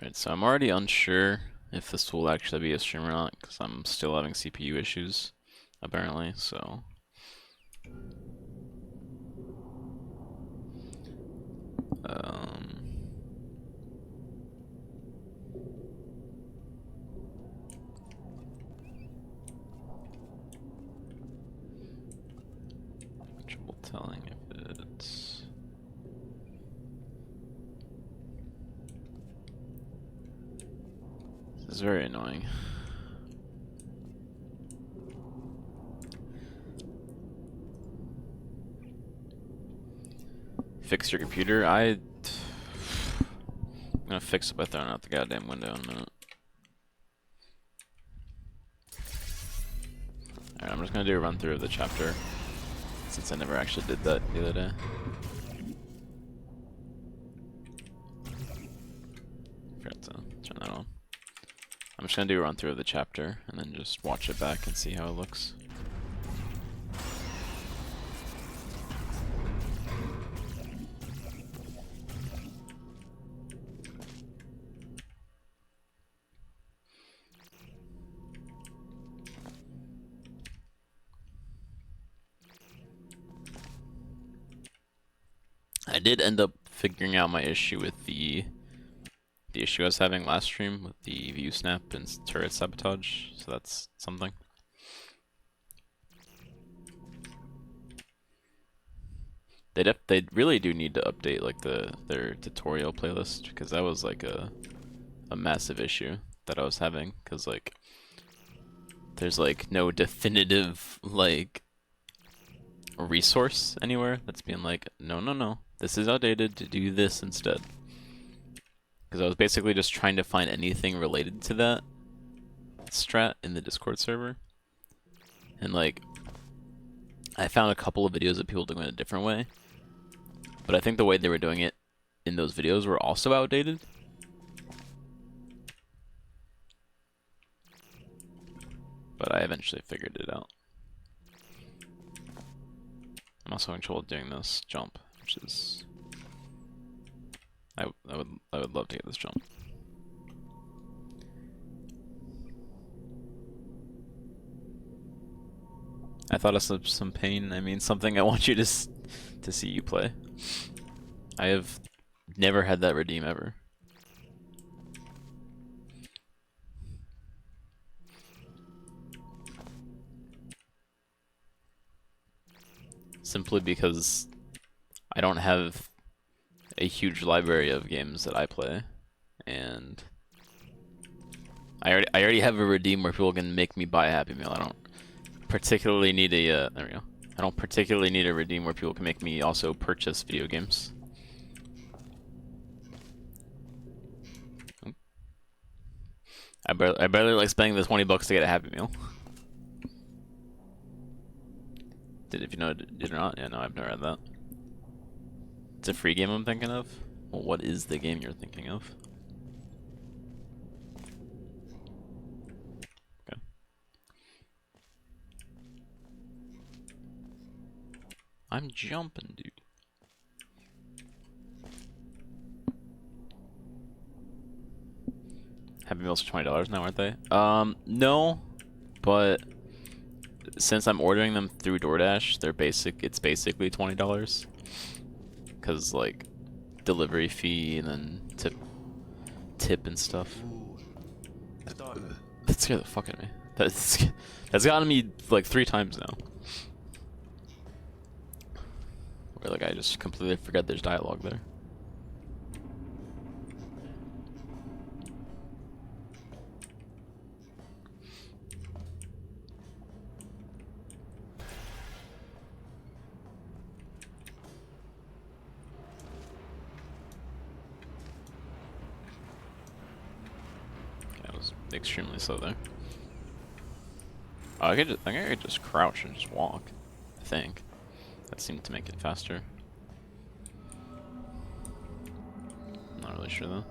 Alright, so I'm already unsure if this will actually be a stream or not, because I'm still having CPU issues, apparently, so... trouble telling if it's... This is very annoying. Fix your computer? I'm gonna fix it by throwing out the goddamn window in a minute. Alright, I'm just gonna do a run through of the chapter, since I never actually did that the other day. Forgot to turn that on. I'm just gonna do a run through of the chapter, and then just watch it back and see how it looks. I did end up figuring out my issue with the issue I was having last stream with the view snap and turret sabotage, so that's something. They really do need to update like their tutorial playlist, because that was like a massive issue that I was having, because like there's like no definitive like resource anywhere that's being like, no, this is outdated, to do this instead. Because I was basically just trying to find anything related to that strat in the Discord server, and like I found a couple of videos of people doing it a different way, but I think the way they were doing it in those videos were also outdated. But I eventually figured it out. I'm also having trouble doing this jump, which is... I would love to get this jump. I thought of some pain. I mean, something I want you to see you play. I have never had that redeem ever. Simply because I don't have a huge library of games that I play, and I already have a redeem where people can make me buy a Happy Meal. I don't particularly need a there we go. I don't particularly need a redeem where people can make me also purchase video games. I barely like spending the $20 to get a Happy Meal. If you know it or not? Yeah, no, I've never had that. It's a free game I'm thinking of? Well, what is the game you're thinking of? Okay. I'm jumping, dude. Happy Meals are $20 now, aren't they? No, but since I'm ordering them through DoorDash, it's basically $20. Because like delivery fee and then tip and stuff. That scared the fuck out of me. That's gotten me like 3 times now. Where like I just completely forgot there's dialogue there. Extremely slow there. Oh, I think I could just crouch and just walk. I think that seemed to make it faster. Not really sure though.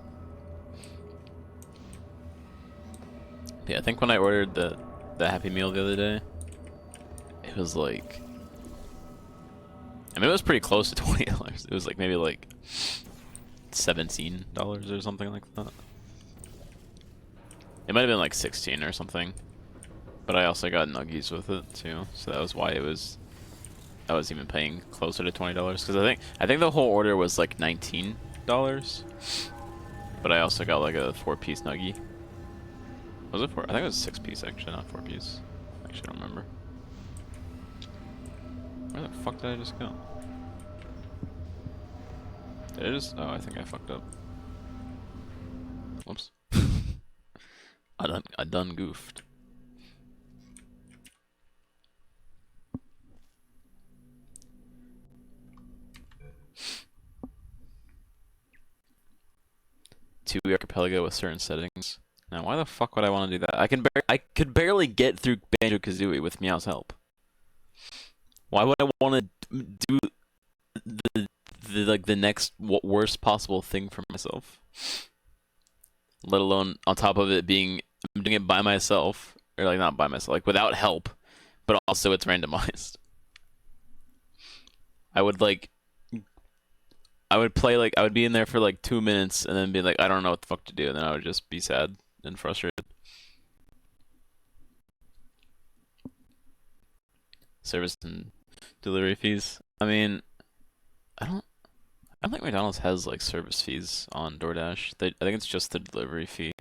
Yeah, I think when I ordered the Happy Meal the other day, it was like, I mean, it was pretty close to $20. It was like maybe like $17 or something like that. It might have been like 16 or something. But I also got nuggies with it too, so that was why I was even paying closer to $20 because I think the whole order was like $19, but I also got like a 4-piece nuggie. Was it 4? I think it was 6-piece actually, not 4-piece. Actually, I don't remember. Where the fuck did I just go? Did I just? Oh, I think I fucked up. Whoops. I done goofed. Two archipelago with certain settings. Now, why the fuck would I want to do that? I could barely get through Banjo-Kazooie with Meow's help. Why would I want to do the next worst possible thing for myself? Let alone on top of it being I'm doing it by myself, or like not by myself, like without help, but also it's randomized. I would be in there for like 2 minutes and then be like, I don't know what the fuck to do, and then I would just be sad and frustrated. Service and delivery fees. I mean, I don't think McDonald's has like service fees on DoorDash. I think it's just the delivery fee.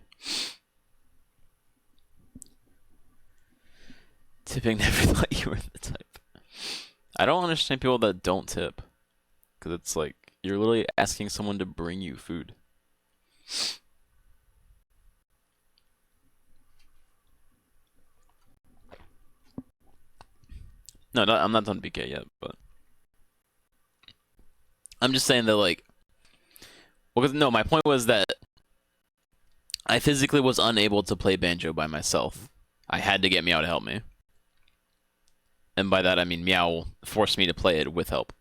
Tipping never thought you were the type. I don't understand people that don't tip, because it's like you're literally asking someone to bring you food. No, I'm not done BK yet, but I'm just saying that like, well, no, my point was that I physically was unable to play Banjo by myself. I had to get Meow to help me. And by that I mean Meow forced me to play it with help.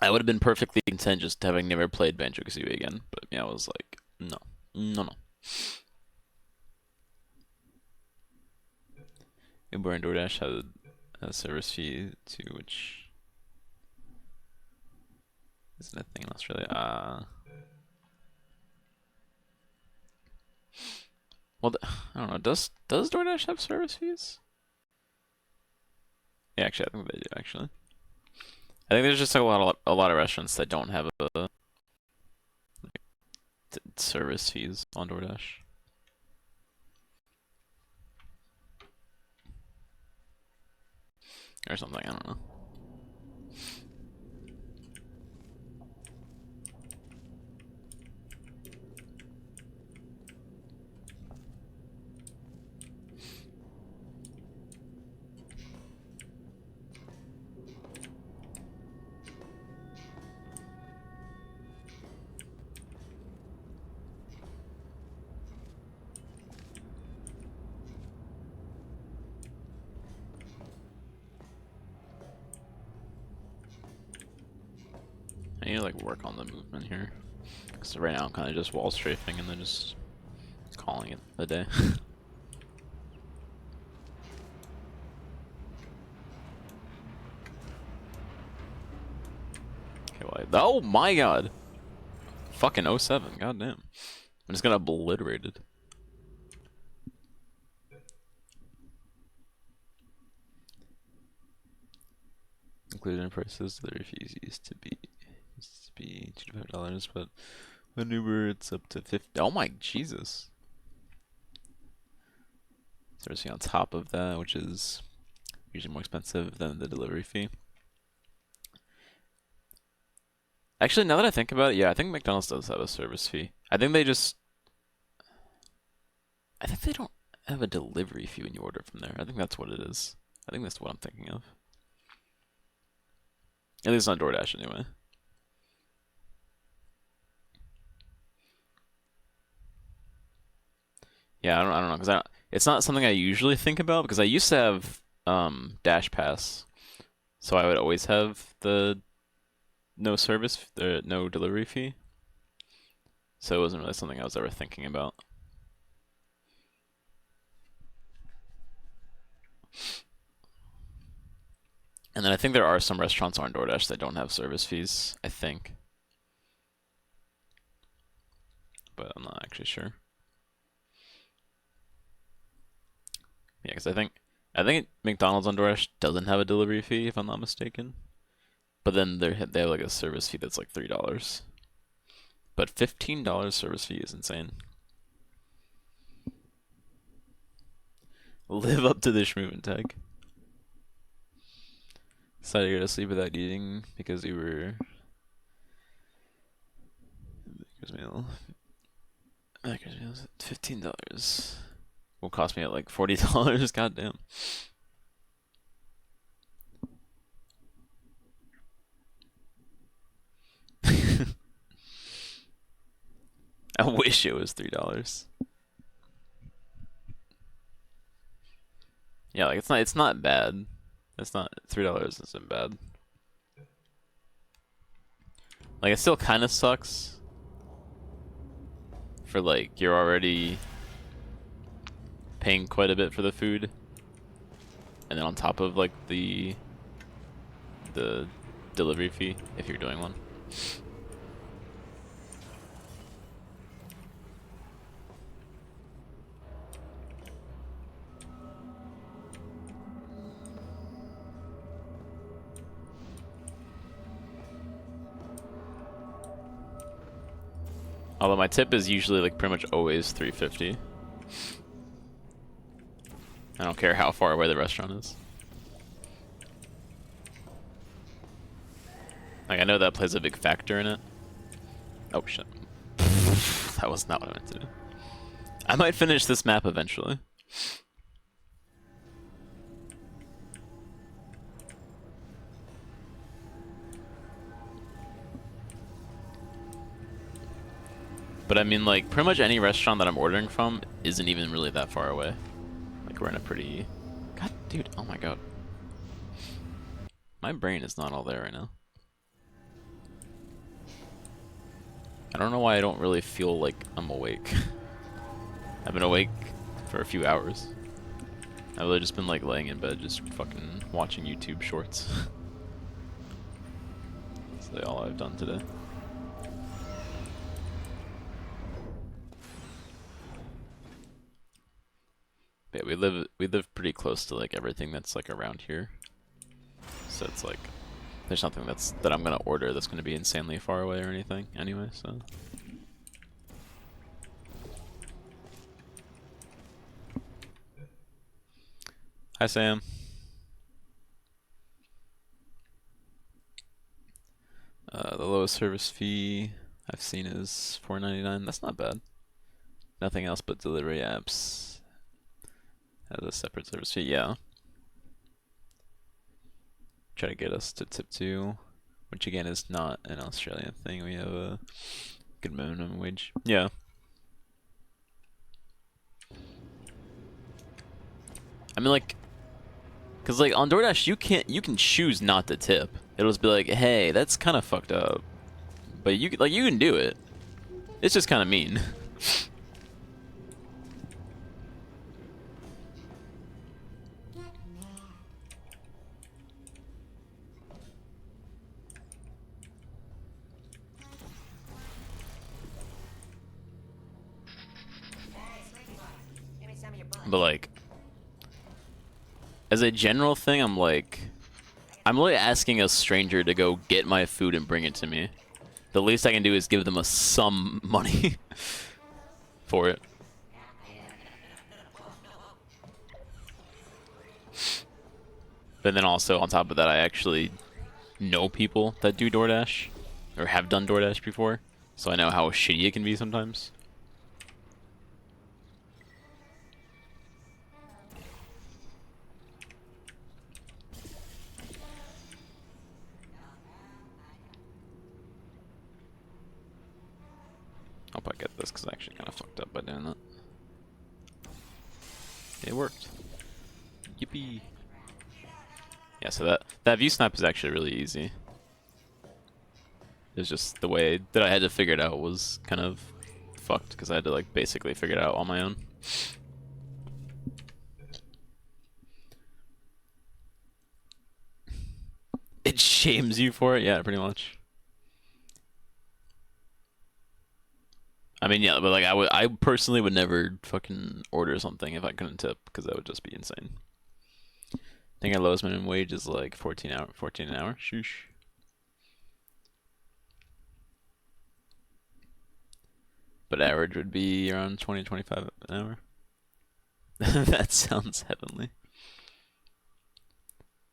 I would have been perfectly content just having never played Banjo-Kazooie again, but Meow was like, no, no, no. Uber and DoorDash had a service fee too, which isn't a thing in Australia. Well, I don't know. Does DoorDash have service fees? Yeah, actually, I think they do. Actually, I think there's just like a lot of restaurants that don't have a service fees on DoorDash. Or something, I don't know. I need to like work on the movement here. Because right now I'm kind of just wall strafing and then just calling it a day. Okay, well, oh my god! Fucking 07, goddamn. I'm just gonna obliterate it. Included in prices, the fees used to be $2 to $5, but when Uber it's up to 50. Oh my Jesus! Servicing on top of that, which is usually more expensive than the delivery fee. Actually, now that I think about it, yeah, I think McDonald's does have a service fee. I think they don't have a delivery fee when you order from there. I think that's what it is. I think that's what I'm thinking of. At least on DoorDash, anyway. Yeah, I don't know, because it's not something I usually think about, because I used to have Dash Pass, so I would always have the no delivery fee. So it wasn't really something I was ever thinking about. And then I think there are some restaurants on DoorDash that don't have service fees, I think. but I'm not actually sure. Yeah, because I think McDonald's on DoorDash doesn't have a delivery fee if I'm not mistaken. But then they have like a service fee that's like $3. But $15 service fee is insane. Live up to the Schmoovin tag. Decided to go to sleep without eating because we were. Baker's meal. Baker's meal is $15. Will cost me at like $40. Goddamn. I wish it was $3. Yeah, like it's not bad. It's not $3 isn't bad. Like it still kind of sucks for like you're already paying quite a bit for the food, and then on top of like the delivery fee if you're doing one. Although my tip is usually like pretty much always $3.50. I don't care how far away the restaurant is. Like I know that plays a big factor in it. Oh shit. That was not what I meant to do. I might finish this map eventually. But I mean, like, pretty much any restaurant that I'm ordering from isn't even really that far away. Like, we're in a pretty... God, dude, oh my god. My brain is not all there right now. I don't know why I don't really feel like I'm awake. I've been awake for a few hours. I've really just been, like, laying in bed just fucking watching YouTube shorts. That's all I've done today. But yeah, we live pretty close to like everything that's like around here. So it's like there's nothing that I'm gonna order that's gonna be insanely far away or anything anyway, so. Hi Sam. The lowest service fee I've seen is $4.99. That's not bad. Nothing else but delivery apps has a separate service fee. Yeah. Try to get us to tip 2, which again is not an Australian thing. We have a good minimum wage. Yeah. I mean, like, cause like on DoorDash you can choose not to tip. It'll just be like, hey, that's kind of fucked up, but you can do it. It's just kind of mean. But like, as a general thing, I'm really asking a stranger to go get my food and bring it to me. The least I can do is give them some money for it. But then also on top of that, I actually know people that do DoorDash or have done DoorDash before, so I know how shitty it can be sometimes. I'll probably get this because I actually kind of fucked up by doing that. It worked. Yippee. Yeah, so that view snap is actually really easy. It's just the way that I had to figure it out was kind of fucked because I had to like basically figure it out on my own. It shames you for it? Yeah, pretty much. I mean, yeah, but like I personally would never fucking order something if I couldn't tip because that would just be insane. I think our lowest minimum wage is like 14 an hour. Shoosh. But average would be around 20, 25 an hour. That sounds heavenly.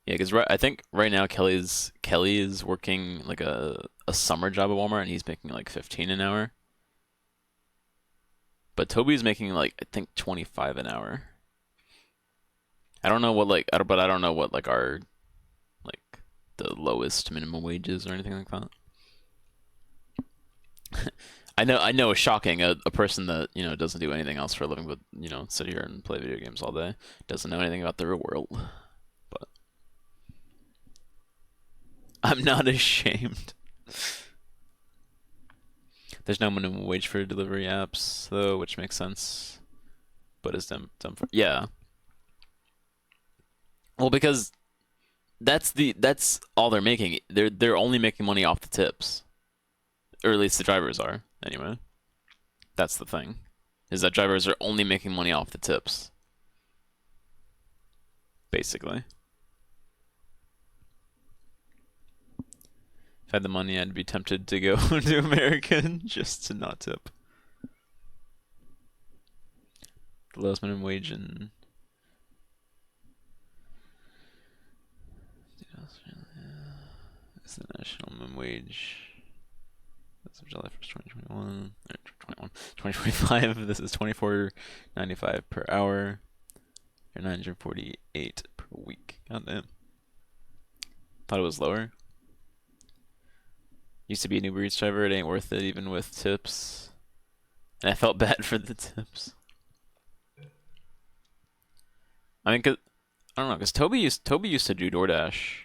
Yeah, because I think right now Kelly is working like a summer job at Walmart and he's making like 15 an hour. But Toby's making like I think 25 an hour. I don't know what like but I don't know what like our like the lowest minimum wages or anything like that. I know it's shocking. A person that, you know, doesn't do anything else for a living but, you know, sit here and play video games all day, doesn't know anything about the real world. But I'm not ashamed. There's no minimum wage for delivery apps though, which makes sense. But it's dumb for, yeah. Well, because that's all they're making. They're only making money off the tips. Or at least the drivers are, anyway. That's the thing. Is that drivers are only making money off the tips. Basically. If I had the money, I'd be tempted to go to American just to not tip. The lowest minimum wage in is the national minimum wage. That's July 1st, 2021. 2025. This is $24.95 per hour. Or $948 per week. God damn. Thought it was lower. Used to be an Uber Eats driver. It ain't worth it even with tips. And I felt bad for the tips. I mean, I don't know, because Toby used to do DoorDash,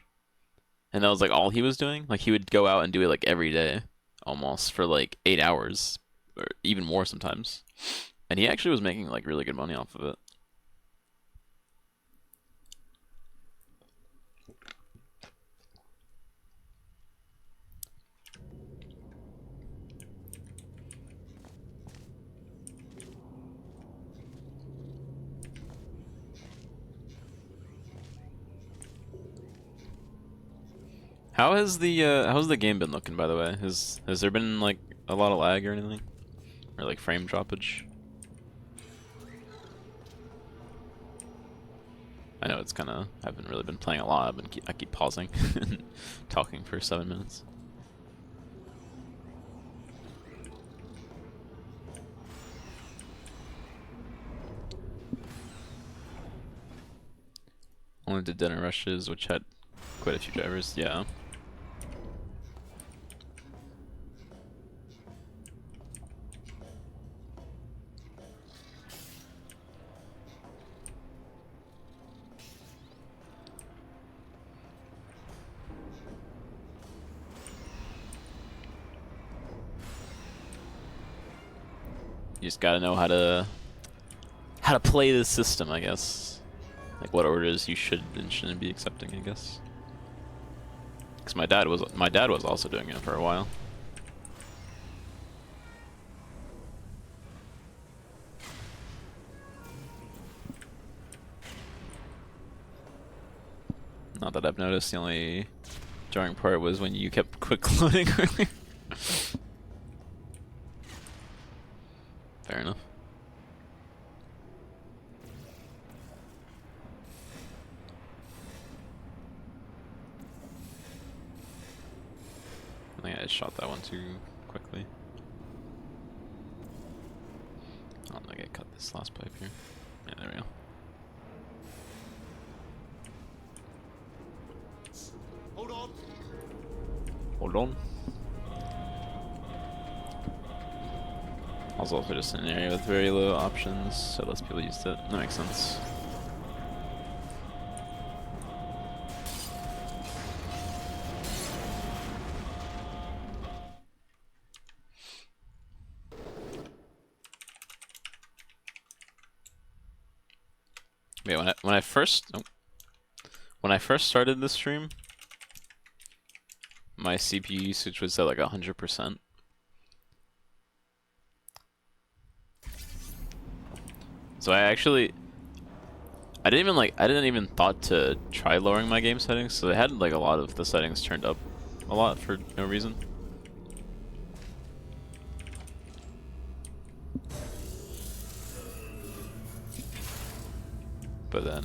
and that was like all he was doing. Like he would go out and do it like every day, almost for like 8 hours, or even more sometimes. And he actually was making like really good money off of it. How's the game been looking, by the way? Has there been like a lot of lag or anything, or like frame droppage? I know it's kind of, I haven't really been playing a lot. I keep pausing and talking for 7 minutes. Only did dinner rushes, which had quite a few drivers. Yeah. You just gotta know how to play the system, I guess. Like what orders you should and shouldn't be accepting, I guess. Because my dad was also doing it for a while. Not that I've noticed. The only jarring part was when you kept quick loading earlier. Fair enough. I think I just shot that one too quickly. Oh, I get cut this last pipe here. Yeah, there we go. Hold on. Hold on. I was also just in an area with very low options, so less people used it. That makes sense. Wait, when I first started this stream, my CPU usage was at like 100%. So I didn't even thought to try lowering my game settings, so I had like a lot of the settings turned up a lot for no reason. But then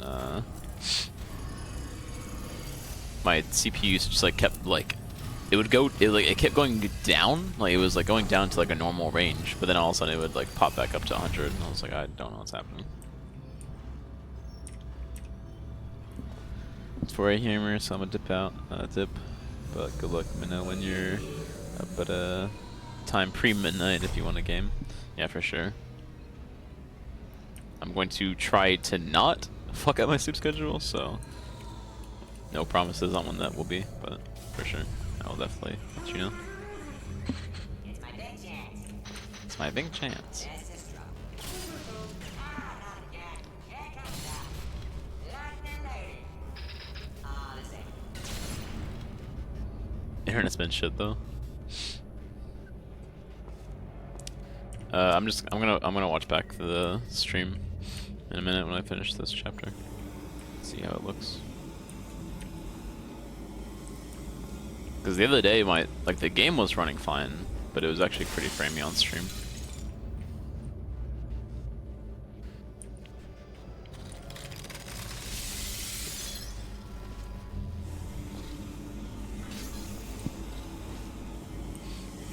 my CPU just like kept like it kept going down, like it was like going down to like a normal range, but then all of a sudden it would like pop back up to 100, and I was like, I don't know what's happening. It's 4 a.m. so I'm gonna dip out, dip. But good luck, let me know when you're up at a time pre-midnight if you want a game. Yeah, for sure. I'm going to try to not fuck up my sleep schedule, so no promises on when that will be, but for sure, I will definitely let you know. It's my big chance. It's my big chance. This is trouble. Not again. Here comes that. Lightning lady. Let's see. Internet's been shit though. I'm gonna watch back the stream in a minute when I finish this chapter. See how it looks. Because the other day the game was running fine, but it was actually pretty framey on stream.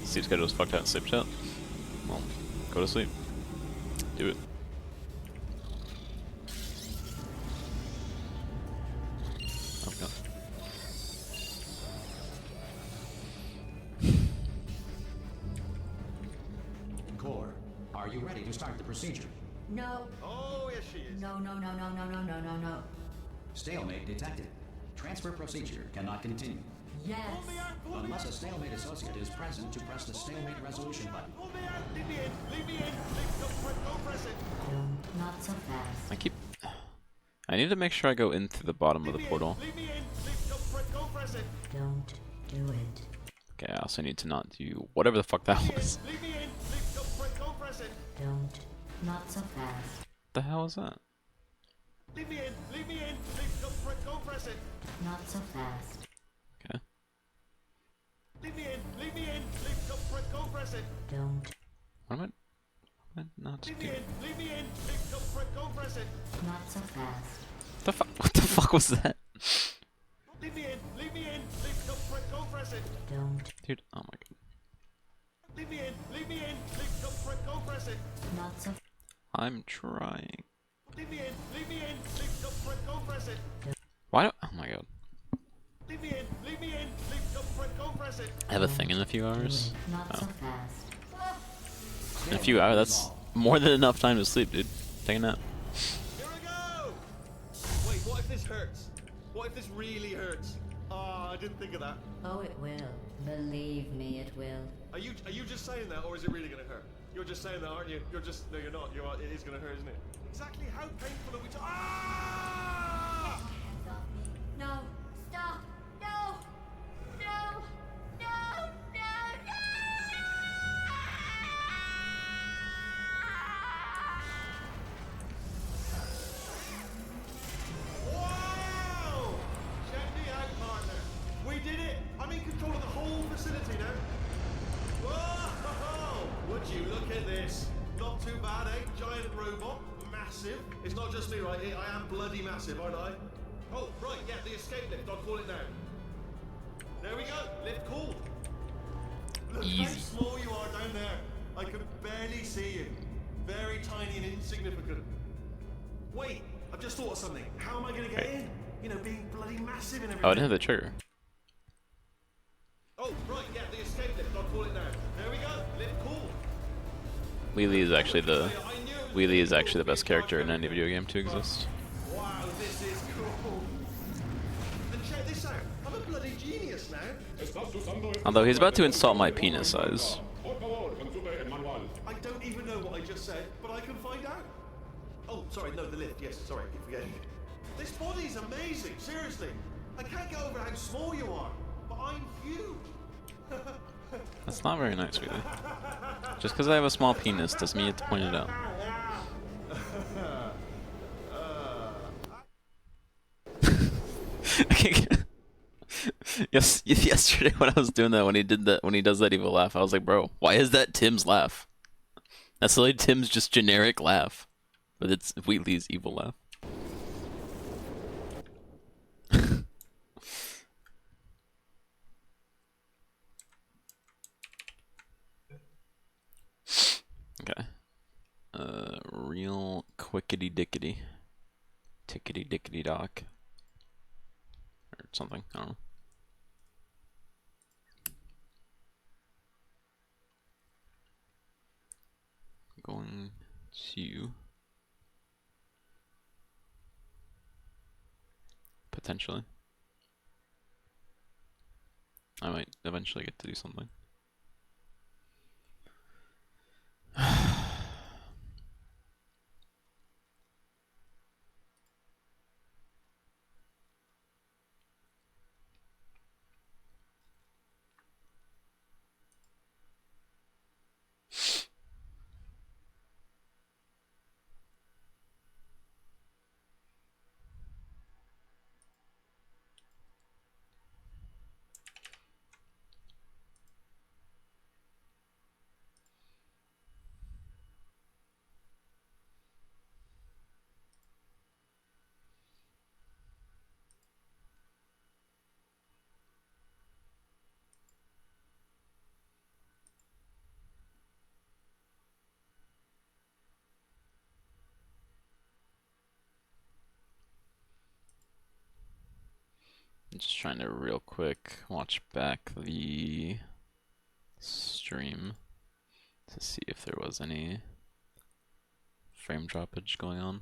Sleep schedule's fucked out in sleep chat. Well, go to sleep. Do it. Okay. Core, are you ready to start the procedure? No. Oh, yes she is. No. Stalemate detected. Transfer procedure cannot continue. Yes. Pull me out, pull me Unless out. a stalemate associate is present to press the stalemate resolution button. Pull me out. Leave me in. Leave me in. Don't press it. Don't. Not so fast. I need to make sure I go in through the bottom of the Leave me portal. in. Leave me in. Don't press it. Don't do it. Okay, I also need to not do whatever the fuck that was. Leave me in. Don't press it. Don't. Not so fast. The hell is that? Leave me in. Leave me in. Don't press it. Not so fast. Okay. Leave me in. Leave me in. Don't press it. Don't. What am I not to Leave me do? in. Leave me in. Don't press it. Not so fast. The fuck? What the fuck was that? Leave me in. Leave me in. Don't press it. Don't. Dude, oh my god. Leave me in. Leave me in. Don't press it. Not so. I'm trying. Leave me in. Leave me in. Don't press it. Why don't, oh my god. Leave me in. Leave me in. Don't press it. I have a thing in a few hours. Not so Oh. fast. In a few hours, that's more than enough time to sleep, dude. Take a nap. Here we go! Wait, what if this hurts? What if this really hurts? Ah, I didn't think of that. Oh, it will. Believe me, it will. Are you just saying that, or is it really gonna hurt? You're just saying that, aren't you? No, you're not. It is gonna hurt, isn't it? Exactly how painful are we Ah! Hands off me. No. Stop. No. No. No. Wow! Check me out, partner. We did it! I'm in control of the whole facility now. Whoa! Would you look at this? Not too bad, eh? Giant robot. Massive. It's not just me right here. I am bloody massive, aren't I? Oh, right, yeah, the escape lift. I'll call it now. There we go. Lift called. Look Easy. how small you are down there. I can barely see you. Very tiny and insignificant. Wait, I've just thought of something. How am I going to get in? You know, being bloody massive and everything. Oh, I didn't have the trigger. Oh, right, yeah, the escape lift. I'll call it now. There we go. Lift called. Wheelie is actually the best character in any video game to exist. Wow, this is cool. And check this out. I'm a bloody genius now. Although he's about to insult my penis size. I don't even know what I just said, but I can find out. Oh, sorry, no, the lift. Yes, sorry, I keep forgetting. This body's amazing, seriously. I can't get over how small you are, but I'm huge. That's not very nice, Wheelie. Just because I have a small penis doesn't mean you have to point it out. Yes, yesterday when I was doing that, when he did that, when he does that evil laugh, I was like, bro, why is that Tim's laugh? That's like Tim's just generic laugh, but it's Wheatley's evil laugh. Okay. Real quickity dickety. Tickety dickety dock. Or something, I don't know. Going to potentially. I might eventually get to do something. I'm just trying to real quick watch back the stream to see if there was any frame droppage going on.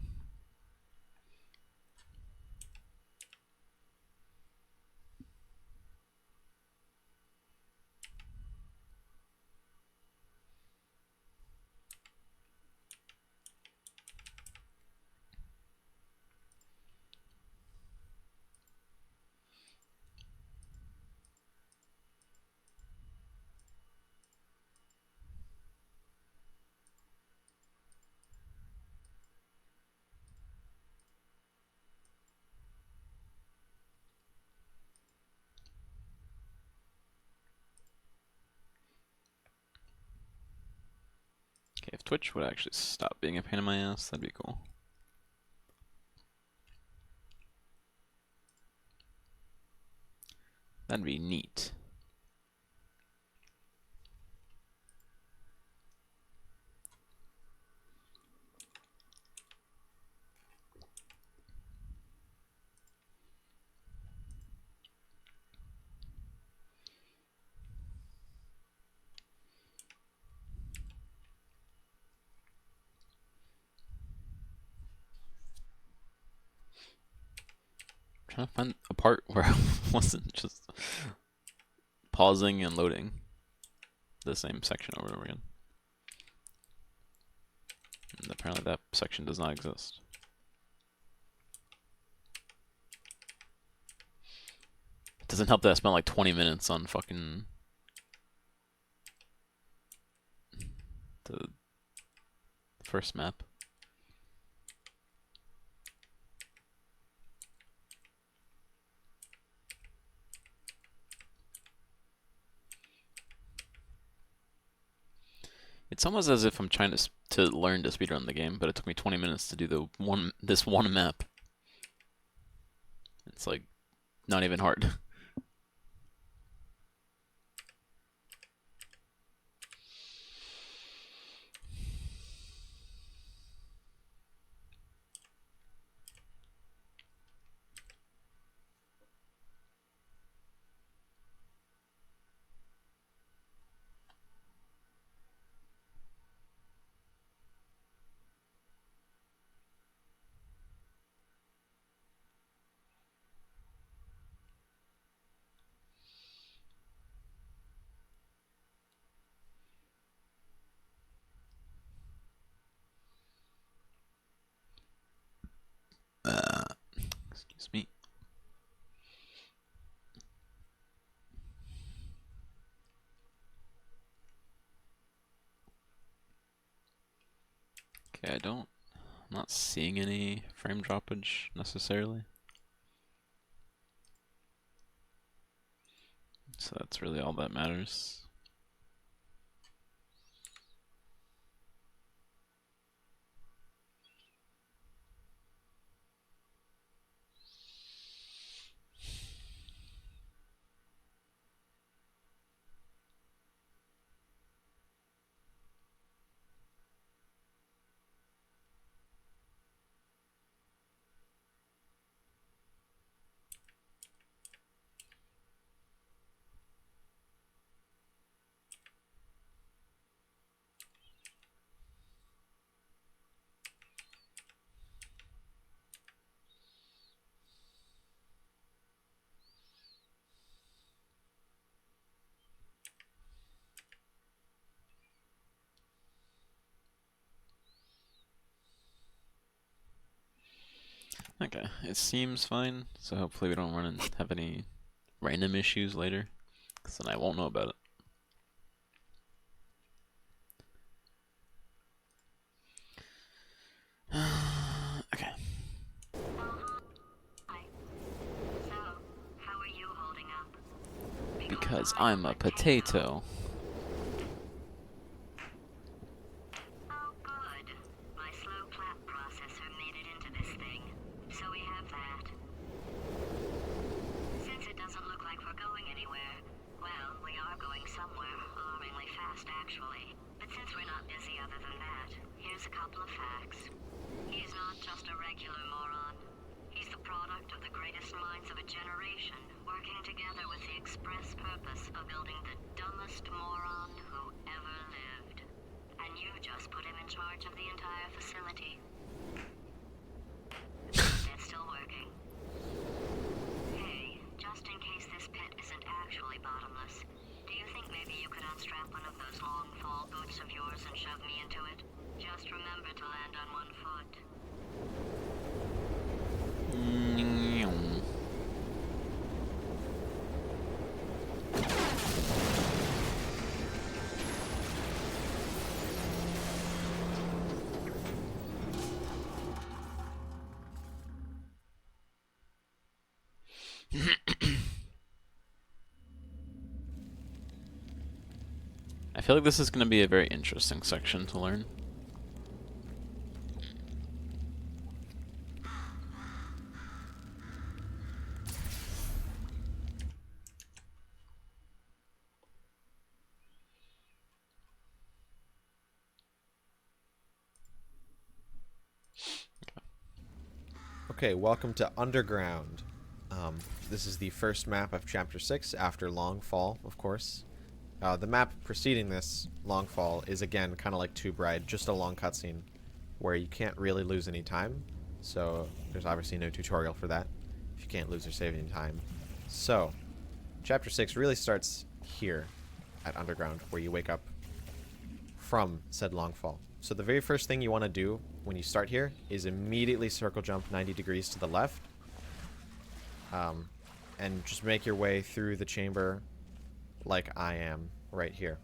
Okay, if Twitch would actually stop being a pain in my ass, that'd be cool. That'd be neat. I'm trying to find a part where I wasn't just pausing and loading the same section over and over again. And apparently that section does not exist. It doesn't help that I spent like 20 minutes on fucking the first map. It's almost as if I'm trying to learn to speedrun the game, but it took me 20 minutes to do this one map. It's like not even hard. Excuse me. Okay, I'm not seeing any frame droppage necessarily. So that's really all that matters. Okay, it seems fine, so hopefully we don't run and have any random issues later, because then I won't know about it. Okay. Hi. So, how are you holding up? Because I'm a potato. Oh, good. My slow clap processor made it into this thing, so we have that. Since it doesn't look like we're going anywhere, well, we are going somewhere, alarmingly fast actually. But since we're not busy other than that, here's a couple of facts. He's not just a regular moron. He's the product of the greatest minds of a generation, working together with the express purpose of building the dumbest moron who ever lived. And you just put him in charge of the entire facility. It's still working. Hey, just in case this pit isn't actually bottomless, do you think maybe you could unstrap one of those long fall boots of yours and shove me into it? Just remember to land on one foot. I feel like this is going to be a very interesting section to learn. Okay, welcome to Underground. This is the first map of Chapter 6 after Long Fall, of course. The map preceding this, Long Fall, is again kind of like Two Bride, just a long cutscene where you can't really lose any time. So there's obviously no tutorial for that if you can't lose or save any time. So Chapter 6 really starts here at Underground, where you wake up from said Long Fall. So the very first thing you want to do when you start here is immediately circle jump 90 degrees to the left. And just make your way through the chamber like I am right here.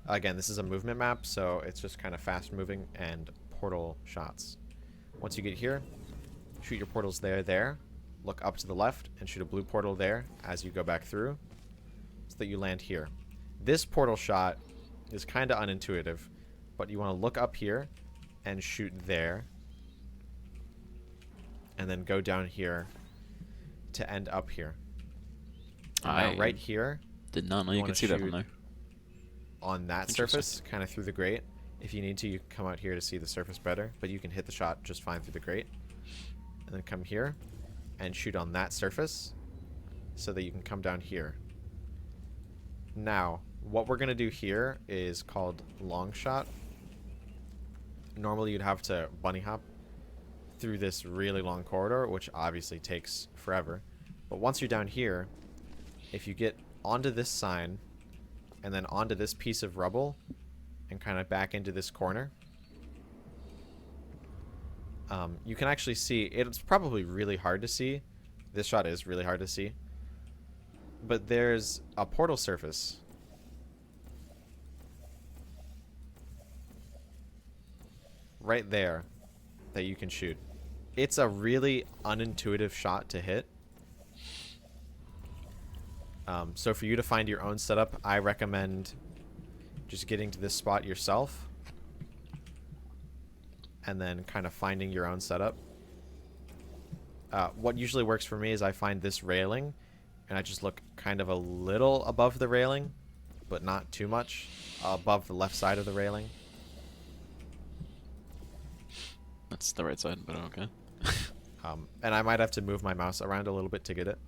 Again, this is a movement map, so it's just kind of fast moving and portal shots. Once you get here, shoot your portals there, look up to the left, and shoot a blue portal there as you go back through so that you land here. This portal shot is kind of unintuitive, but you want to look up here and shoot there, and then go down here to end up here. And now right here, did not know you could see that from there. On that surface, kind of through the grate. If you need to, you can come out here to see the surface better, but you can hit the shot just fine through the grate. And then come here and shoot on that surface so that you can come down here. Now, what we're going to do here is called long shot. Normally you'd have to bunny hop through this really long corridor, which obviously takes forever. But once you're down here, if you get onto this sign and then onto this piece of rubble and kind of back into this corner, you can actually see, it's probably really hard to see. This shot is really hard to see. But there's a portal surface right there that you can shoot. It's a really unintuitive shot to hit. So for you to find your own setup, I recommend just getting to this spot yourself and then kind of finding your own setup. What usually works for me is I find this railing and I just look kind of a little above the railing, but not too much, above the left side of the railing. That's the right side, but okay. And I might have to move my mouse around a little bit to get it.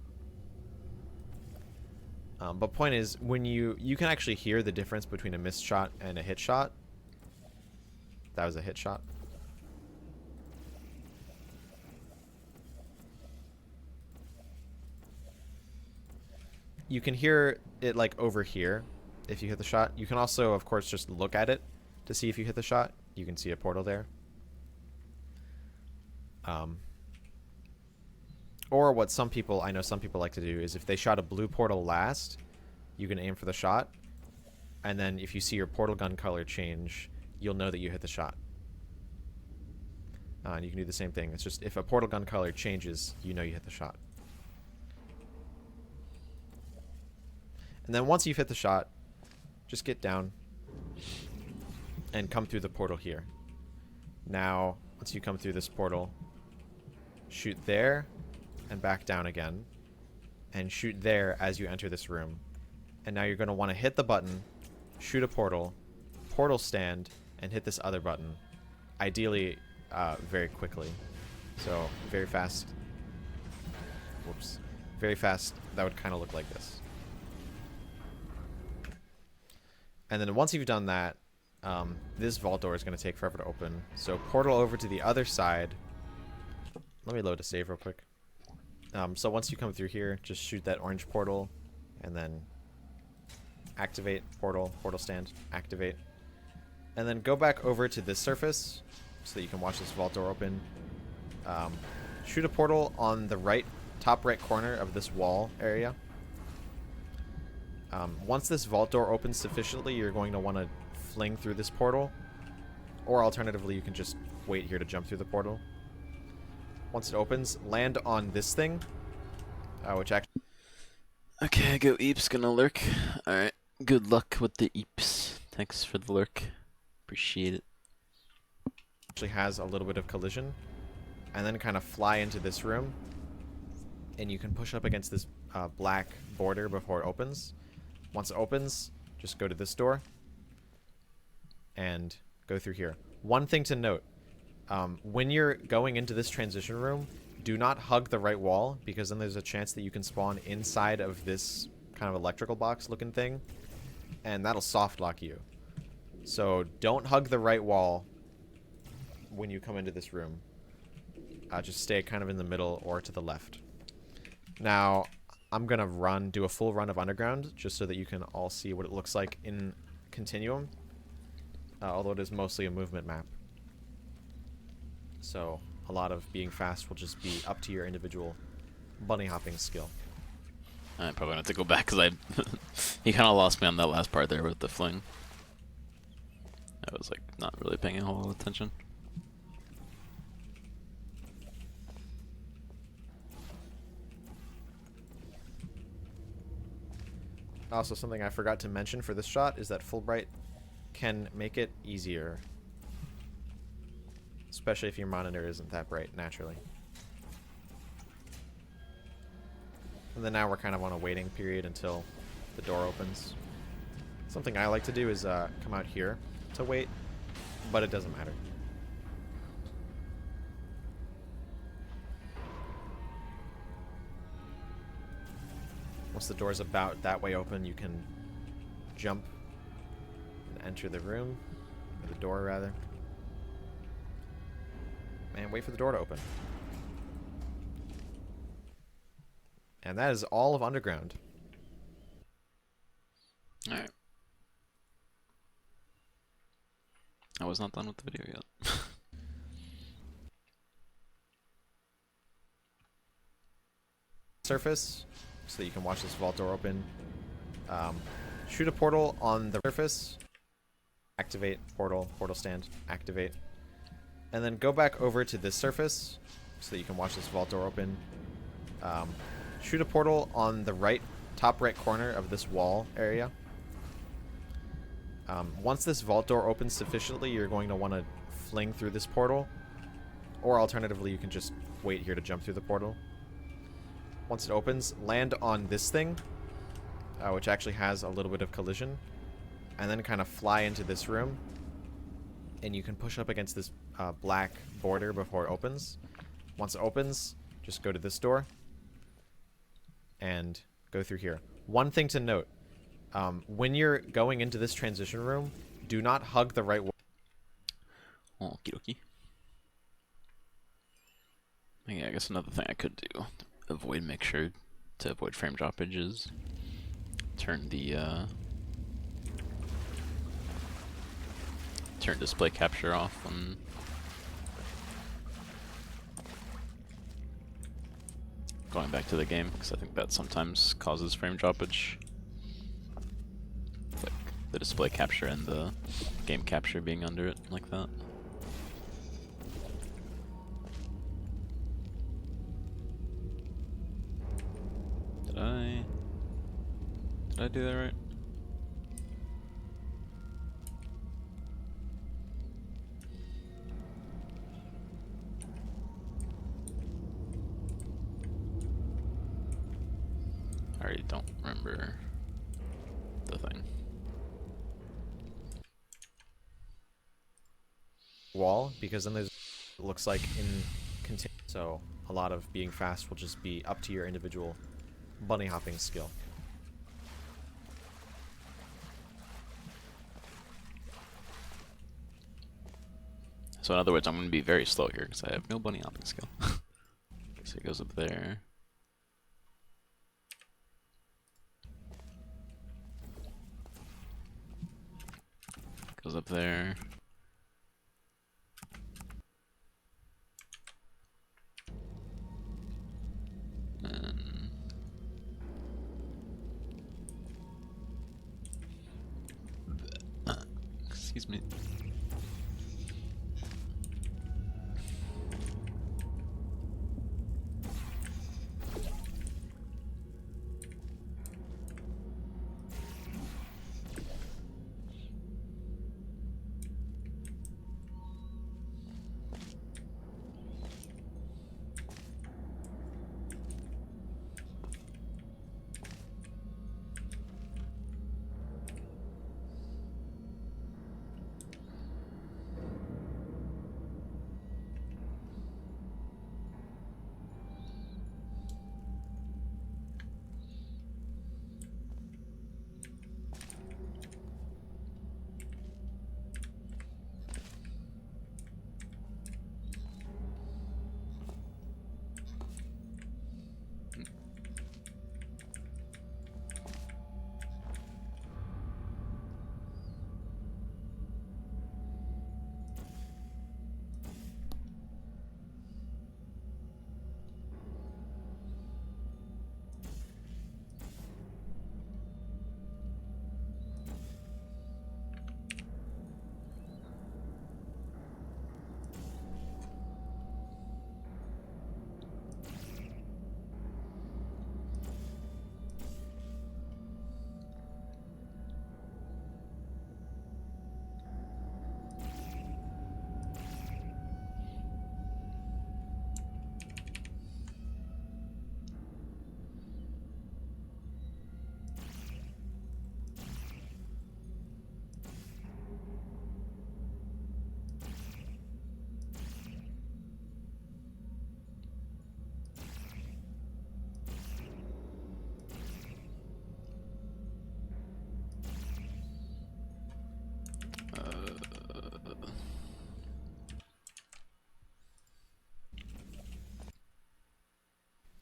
But point is, when you can actually hear the difference between a missed shot and a hit shot. That was a hit shot. You can hear it like over here if you hit the shot. You can also, of course, just look at it to see if you hit the shot. You can see a portal there. Or what I know some people like to do is if they shot a blue portal last, you can aim for the shot. And then if you see your portal gun color change, you'll know that you hit the shot. And you can do the same thing. It's just if a portal gun color changes, you know you hit the shot. And then once you've hit the shot, just get down and come through the portal here. Now, once you come through this portal, shoot there and back down again, and shoot there as you enter this room. And now you're going to want to hit the button, shoot a portal stand, and hit this other button. Ideally, very quickly. So, very fast. Whoops. Very fast, that would kind of look like this. And then once you've done that, this vault door is going to take forever to open. So portal over to the other side. Let me load a save real quick. So once you come through here, just shoot that orange portal, and then activate portal stand, activate. And then go back over to this surface so that you can watch this vault door open. Shoot a portal on the top right corner of this wall area. Once this vault door opens sufficiently, you're going to want to fling through this portal. Or alternatively, you can just wait here to jump through the portal. Once it opens, land on this thing. Which actually... Okay, go Eep's gonna lurk. Alright, good luck with the Eeps. Thanks for the lurk. Appreciate it. Actually has a little bit of collision. And then kind of fly into this room. And you can push up against this black border before it opens. Once it opens, just go to this door and go through here. One thing to note, when you're going into this transition room, do not hug the right wall, because then there's a chance that you can spawn inside of this kind of electrical box looking thing, and that'll soft lock you. So don't hug the right wall when you come into this room. Just stay kind of in the middle or to the left. Now, I'm going to do a full run of Underground, just so that you can all see what it looks like in Continuum. Although it is mostly a movement map. So, a lot of being fast will just be up to your individual bunny hopping skill. I probably have to go back, because he kind of lost me on that last part there with the fling. I was, like, not really paying a whole lot of attention. Also, something I forgot to mention for this shot is that Fulbright can make it easier. Especially if your monitor isn't that bright, naturally. And then now we're kind of on a waiting period until the door opens. Something I like to do is come out here to wait, but it doesn't matter. Once the door's about that way open, you can jump and enter the room, or the door rather, and wait for the door to open. And that is all of Underground. Alright. I was not done with the video yet. Surface, so that you can watch this vault door open. Shoot a portal on the surface. Activate portal stand, activate. And then go back over to this surface, so that you can watch this vault door open. Shoot a portal on the top right corner of this wall area. Once this vault door opens sufficiently, you're going to want to fling through this portal. Or alternatively, you can just wait here to jump through the portal. Once it opens, land on this thing, which actually has a little bit of collision. And then kind of fly into this room. And you can push up against this black border before it opens. Once it opens, just go to this door. And go through here. One thing to note. When you're going into this transition room, do not hug the right wall. Okie dokie. Yeah, I guess another thing I could do to avoid frame droppage is turn the turn display capture off when going back to the game, because I think that sometimes causes frame droppage. Like the display capture and the game capture being under it like that. Did I do that right? I already don't remember the thing. Wall, because then there's it looks like in continue. So a lot of being fast will just be up to your individual bunny hopping skill. So in other words, I'm going to be very slow here because I have no bunny hopping skill. So it goes up there. Goes up there. And excuse me.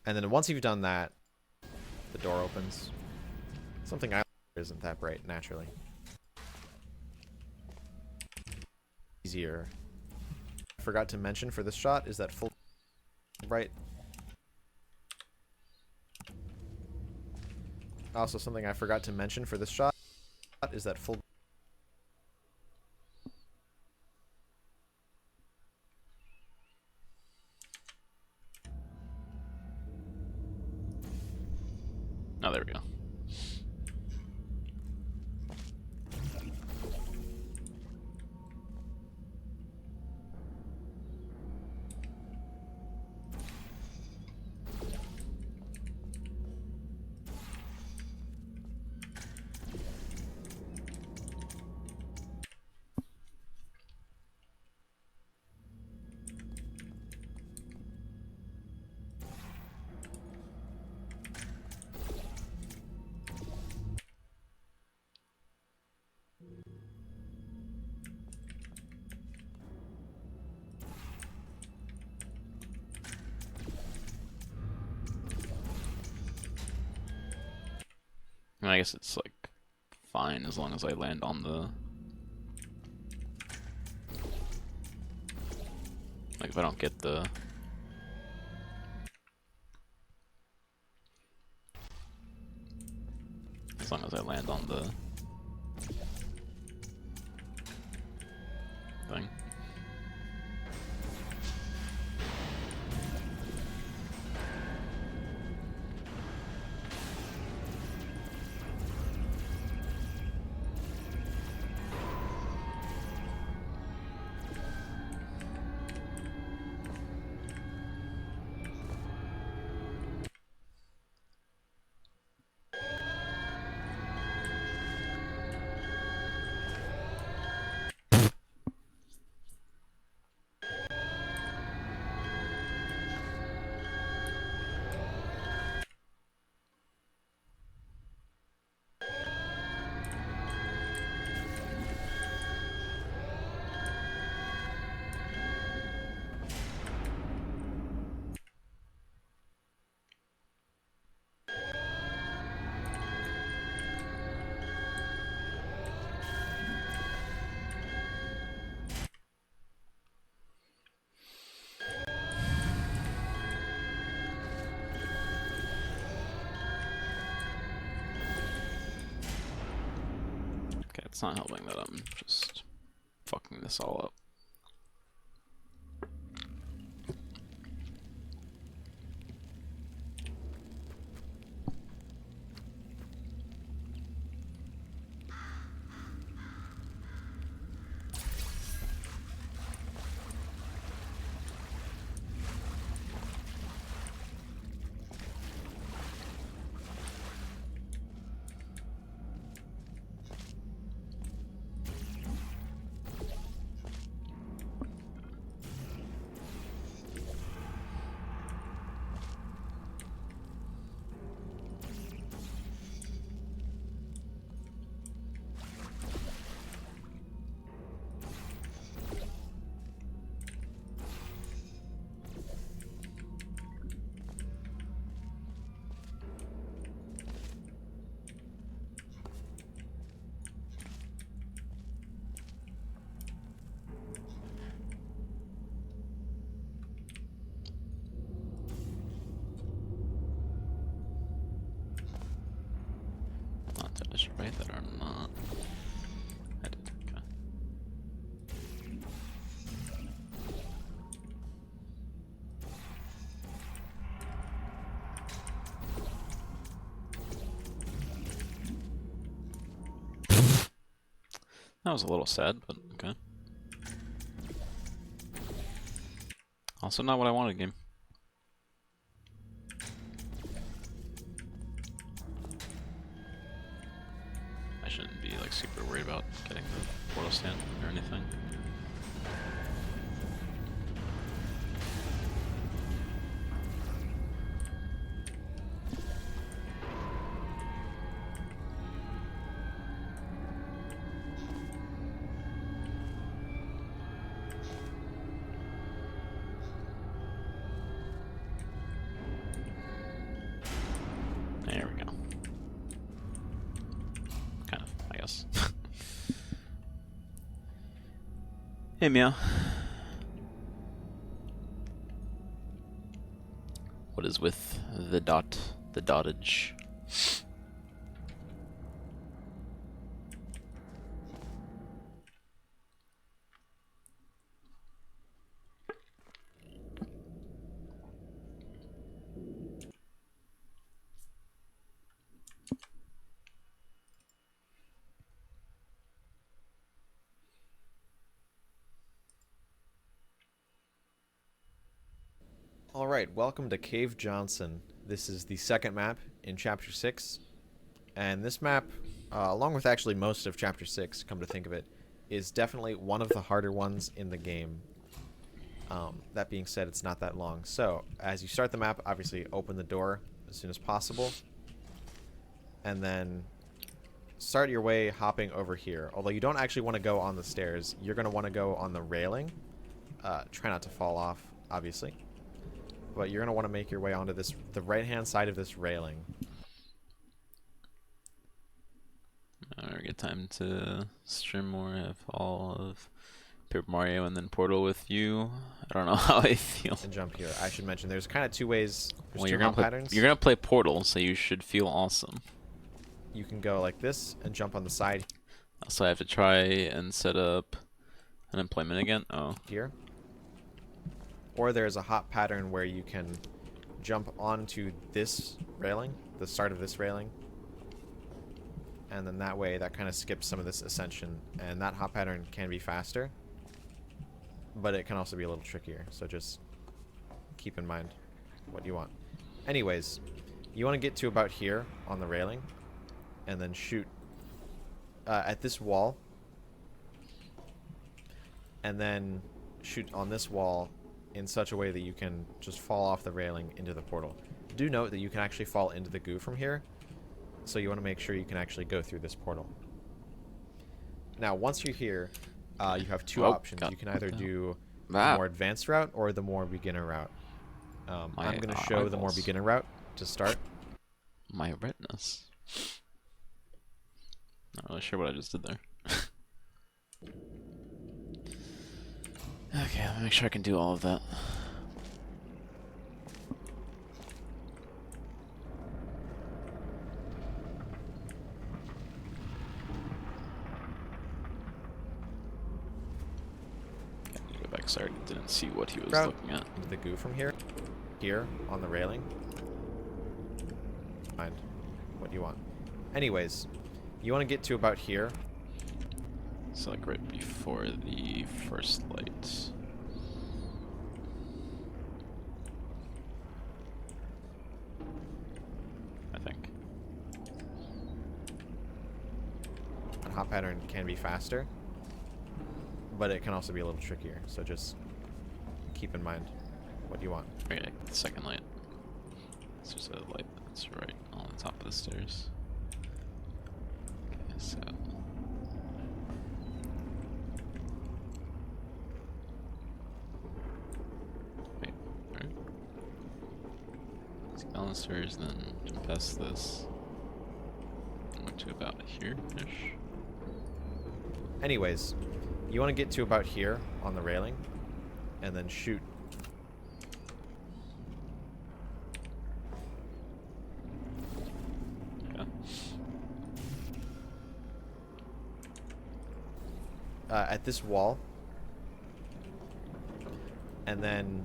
And then once you've done that, the door opens. Something I isn't that bright, naturally. Easier. I forgot to mention for this shot is that full bright. Also, something I forgot to mention for this shot is that full. Oh, there we go. I guess it's like fine as long as I land on the. Like if I don't get the. As long as I land on the thing. Okay, it's not helping that I'm just fucking this all up. Not that I should write that or not. I did, okay. That was a little sad, but okay. Also not what I wanted, game. I shouldn't be like super worried about getting the portal stand or anything. There we go. Kind of, I guess. Hey, Meow. What is with the dottage? Alright, welcome to Cave Johnson. This is the second map in Chapter 6. And this map, along with actually most of Chapter 6, come to think of it, is definitely one of the harder ones in the game. That being said, it's not that long. So, as you start the map, obviously open the door as soon as possible. And then start your way hopping over here. Although you don't actually want to go on the stairs. You're going to want to go on the railing. Try not to fall off, obviously. But you're going to want to make your way onto the right-hand side of this railing. time to stream more. I have all of Paper Mario and then Portal with you. I don't know how I feel. And jump here. I should mention there's kind of two ways. There's Well, two you're gonna hop play. patterns. You're gonna play Portal, so you should feel awesome. You can go like this and jump on the side Also, I have to try and set up unemployment again. Oh, here. Or there's a hop pattern where you can jump onto this railing, the start of this railing. And then that way, that kind of skips some of this ascension. And that hop pattern can be faster. But it can also be a little trickier. So just keep in mind what you want. Anyways, you want to get to about here on the railing. And then shoot at this wall. And then shoot on this wall in such a way that you can just fall off the railing into the portal. Do note that you can actually fall into the goo from here. So you want to make sure you can actually go through this portal. Now, once you're here, you have two options. You can either do the more advanced route or the more beginner route. I'm going to show the more beginner route to start. My retinas. Not really sure what I just did there. Okay, let me make sure I can do all of that. Go back. Sorry, didn't see what he was looking at. Into the goo from here. Here on the railing. Find what you want. Anyways, you want to get to about here. So like right before the first light. I think. A hop pattern can be faster. But it can also be a little trickier. So just keep in mind what you want. Okay, the second light. It's just a light that's right on the top of the stairs. Okay, so wait, right? Let's get down the stairs, then jump past this. Go to about here-ish. Anyways, you want to get to about here on the railing. And then shoot. At this wall. And then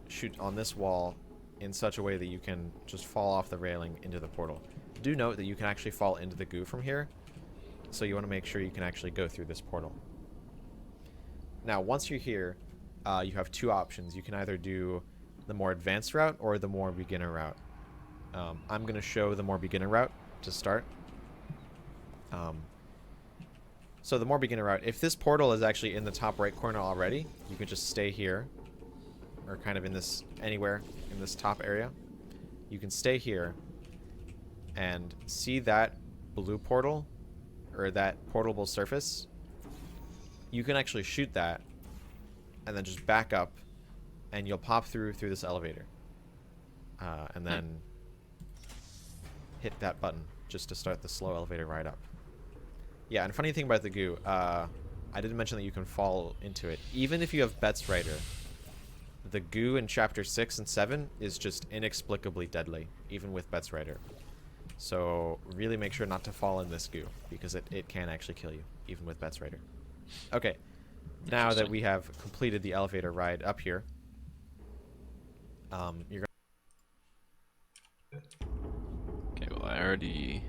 shoot on this wall in such a way that you can just fall off the railing into the portal. Do note that you can actually fall into the goo from here. So you want to make sure you can actually go through this portal. Now, once you're here, you have two options. You can either do the more advanced route or the more beginner route. I'm going to show the more beginner route to start. So the more beginner route, if this portal is actually in the top right corner already, you can just stay here, or kind of in this, anywhere in this top area. You can stay here and see that blue portal, or that portable surface. You can actually shoot that and then just back up and you'll pop through this elevator. And then hit that button just to start the slow elevator ride up. Yeah, and funny thing about the goo, I didn't mention that you can fall into it. Even if you have Bet's Rider, the goo in Chapter 6 and 7 is just inexplicably deadly, even with Bet's Rider. So really make sure not to fall in this goo, because it can actually kill you, even with Bet's Rider. Okay, now that we have completed the elevator ride up here, you're okay, well I already...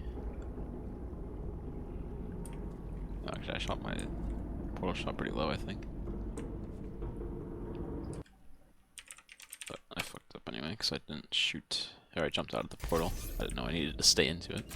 Oh, actually I shot my portal shot pretty low, I think. But I fucked up anyway, because I didn't shoot... Or I jumped out of the portal. I didn't know I needed to stay into it.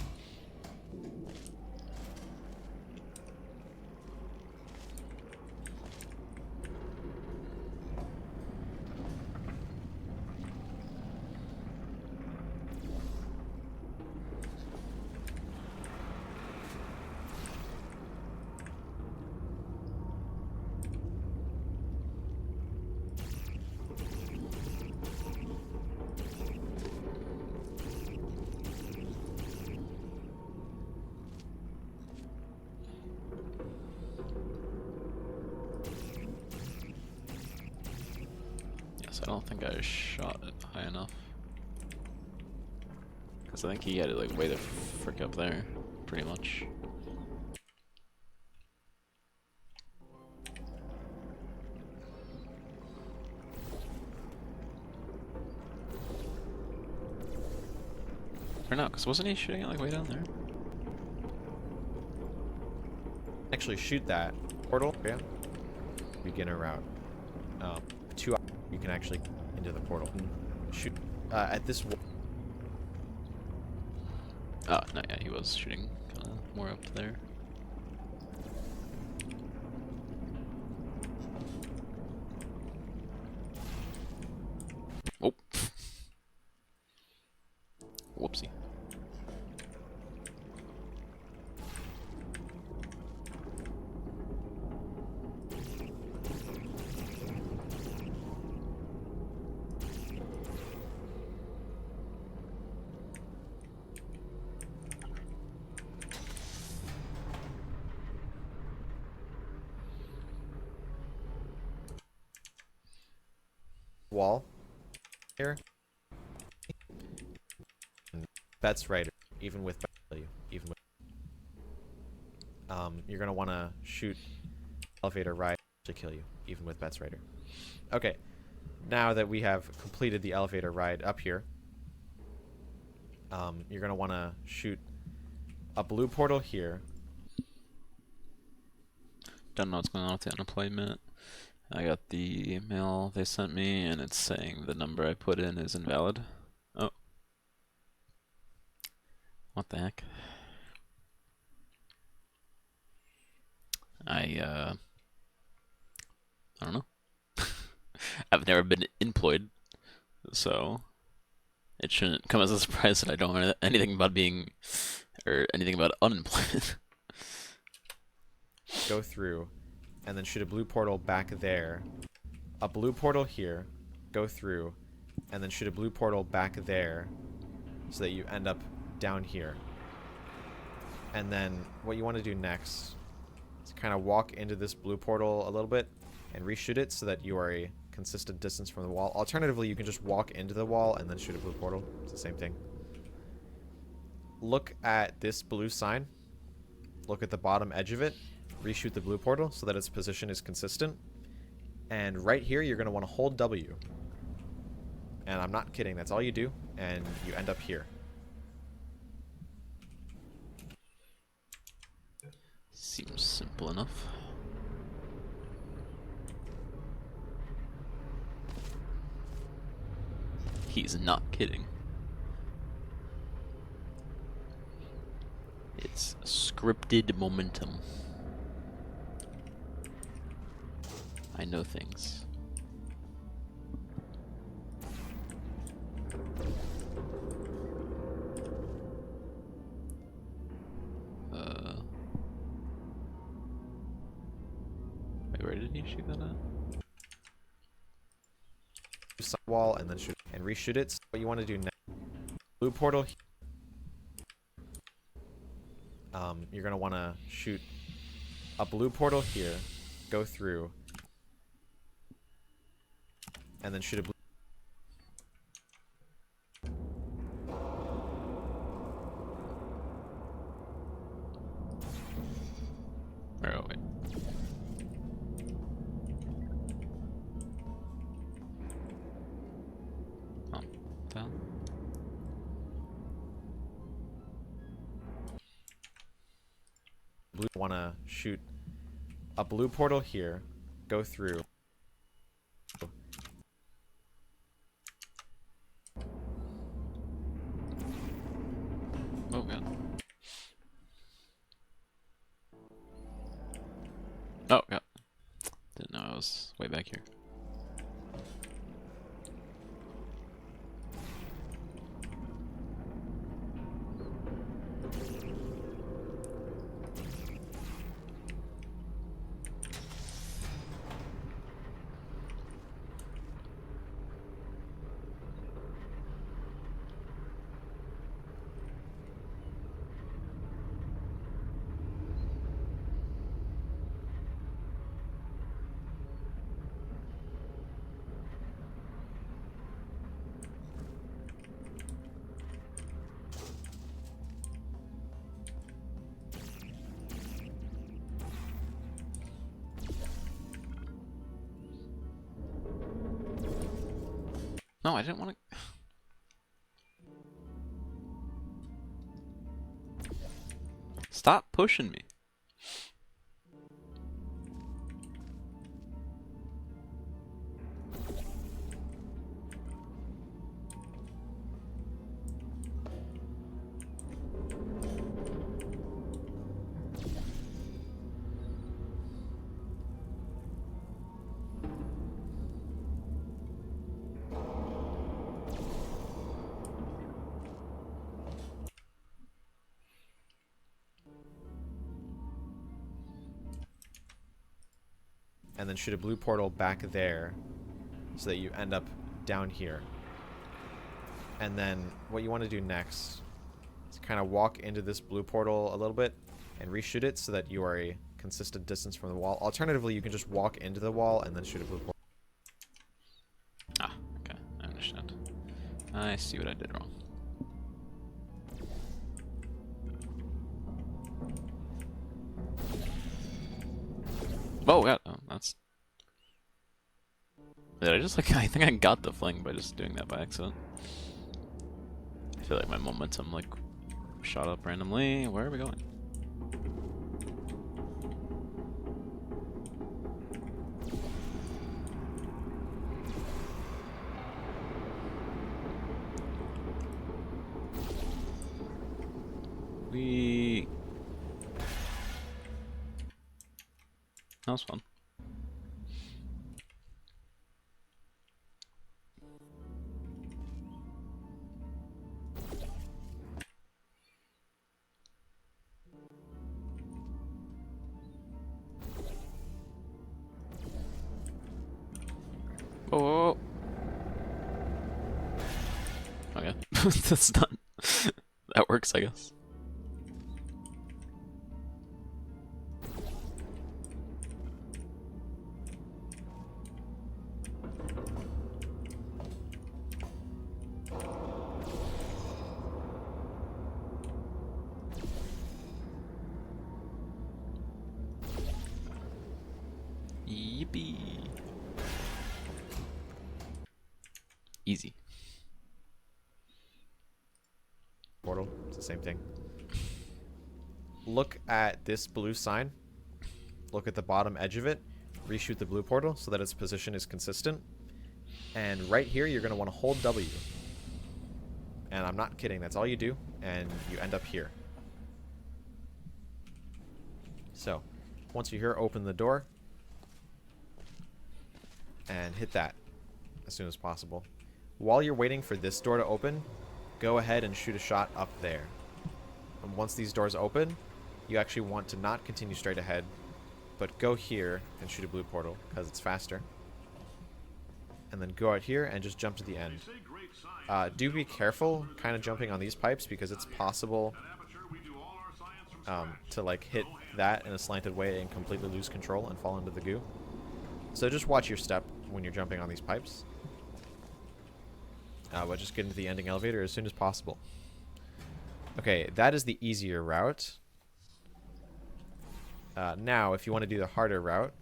So I don't think I shot it high enough. Because I think he had it like way the frick up there, pretty much. Or no, because wasn't he shooting it like way down there? Actually shoot that portal. Yeah. Beginner route. 2 hours, you can actually into the portal. Shoot at this wall. Oh, no, yeah, he was shooting kind of more up there. Oh. Whoopsie. Wall here. Bets right, even with value, even with you're gonna want to shoot elevator ride to kill you, even with Bets Rider. Okay, now that we have completed the elevator ride up here, you're gonna want to shoot a blue portal here. Don't know what's going on with the unemployment. I got the email they sent me, and it's saying the number I put in is invalid. Oh. What the heck? I don't know. I've never been employed, so it shouldn't come as a surprise that I don't know anything about being, or anything about unemployed. Go through, and then shoot a blue portal back there. A blue portal here. Go through, and then shoot a blue portal back there, so that you end up down here. And then what you want to do next is kind of walk into this blue portal a little bit and reshoot it so that you are a consistent distance from the wall. Alternatively, you can just walk into the wall and then shoot a blue portal. It's the same thing. Look at this blue sign. Look at the bottom edge of it. Reshoot the blue portal so that its position is consistent. And right here, you're going to want to hold W. And I'm not kidding. That's all you do. And you end up here. Seems simple enough. He's not kidding. It's scripted momentum. I know things. Wait, where did he shoot that at? Wall and then shoot and reshoot it. So what you want to do next, blue portal. You're gonna want to shoot a blue portal here, go through, and then shoot a blue. Oh wait. Oh, down. Blue want to shoot a blue portal here, go through. Oh god. Oh god. Didn't know I was way back here. No, I didn't want to. Stop pushing me. And then shoot a blue portal back there so that you end up down here. And then what you want to do next is kind of walk into this blue portal a little bit and reshoot it so that you are a consistent distance from the wall. Alternatively, you can just walk into the wall and then shoot a blue portal. Ah, okay, I understand. I see what I did wrong. Oh, yeah, oh, that's... Did I just, like, I think I got the fling by just doing that by accident. I feel like my momentum, like, shot up randomly. Where are we going? That was fun. Oh. Okay, that's done. That works, I guess. Yippee. Easy. Portal, it's the same thing. Look at this blue sign. Look at the bottom edge of it. Reshoot the blue portal so that its position is consistent. And right here, you're going to want to hold W. And I'm not kidding, that's all you do, and you end up here. So, once you're here, open the door. And hit that as soon as possible. While you're waiting for this door to open, go ahead and shoot a shot up there. And once these doors open, you actually want to not continue straight ahead, but go here and shoot a blue portal, because it's faster. And then go out here and just jump to the end. Do be careful kind of jumping on these pipes, because it's possible to like hit that in a slanted way and completely lose control and fall into the goo. So just watch your step when you're jumping on these pipes. But just get into the ending elevator as soon as possible. Okay, that is the easier route. Now, if you want to do the harder route,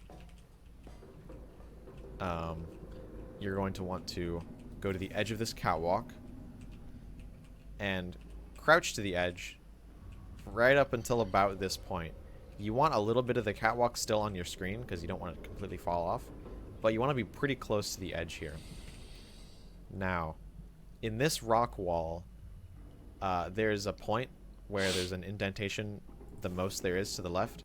you're going to want to go to the edge of this catwalk and crouch to the edge right up until about this point. You want a little bit of the catwalk still on your screen because you don't want it to completely fall off, but you want to be pretty close to the edge here. Now, in this rock wall, there's a point where there's an indentation, the most there is to the left.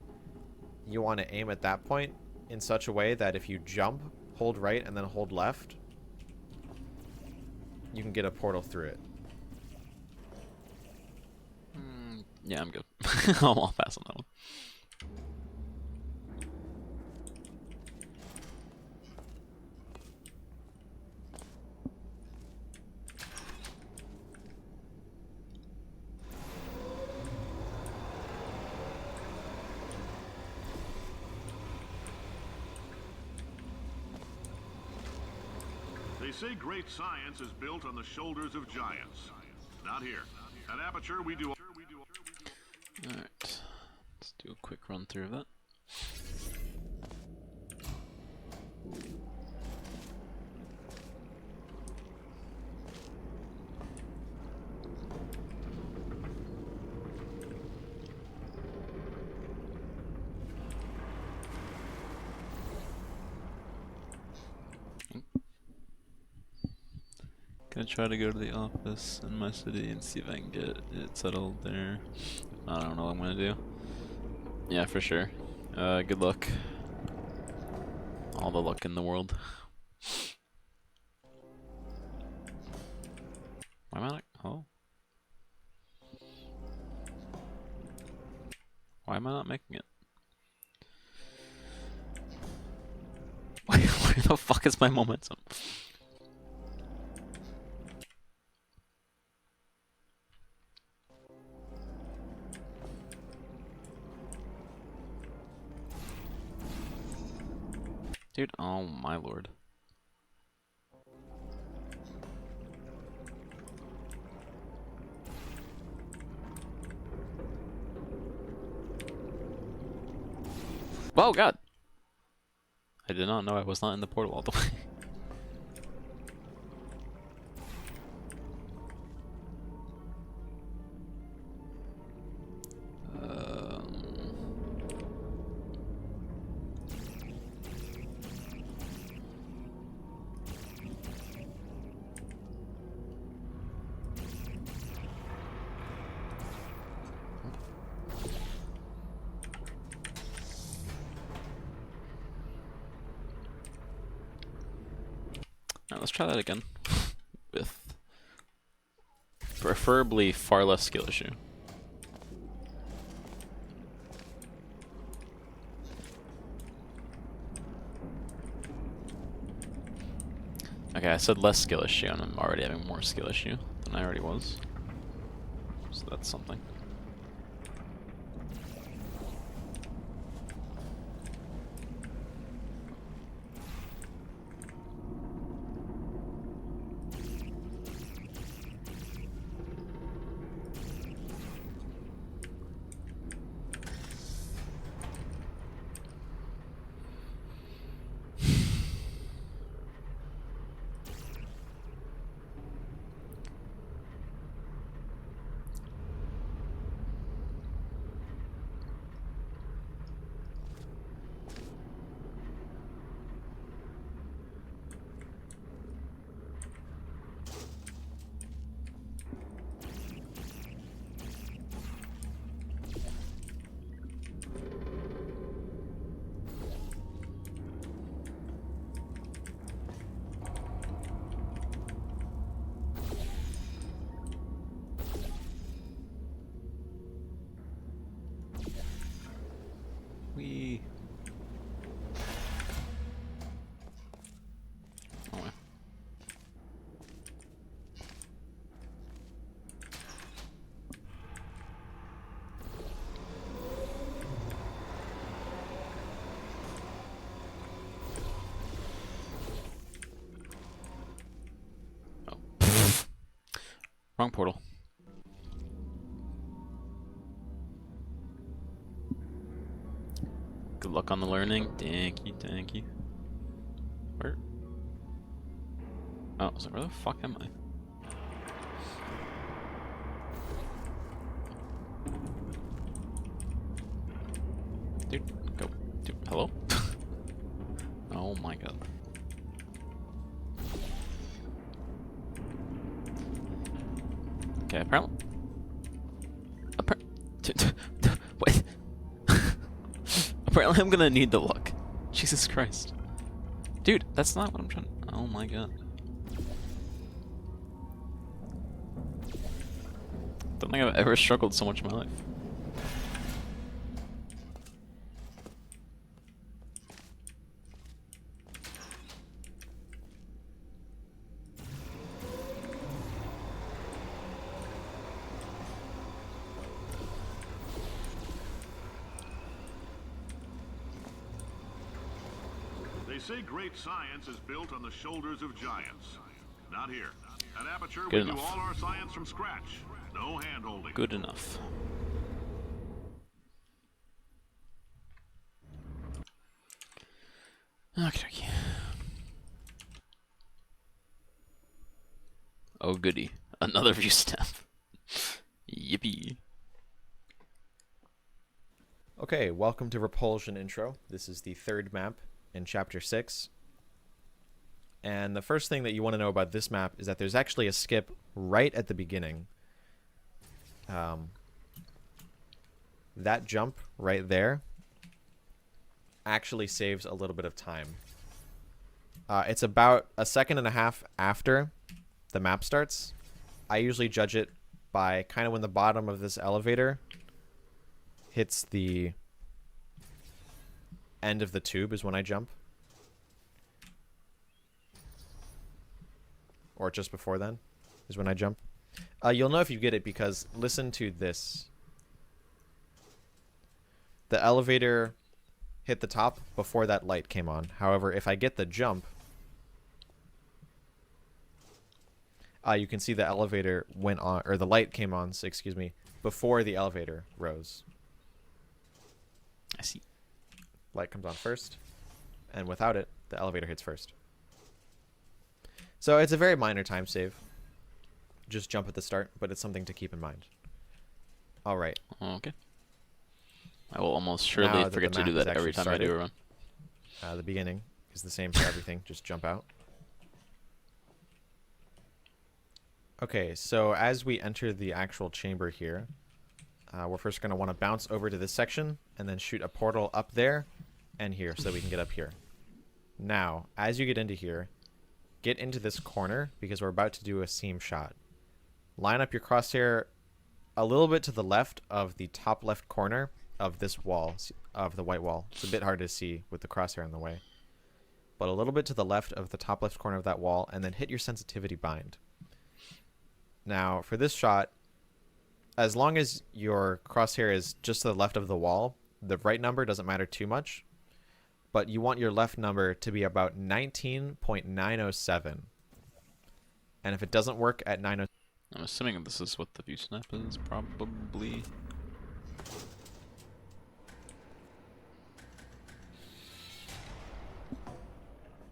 You want to aim at that point in such a way that if you jump, hold right, and then hold left, you can get a portal through it. Yeah, I'm good. I'll pass on that one. They say great science is built on the shoulders of giants. Not here. At Aperture, we do... Alright. Let's do a quick run through of that. Gonna try to go to the office in my city and see if I can get it settled there. I don't know what I'm gonna do. Yeah, for sure. Good luck. All the luck in the world. Why am I not? Oh. Why am I not making it? Where the fuck is my momentum? Dude, oh my lord. Oh god! I did not know I was not in the portal all the way. Alright, let's try that again. With preferably far less skill issue. Okay, I said less skill issue, and I'm already having more skill issue than I already was. So that's something. We. Oh, well. Oh. Wrong portal. Good luck on the learning. Thank you, thank you. Where? Oh, so where the fuck am I? Dude, go. Dude, hello? Oh my god. Okay, apparently. Wait. Apparently, I'm gonna need the luck. Jesus Christ. Dude, that's not what I'm trying. Oh my god. Don't think I've ever struggled so much in my life. They say great science is built on the shoulders of giants. Not here. At Aperture, Good we do enough. all our science from scratch. No hand-holding. Good enough. Okay. Oh goody. Another view step. Yippee. Okay, welcome to Repulsion Intro. This is the third map in Chapter 6. And the first thing that you want to know about this map is that there's actually a skip right at the beginning. That jump right there actually saves a little bit of time. It's about a second and a half after the map starts. I usually judge it by kind of when the bottom of this elevator hits the end of the tube is when I jump. Or just before then is when I jump. You'll know if you get it because listen to this. The elevator hit the top before that light came on. However, if I get the jump, you can see the elevator went on, or the light came on, excuse me, before the elevator rose. I see. Light comes on first, and without it, the elevator hits first. So it's a very minor time save. Just jump at the start, but it's something to keep in mind. All right. Okay. I will almost Now surely that forget the to do map is that every actually time I do a started, run. The beginning is the same for everything. Just jump out. Okay, so as we enter the actual chamber here, we're first going to want to bounce over to this section and then shoot a portal up there and here so we can get up here. Now, as you get into this corner because we're about to do a seam shot. Line up your crosshair a little bit to the left of the top left corner of this wall, of the white wall. It's a bit hard to see with the crosshair in the way. But a little bit to the left of the top left corner of that wall, and then hit your sensitivity bind. Now, for this shot, as long as your crosshair is just to the left of the wall, the right number doesn't matter too much. But you want your left number to be about 19.907. And if it doesn't work at 907... I'm assuming this is what the view snap is, probably.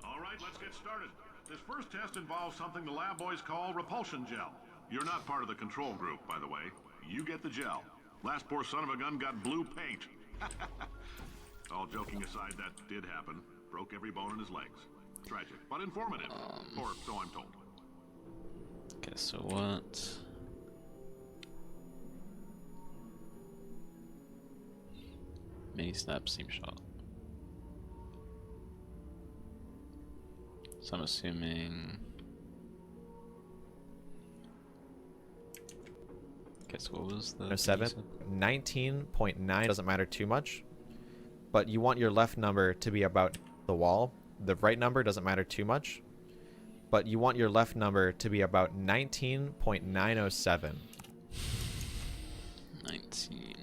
All right, let's get started. This first test involves something the lab boys call repulsion gel. You're not part of the control group, by the way. You get the gel. Last poor son of a gun got blue paint. All joking aside, that did happen. Broke every bone in his legs. Tragic, but informative. Or so I'm told. Okay, so what? Mini snap seam shot. So I'm assuming. Guess what was the 7? 19.9 doesn't matter too much. But you want your left number to be about the wall. The right number doesn't matter too much. But you want your left number to be about 19.907. 19.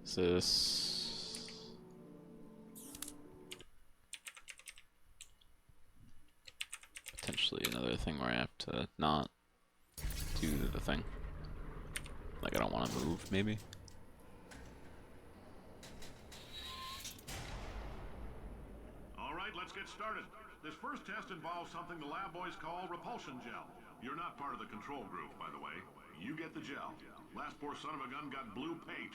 Is this potentially another thing where I have to not do the thing? Like I don't want to move, maybe? All right, let's get started. This first test involves something the lab boys call repulsion gel. You're not part of the control group, by the way. You get the gel. Last poor son of a gun got blue paint.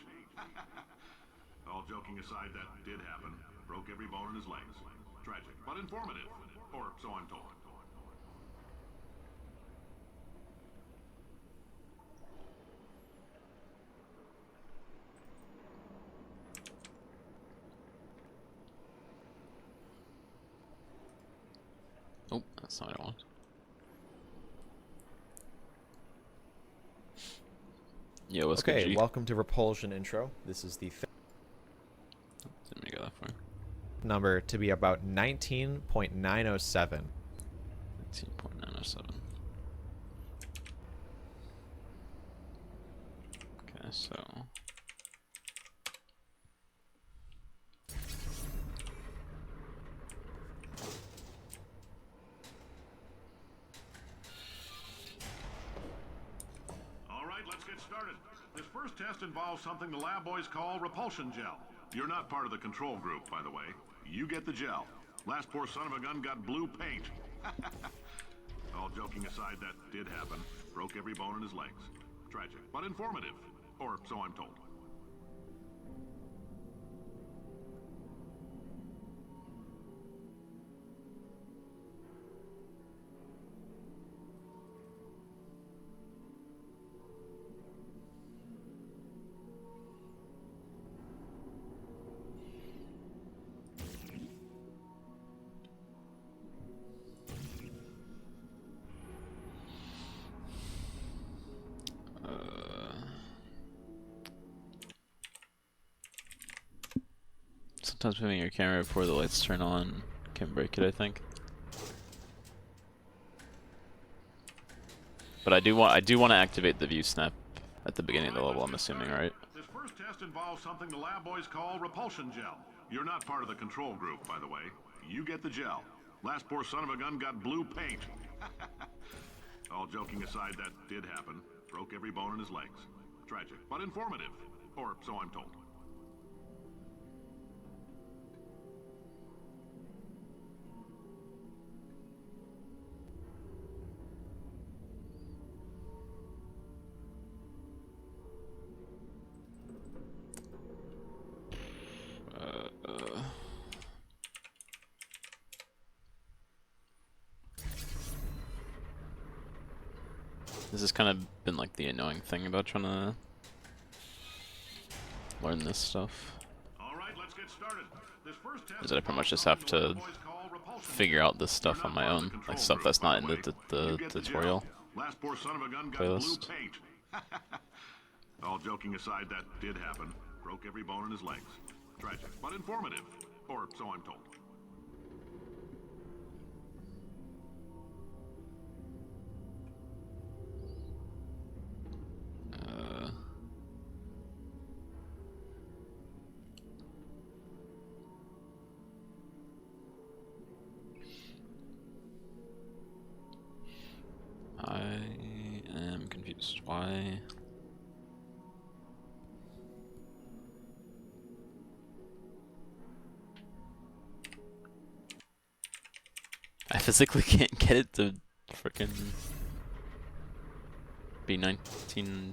All joking aside, that did happen. Broke every bone in his legs. Tragic, but informative. Or so I'm told. Oh, that's not what I want. Yo, what's good, Okay, G? welcome to Repulsion Intro. This is the Didn't make it that far. number to be about 19.907. 19.907. Okay, so All right, let's get started. This first test involves something the lab boys call repulsion gel. You're not part of the control group, by the way. You get the gel. Last poor son of a gun got blue paint. All joking aside, that did happen. Broke every bone in his legs. Tragic, but informative. Or so I'm told. sometimes moving your camera before the lights turn on can break it, I think. But I do want to activate the view snap at the beginning of the level, I'm assuming, right? This first test involves something the lab boys call repulsion gel. You're not part of the control group, by the way. You get the gel. Last poor son of a gun got blue paint. All joking aside, that did happen. Broke every bone in his legs. Tragic, but informative. Or so I'm told. This has kind of been like the annoying thing about trying to learn this stuff. All right, let's get started. This first test Is that I pretty much just have to figure out this stuff on my own, like stuff that's not in the tutorial Last poor son of a gun got blue playlist. paint. All joking aside, that did happen. Broke every bone in his legs. Tragic, but informative. Or so I'm told. I am confused. Why? I physically can't get it to frickin' be 19.90.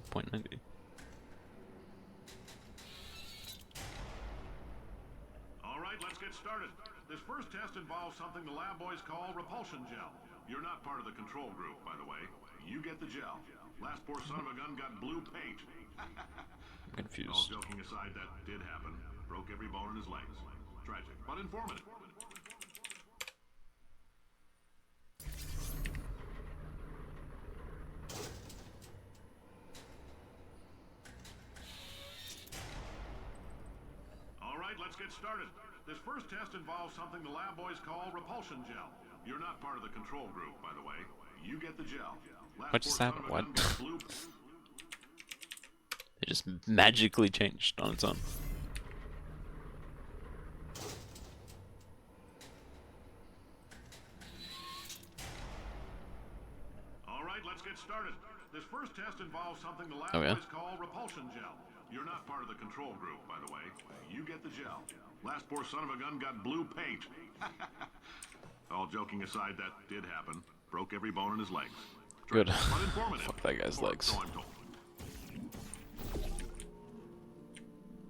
All right, let's get started. This first test involves something the lab boys call repulsion gel. You're not part of the control group, by the way. You get the gel. Last poor son of a gun got blue paint. I'm All confused. joking aside, that did happen. Broke every bone in his legs. Tragic, but informative. All right, let's get started. This first test involves something the lab boys call repulsion gel. You're not part of the control group, by the way. You get the gel. Last What just poor son happened? of a What? gun got blue. It just magically changed on its own. All right, let's get started. This first test involves something the lab Oh, yeah? boys call repulsion gel. You're not part of the control group, by the way. You get the gel. Last poor son of a gun got blue paint. All joking aside, that did happen. Broke every bone in his legs. Good. But informative. Fuck that guy's Or legs. so I'm told.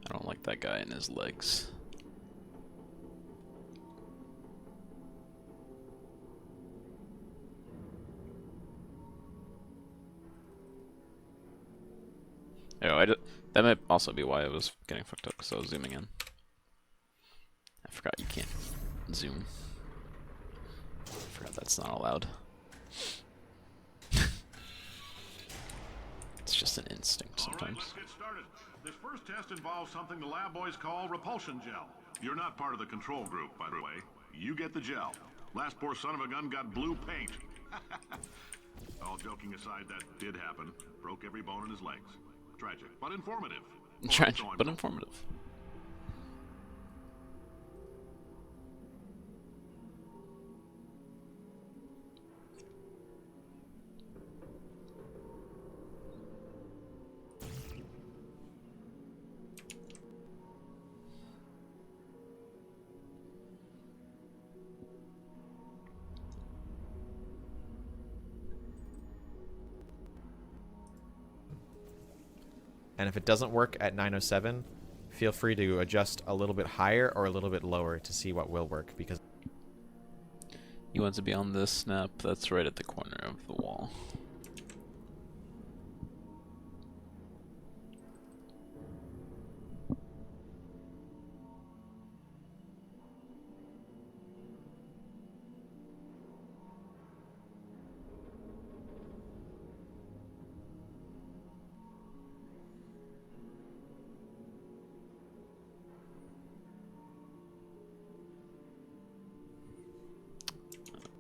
I don't like that guy and his legs. Oh, that might also be why I was getting fucked up, because I was zooming in. I forgot you can't zoom. I forgot that's not allowed. It's just an instinct All right, sometimes. let's get started. This first test involves something the lab boys call repulsion gel. You're not part of the control group, by the way. You get the gel. Last poor son of a gun got blue paint. All joking aside, that did happen. Broke every bone in his legs. Tragic, but informative. Or Tragic, so I'm but told. informative. And if it doesn't work at 907, feel free to adjust a little bit higher or a little bit lower to see what will work, because You want to be on this snap that's right at the corner of the wall.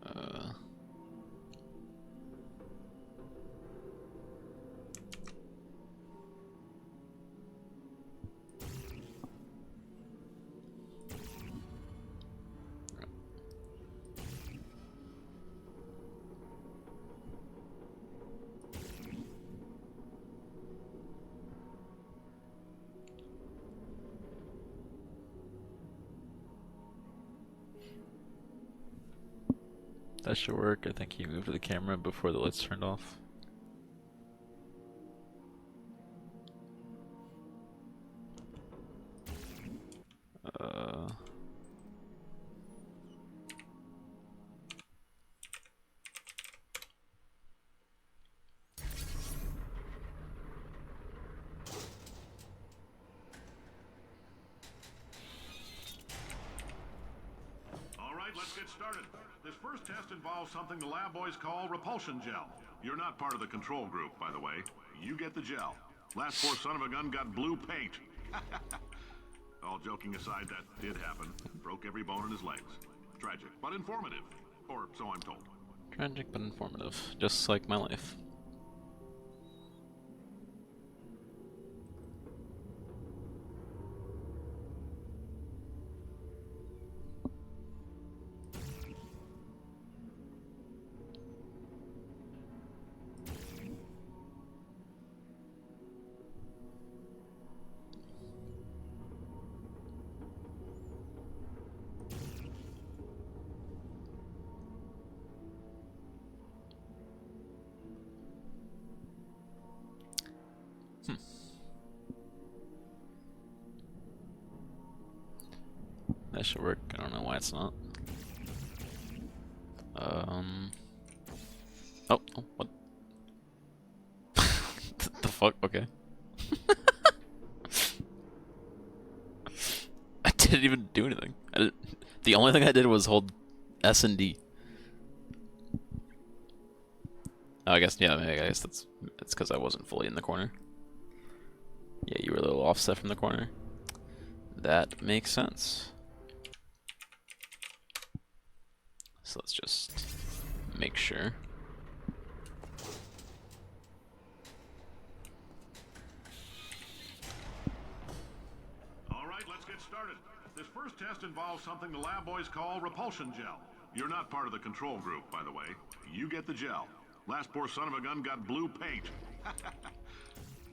Uh, that should work. I think he moved the camera before the lights turned off. Uh, All right, let's get started. This first test involves something the lab boys call repulsion gel. You're not part of the control group, by the way. You get the gel. Last poor son of a gun got blue paint. All joking aside, that did happen. Broke every bone in his legs. Tragic, but informative. Or so I'm told. tragic but informative, just like my life. That should work. I don't know why it's not. Oh, what? The fuck? Okay. I didn't even do anything. The only thing I did was hold S and D. Oh, I guess, yeah, I guess that's because I wasn't fully in the corner. Yeah, you were a little offset from the corner. That makes sense. So let's just make sure. All right, let's get started. This first test involves something the lab boys call repulsion gel. You're not part of the control group, by the way. You get the gel. Last poor son of a gun got blue paint.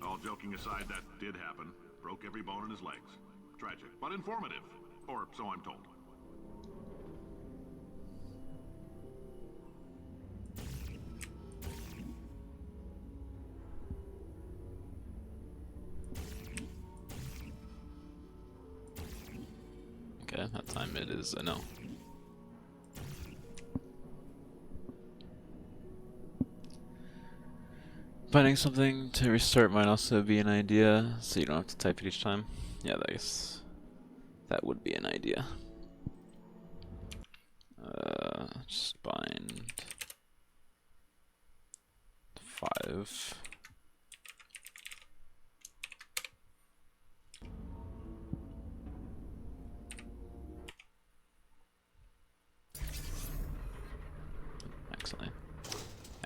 All joking aside, that did happen. Broke every bone in his legs. Tragic, but informative. Or so I'm told. Okay, that time it is a no. Finding something to restart might also be an idea, so you don't have to type it each time. Yeah, I guess that would be an idea. Just bind 5. Excellent.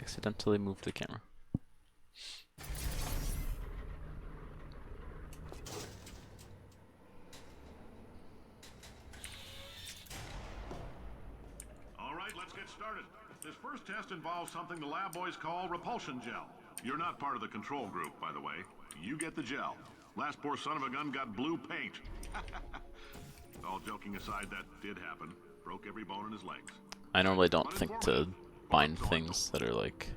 Accidentally moved the camera. first test involves something the lab boys call repulsion gel. You're not part of the control group, by the way. You get the gel. Last poor son of a gun got blue paint. All joking aside, that did happen. Broke every bone in his legs. I normally don't think to bind things that are like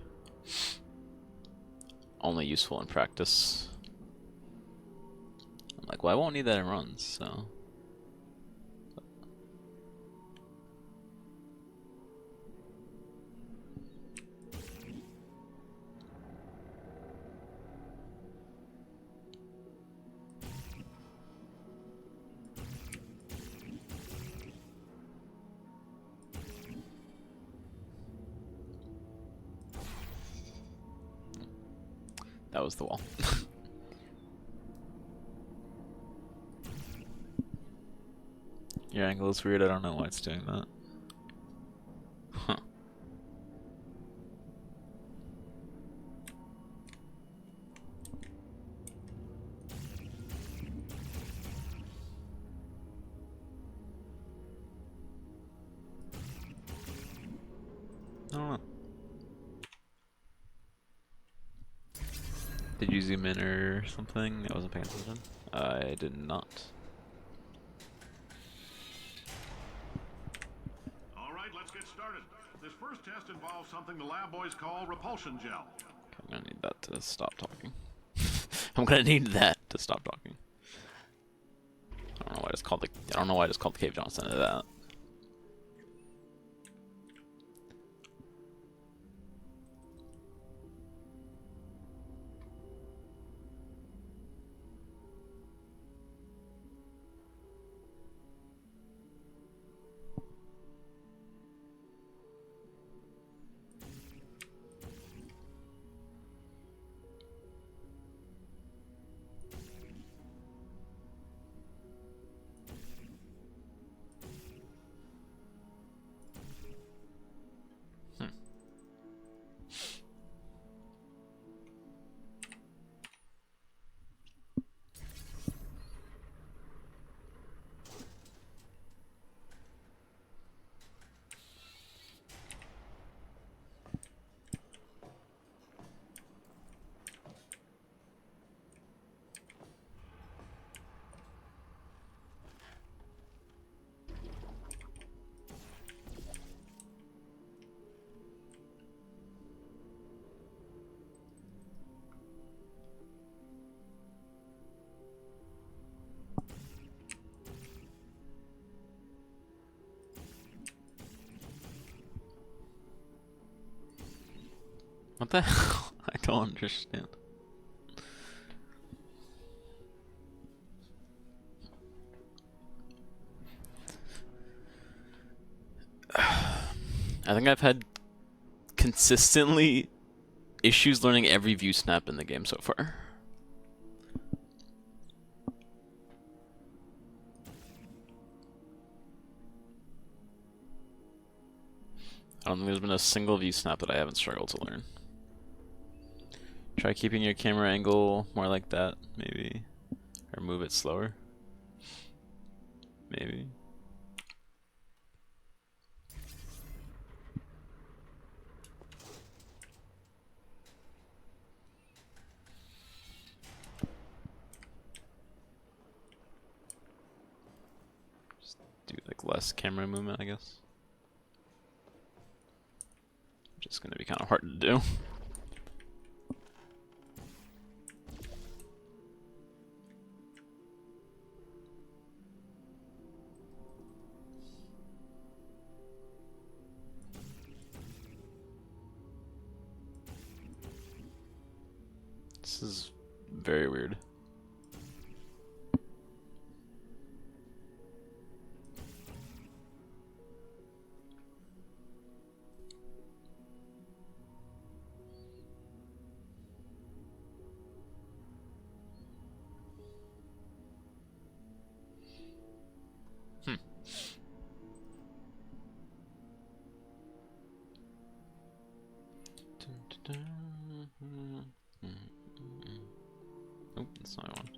only useful in practice. I'm like, well, I won't need that in runs, so. That was the wall. Your angle is weird, I don't know why it's doing that. Huh. I don't know. Did you zoom in or something? I wasn't paying attention. I did not. Alright, let's get started. This first test involves something the lab boys call repulsion gel. Okay, I'm gonna need that to stop talking. I'm gonna need that to stop talking. I don't know why I just called the Cave Johnson into that. What the hell? I don't understand. I think I've had consistently issues learning every view snap in the game so far. I don't think there's been a single view snap that I haven't struggled to learn. Try keeping your camera angle more like that, maybe. Or move it slower. Maybe. Just do like less camera movement, I guess. Which is gonna be kind of hard to do. This is very weird. Oh, that's not what I want.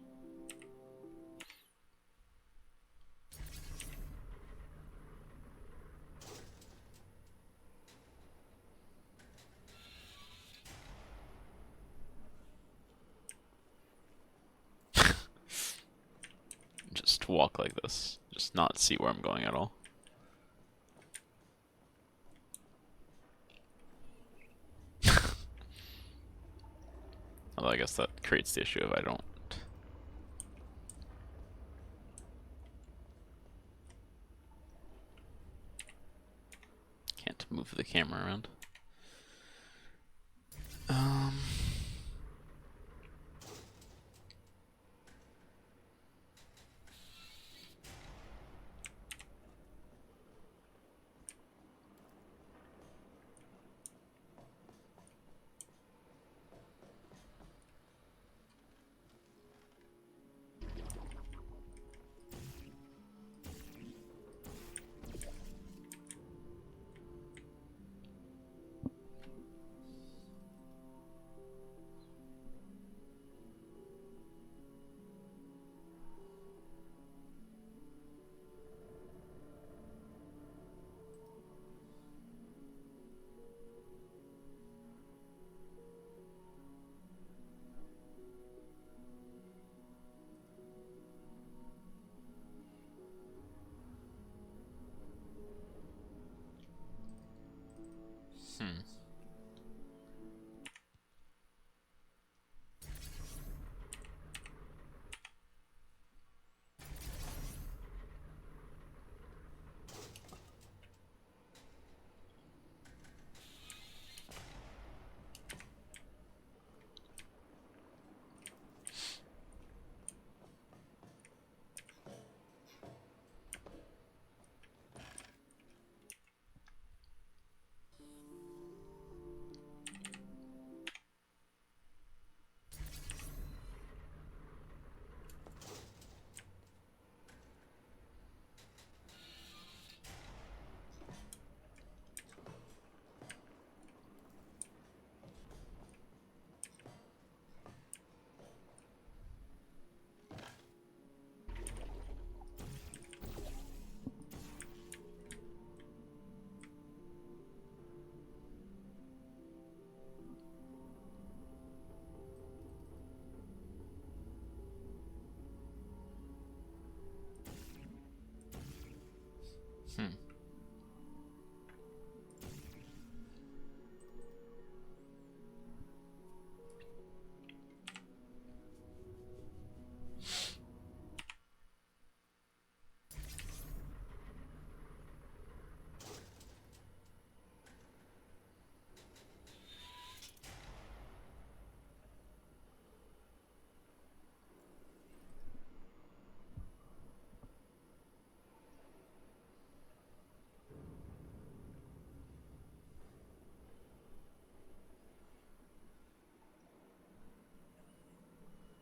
to walk like this, just not see where I'm going at all. Although I guess that creates the issue if I don't. Can't move the camera around.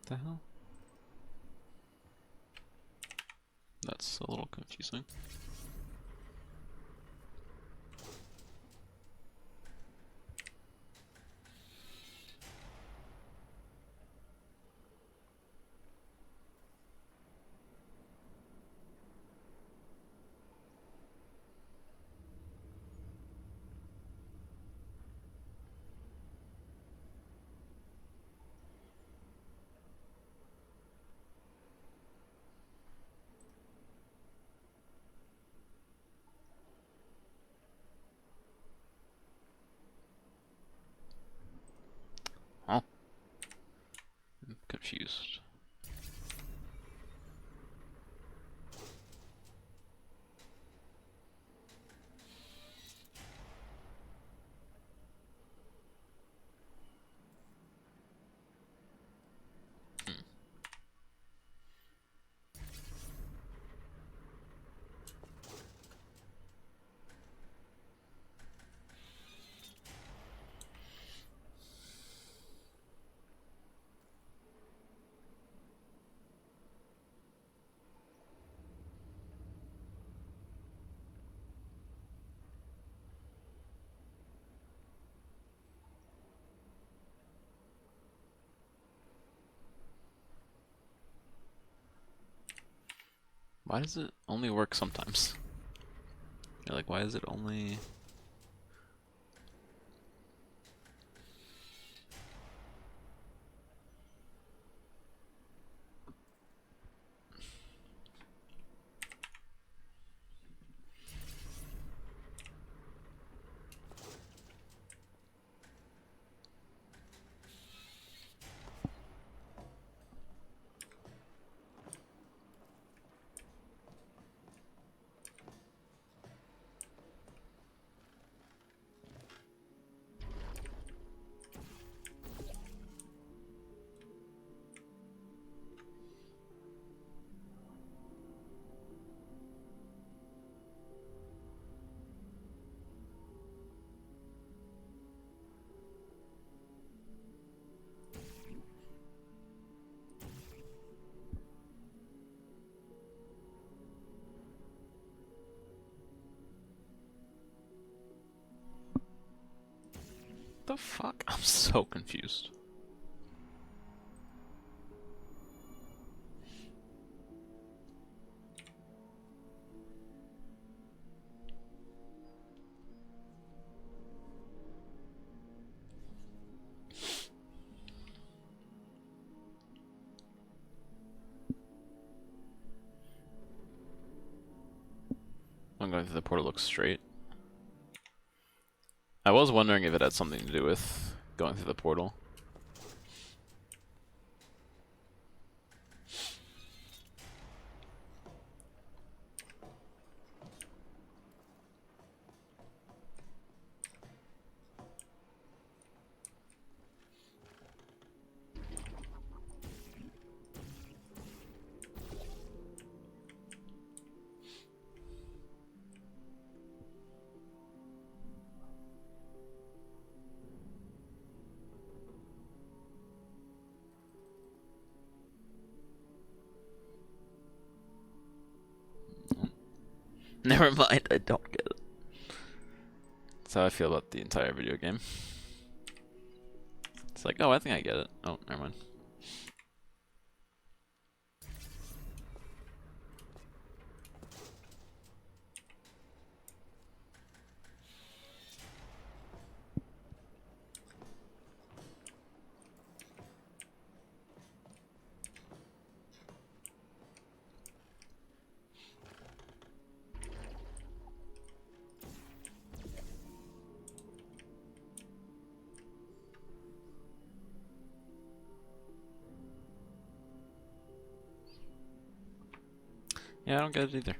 The hell? That's a little confusing. Huh? I'm confused. Why does it only work sometimes? You're like, why is it only... The fuck? I'm so confused. I'm going through the portal looks straight. I was wondering if it had something to do with going through the portal. Never mind, I don't get it. That's how I feel about the entire video game. It's like, oh, I think I get it. Oh, never mind. Yeah, I don't get it either.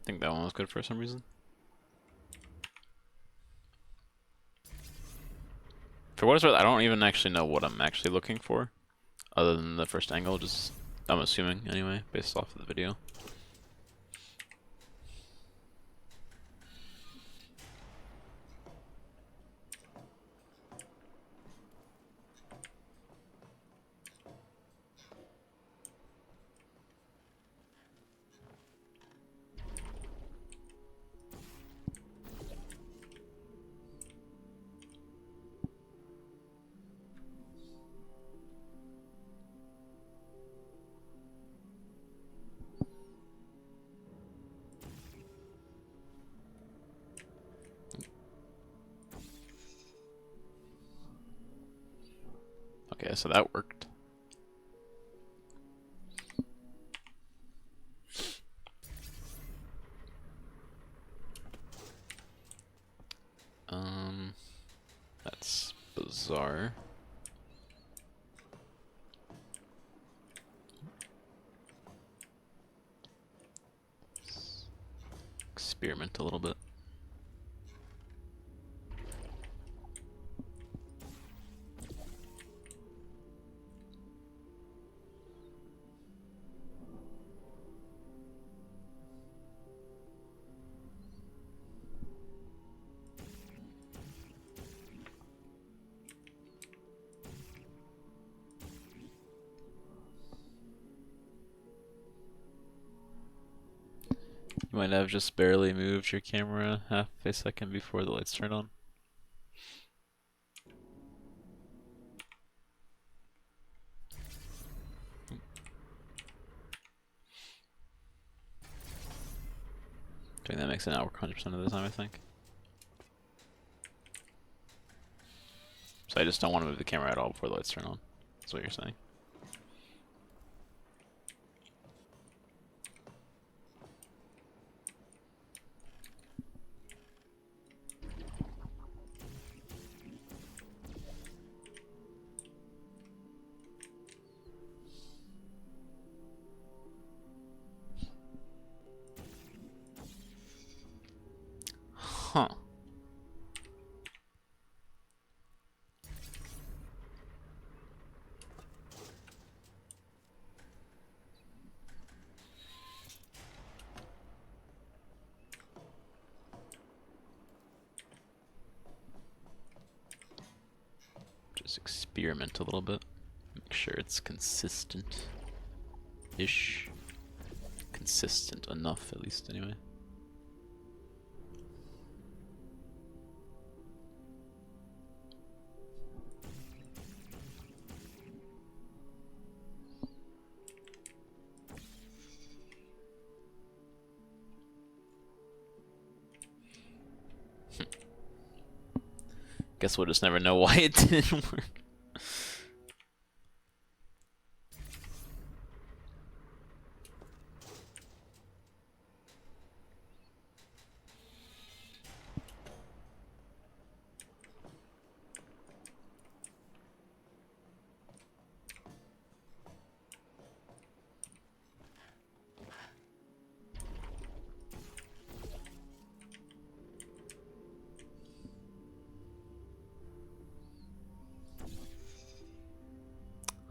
I think that one was good for some reason. For what it's worth, I don't even actually know what I'm actually looking for, other than the first angle, just, I'm assuming, anyway, based off of the video. Okay, so that worked. That's bizarre. Experiment a little bit. You might have just barely moved your camera half a second before the lights turned on. Okay, that makes it not work 100% of the time, I think. So I just don't want to move the camera at all before the lights turn on. That's what you're saying. Huh. Just experiment a little bit. Make sure it's consistent-ish. Consistent enough, at least, anyway. Guess we'll just never know why it didn't work.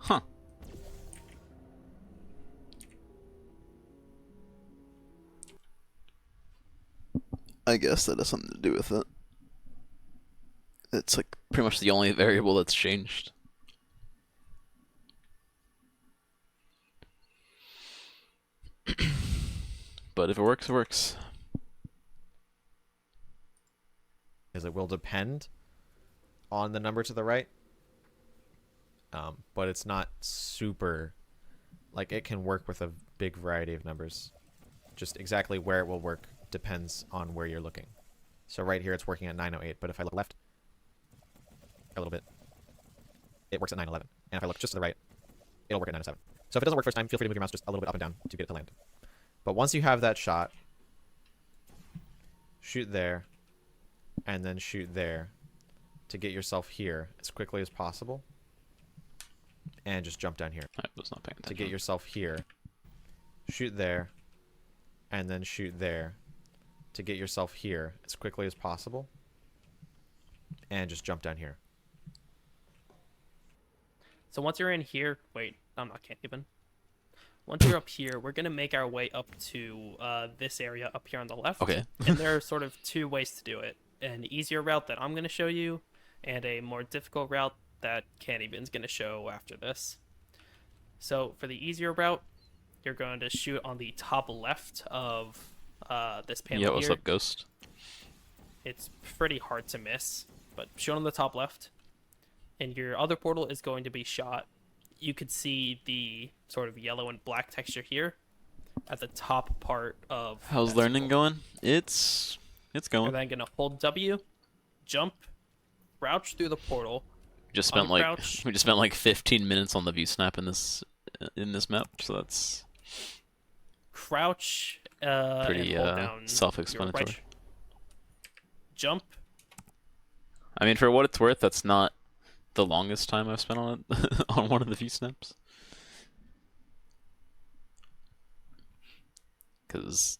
Huh. I guess that has something to do with it. It's like pretty much the only variable that's changed. But if it works, it works. Because it will depend on the number to the right. But it's not super, like, it can work with a big variety of numbers. Just exactly where it will work depends on where you're looking. So right here it's working at 908, but if I look left a little bit, it works at 911. And if I look just to the right, it'll work at 907. So if it doesn't work first time, feel free to move your mouse just a little bit up and down to get it to land. But once you have that shot, shoot there, and then shoot there to get yourself here as quickly as possible. And just jump down here. I was not paying attention. To get yourself here, shoot there, and then shoot there to get yourself here as quickly as possible. And just jump down here. So once you're in here, wait, I'm not, can't even. Once you're up here, we're going to make our way up to this area up here on the left. Okay. And there are sort of two ways to do it. An easier route that I'm going to show you, and a more difficult route that Candyman's going to show after this. So for the easier route, you're going to shoot on the top left of this panel Yeah, here. what's up, Ghost? It's pretty hard to miss, but shoot on the top left. And your other portal is going to be shot. You could see the sort of yellow and black texture here at the top part of... How's learning going? It's going. You're then going to hold W, jump, crouch through the portal. Just spent like uncrouch. we just spent like 15 minutes on the view snap in this map, so that's Crouch pretty and hold down self-explanatory. your right jump. I mean, for what it's worth, that's not the longest time I've spent on it on one of the view snaps. Because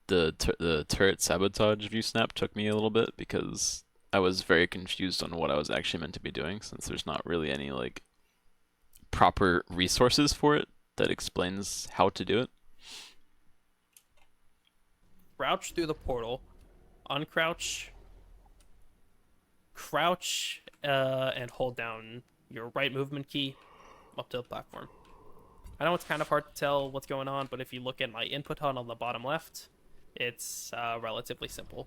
the turret sabotage view snap took me a little bit because I was very confused on what I was actually meant to be doing, since there's not really any like proper resources for it that explains how to do it. Crouch through the portal, uncrouch, crouch, and hold down your right movement key up to the platform. I know it's kind of hard to tell what's going on, but if you look at my input HUD on the bottom left, it's relatively simple.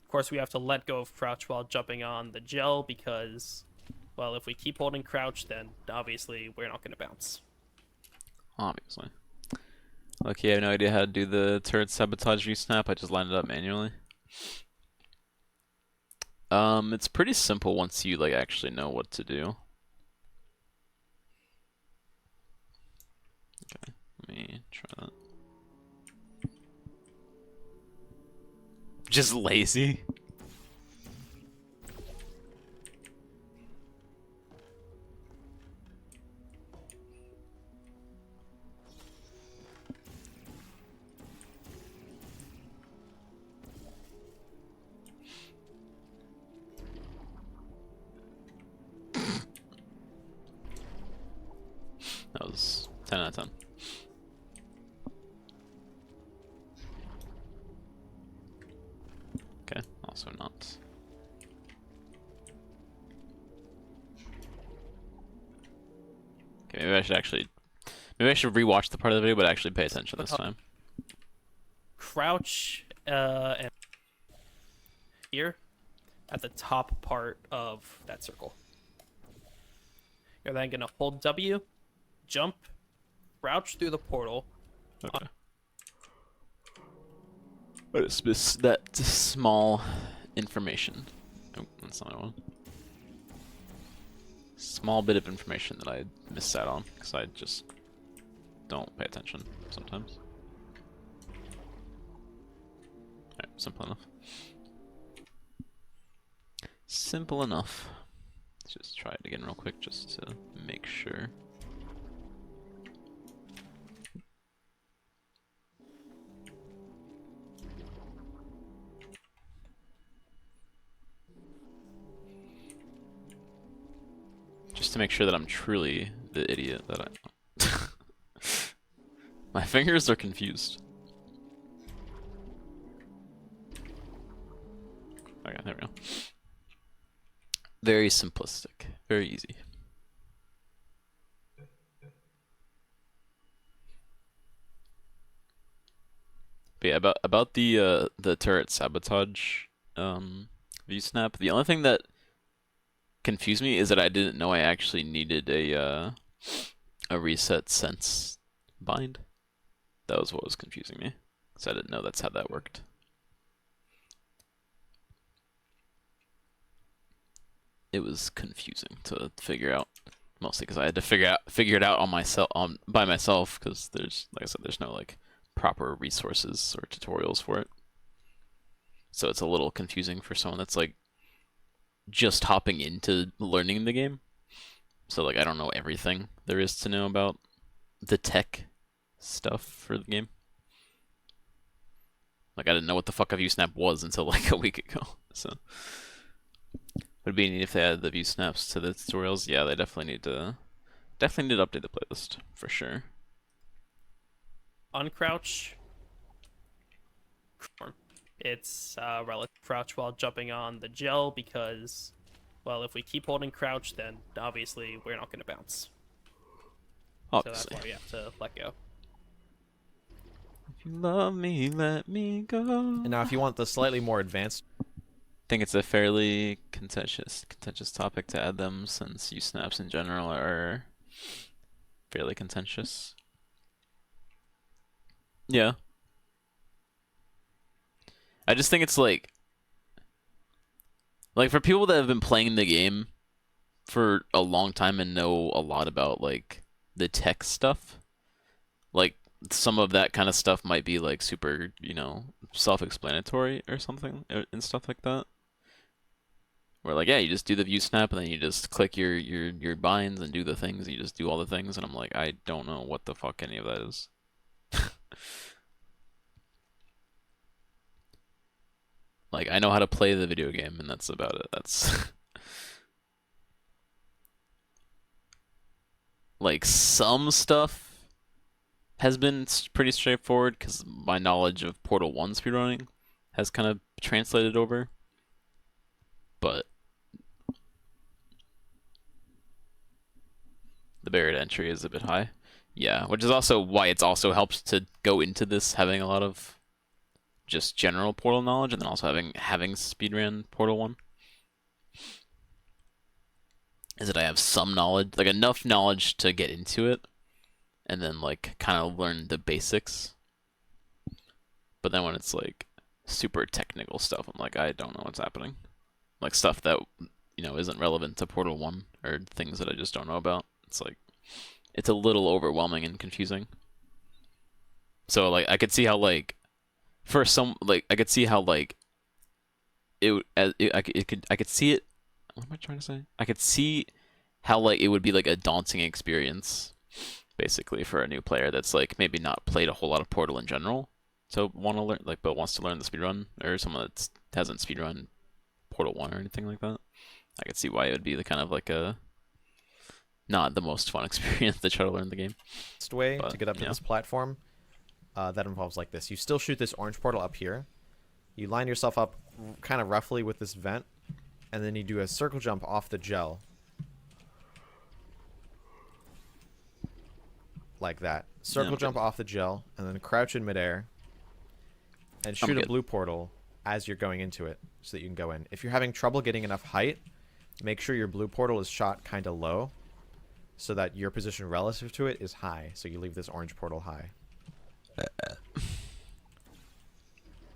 Of course, we have to let go of crouch while jumping on the gel because, well, if we keep holding crouch, then obviously we're not going to bounce. Obviously. Okay, I have no idea how to do the turret sabotage resnap. I just lined it up manually. It's pretty simple once you like actually know what to do. Okay, let me try that. Just lazy. That was 10 out of 10. Okay, also not. maybe I should actually, maybe I should rewatch the part of the video, but actually pay attention this time. Crouch and here at the top part of that circle. You're then gonna hold W, jump, crouch through the portal. Okay. But it's just that small information. Oh, that's not one. Small bit of information that I missed out on because I just don't pay attention sometimes. Alright, simple enough. Simple enough. Let's just try it again real quick just to make sure. Just to make sure that I'm truly the idiot that I... My fingers are confused. Okay, there we go. Very simplistic. Very easy. But yeah, about the turret sabotage view snap, the only thing that confused me is that I didn't know I actually needed a reset sense bind. That was what was confusing me, because I didn't know that's how that worked. It was confusing to figure out, mostly because I had to figure it out by myself, because there's, like I said, there's no like proper resources or tutorials for it. So it's a little confusing for someone that's like just hopping into learning the game. So like I don't know everything there is to know about the tech stuff for the game. Like I didn't know what the fuck a view snap was until like a week ago. So would be neat if they added the view snaps to the tutorials. Yeah, they definitely need to update the playlist for sure. Uncrouch. It's relative crouch while jumping on the gel because, well, if we keep holding crouch, then obviously we're not going to bounce. Obviously. So that's why we have to let go. If you love me, let me go. And now if you want the slightly more advanced... I think it's a fairly contentious topic to add them, since snaps in general are fairly contentious. Yeah. I just think it's like for people that have been playing the game for a long time and know a lot about like the tech stuff, like some of that kind of stuff might be like super, self-explanatory or something and stuff like that. Where like, yeah, you just do the view snap and then you just click your binds and do the things, and you just do all the things, and I'm like, I don't know what the fuck any of that is. Like, I know how to play the video game, and that's about it. That's... like, some stuff has been pretty straightforward, because my knowledge of Portal 1 speedrunning has kind of translated over. But the barrier to entry is a bit high. Yeah, which is also why it's also helps to go into this having a lot of just general Portal knowledge, and then also having speedrun Portal 1. Is that I have some knowledge, like enough knowledge to get into it, and then like kind of learn the basics. But then when it's like super technical stuff, I'm like, I don't know what's happening. Like stuff that, isn't relevant to Portal 1, or things that I just don't know about. It's like, it's a little overwhelming and confusing. So like, I could see how like, for some, like, I could see how like, I could see it. What am I trying to say? I could see how like it would be like a daunting experience, basically, for a new player that's like maybe not played a whole lot of Portal in general, so want to learn, like, but wants to learn the speedrun, or someone that hasn't speedrun Portal 1 or anything like that. I could see why it would be the kind of like a not the most fun experience to try to learn the game. Way to get up to this platform that involves like this. You still shoot this orange portal up here. You line yourself up kind of roughly with this vent, and then you do a circle jump off the gel. like that. Circle Yeah, jump off the gel, and then crouch in midair, and shoot a good. blue portal as you're going into it, so that you can go in. If you're having trouble getting enough height, make sure your blue portal is shot kind of low, so that your position relative to it is high. So you leave this orange portal high.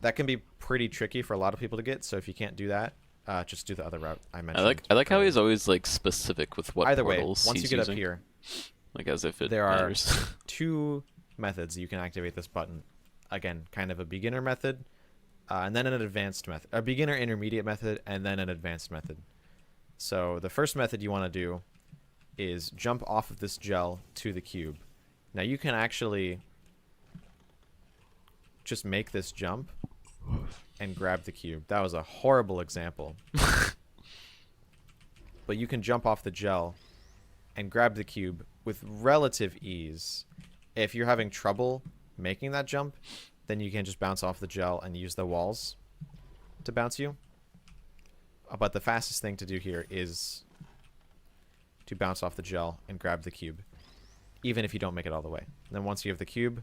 That can be pretty tricky for a lot of people to get. So if you can't do that, just do the other route I mentioned. I like how earlier. he's always like specific with what Either way, portals once you he's get using. up here, Like as if it there are matters. 2 methods you can activate this button. Again, kind of a beginner method, and then an advanced method. A beginner intermediate method, and then an advanced method. So the first method you want to do is jump off of this gel to the cube. Now you can actually just make this jump and grab the cube. That was a horrible example. But you can jump off the gel and grab the cube with relative ease. If you're having trouble making that jump, then you can just bounce off the gel and use the walls to bounce you. But the fastest thing to do here is to bounce off the gel and grab the cube, even if you don't make it all the way. And then once you have the cube,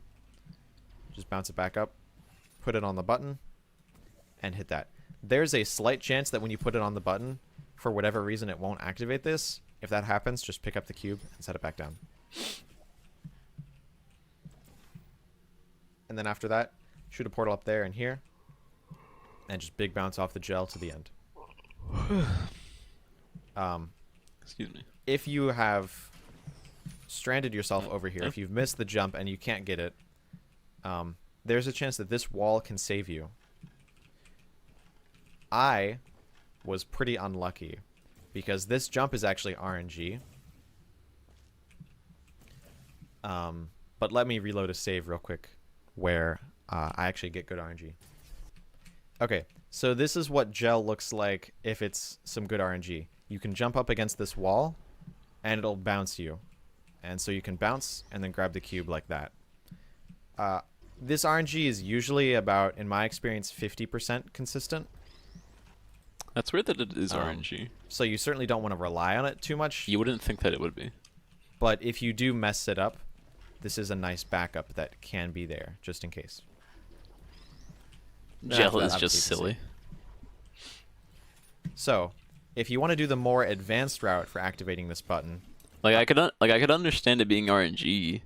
just bounce it back up, put it on the button, and hit that. There's a slight chance that when you put it on the button, for whatever reason, it won't activate this. If that happens, just pick up the cube and set it back down. And then after that, shoot a portal up there and here, and just big bounce off the gel to the end. Excuse me. If you have stranded yourself over here, if you've missed the jump and you can't get it, there's a chance that this wall can save you. I was pretty unlucky because this jump is actually RNG. But let me reload a save real quick where I actually get good RNG. Okay, so this is what gel looks like if it's some good RNG. You can jump up against this wall and it'll bounce you. And so you can bounce and then grab the cube like that. This RNG is usually about, in my experience, 50% consistent. That's weird that it is RNG. So you certainly don't want to rely on it too much. You wouldn't think that it would be. But if you do mess it up, this is a nice backup that can be there, just in case. Gel is Obviously just you can silly. see. So, if you want to do the more advanced route for activating this button, Like I could understand it being RNG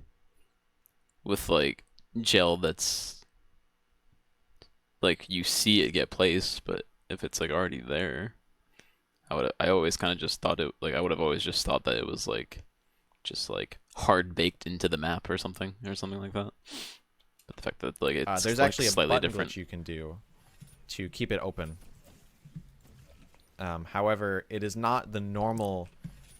with like gel that's like you see it get placed, but if it's like already there, I always kind of just thought it like I would have always just thought that it was like just like hard baked into the map or something like that. But the fact that like it's there's like actually a slightly button different. glitch you can do to keep it open. However, it is not the normal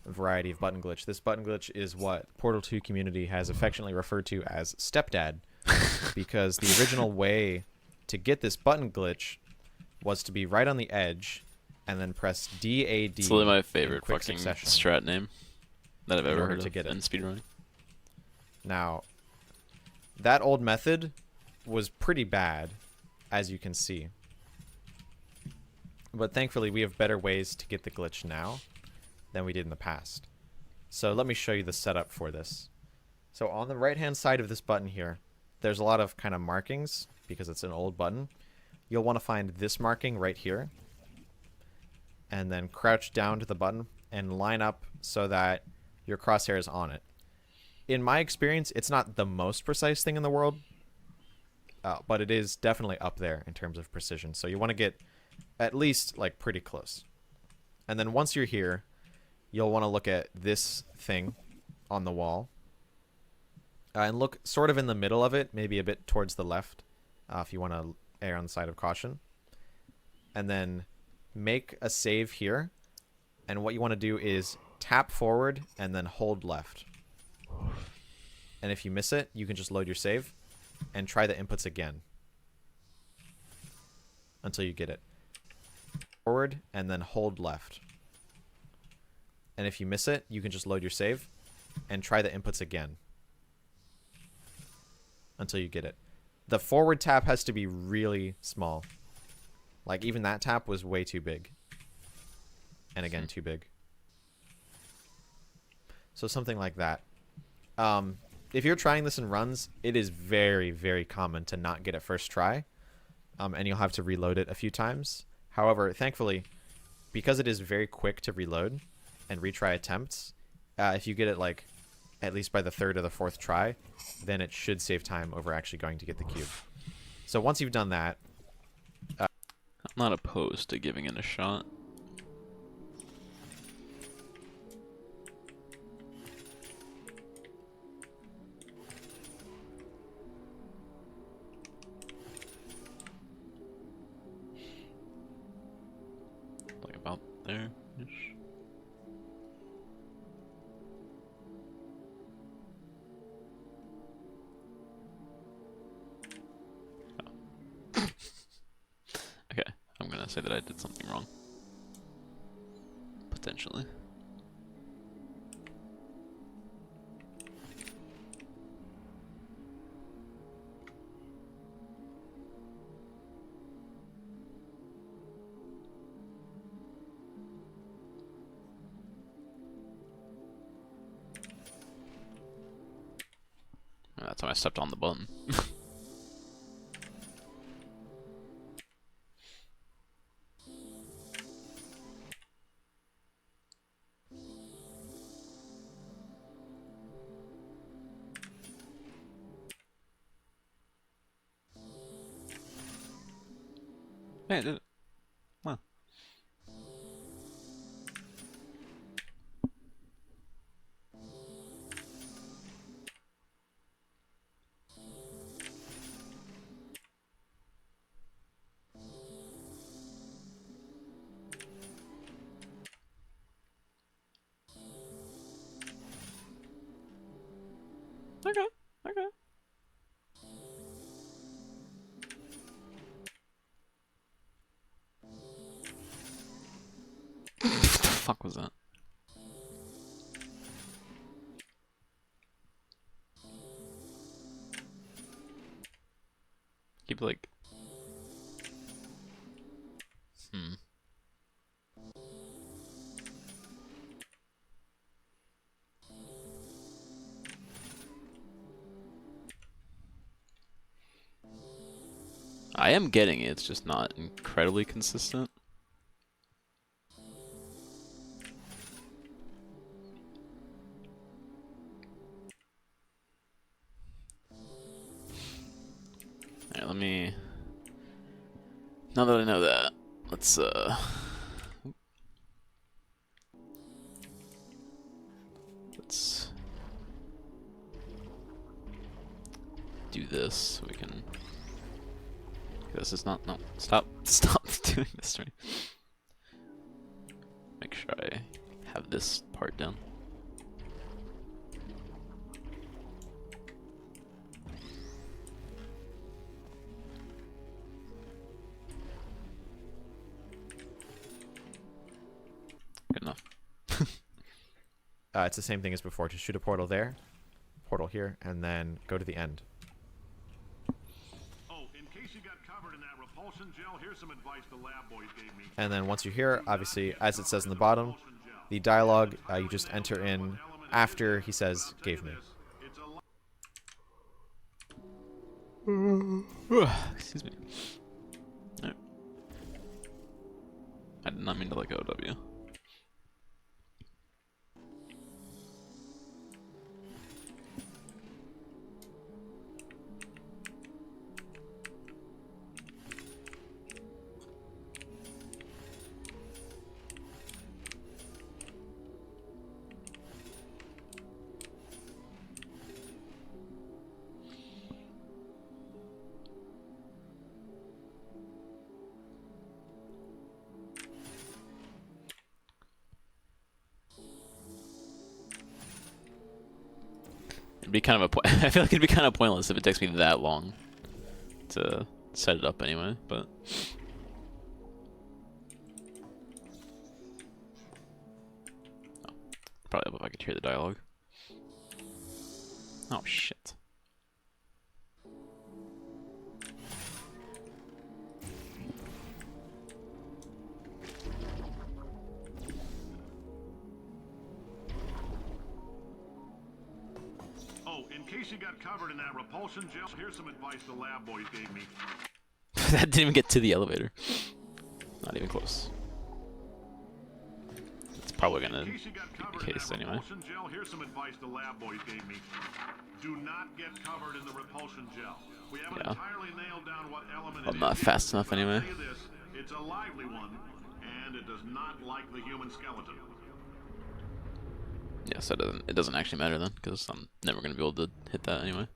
variety of button glitch. This button glitch is what Portal 2 community has affectionately referred to as stepdad, because the original way to get this button glitch was to be right on the edge and then press DAD. It's literally my in favorite quick fucking succession strat name that I've in ever order heard to of get it. in speedrunning. Now, that old method was pretty bad, as you can see. But thankfully, we have better ways to get the glitch now than we did in the past. So let me show you the setup for this. So on the right-hand side of this button here, there's a lot of kind of markings because it's an old button. You'll want to find this marking right here, and then crouch down to the button and line up so that your crosshair is on it. In my experience, it's not the most precise thing in the world, but it is definitely up there in terms of precision. So you want to get at least like pretty close. And then once you're here, you'll want to look at this thing on the wall and look sort of in the middle of it, maybe a bit towards the left, if you want to err on the side of caution. And then make a save here. And what you want to do is tap forward and then hold left. And if you miss it, you can just load your save and try the inputs again until you get it. Forward and then hold left. And if you miss it, you can just load your save and try the inputs again until you get it. The forward tap has to be really small. Like even that tap was way too big. And again, too big. So something like that. if you're trying this in runs, it is very, very common to not get it first try, and you'll have to reload it a few times. However, thankfully, because it is very quick to reload and retry attempts, if you get it like at least by the third or the fourth try, then it should save time over actually going to get the cube. So once you've done that, I'm not opposed to giving it a shot. Like about there-ish. Okay, I'm gonna say that I did something wrong. Potentially. That's when I stepped on the button. Hey, I did it. Wow. Okay, okay. What the fuck was that? Keep like... I am getting it, it's just not incredibly consistent. Alright, let me... Now that I know that, let's do this so we can... This is not... No, stop. Stop doing this to me. Make sure I have this part down. Good enough. it's the same thing as before. Just shoot a portal there, portal here, and then go to the end. Oh, in case you got covered in that repulsion gel, here's some advice the lab boys gave me. And then once you're here, obviously, as it says in the bottom, the dialogue you just enter in after he says, "gave me." Excuse me. Alright. I did not mean to let go of W. It'd be kind of a I feel like it'd be kind of pointless if it takes me that long to set it up anyway, but oh, probably if I could hear the dialogue. Oh shit. In case covered in that repulsion gel, here's some advice the lab boys gave me. That didn't even get to the elevator. Not even close. It's probably gonna In case you got be covered the in case that anyway. repulsion gel, here's some advice the lab boys gave me. Do not get covered in the repulsion gel. We haven't Yeah. entirely nailed down what element I'm it not is, fast enough but I'll anyway. tell you this, it's a lively one, and it does not like the human skeleton. Yeah, so it doesn't actually matter then, because I'm never gonna be able to hit that anyway.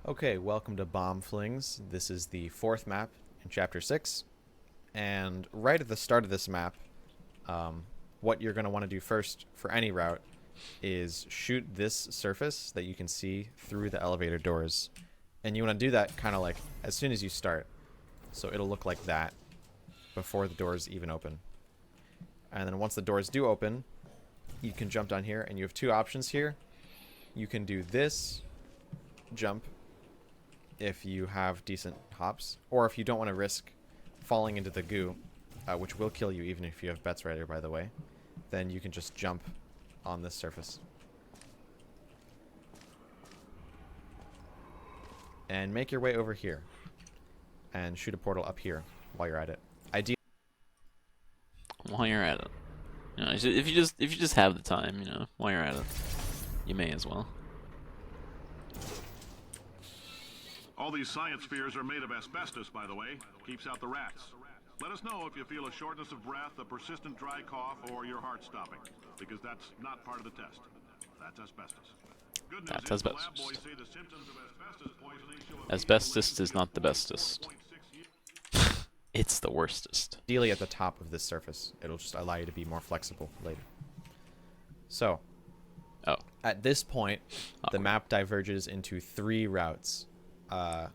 Okay, welcome to Bomb Flings. This is the 4th map in Chapter 6. And right at the start of this map, what you're going to want to do first for any route is shoot this surface that you can see through the elevator doors. And you want to do that kind of like as soon as you start. So it'll look like that before the doors even open. And then once the doors do open, you can jump down here, and you have 2 options here. You can do this jump if you have decent hops, or if you don't want to risk falling into the goo, which will kill you even if you have Bet's Rider, by the way, then you can just jump on this surface. And make your way over here and shoot a portal up here while you're at it. Ideally, While you're at it, you know, if you just have the time, you know, while you're at it, you may as well. All these science spheres are made of asbestos, by the way. Keeps out the rats. Let us know if you feel a shortness of breath, a persistent dry cough, or your heart stopping, because that's not part of the test. That's asbestos. Good news That's is the lab asbestos. boys say the symptoms of asbestos poisoning show a Asbestos is not the bestest. 0.6 years. It's the worstest. ideally at the top of this surface. It'll just allow you to be more flexible later. So, Oh, at this point, the Awkward. map diverges into 3 routes. A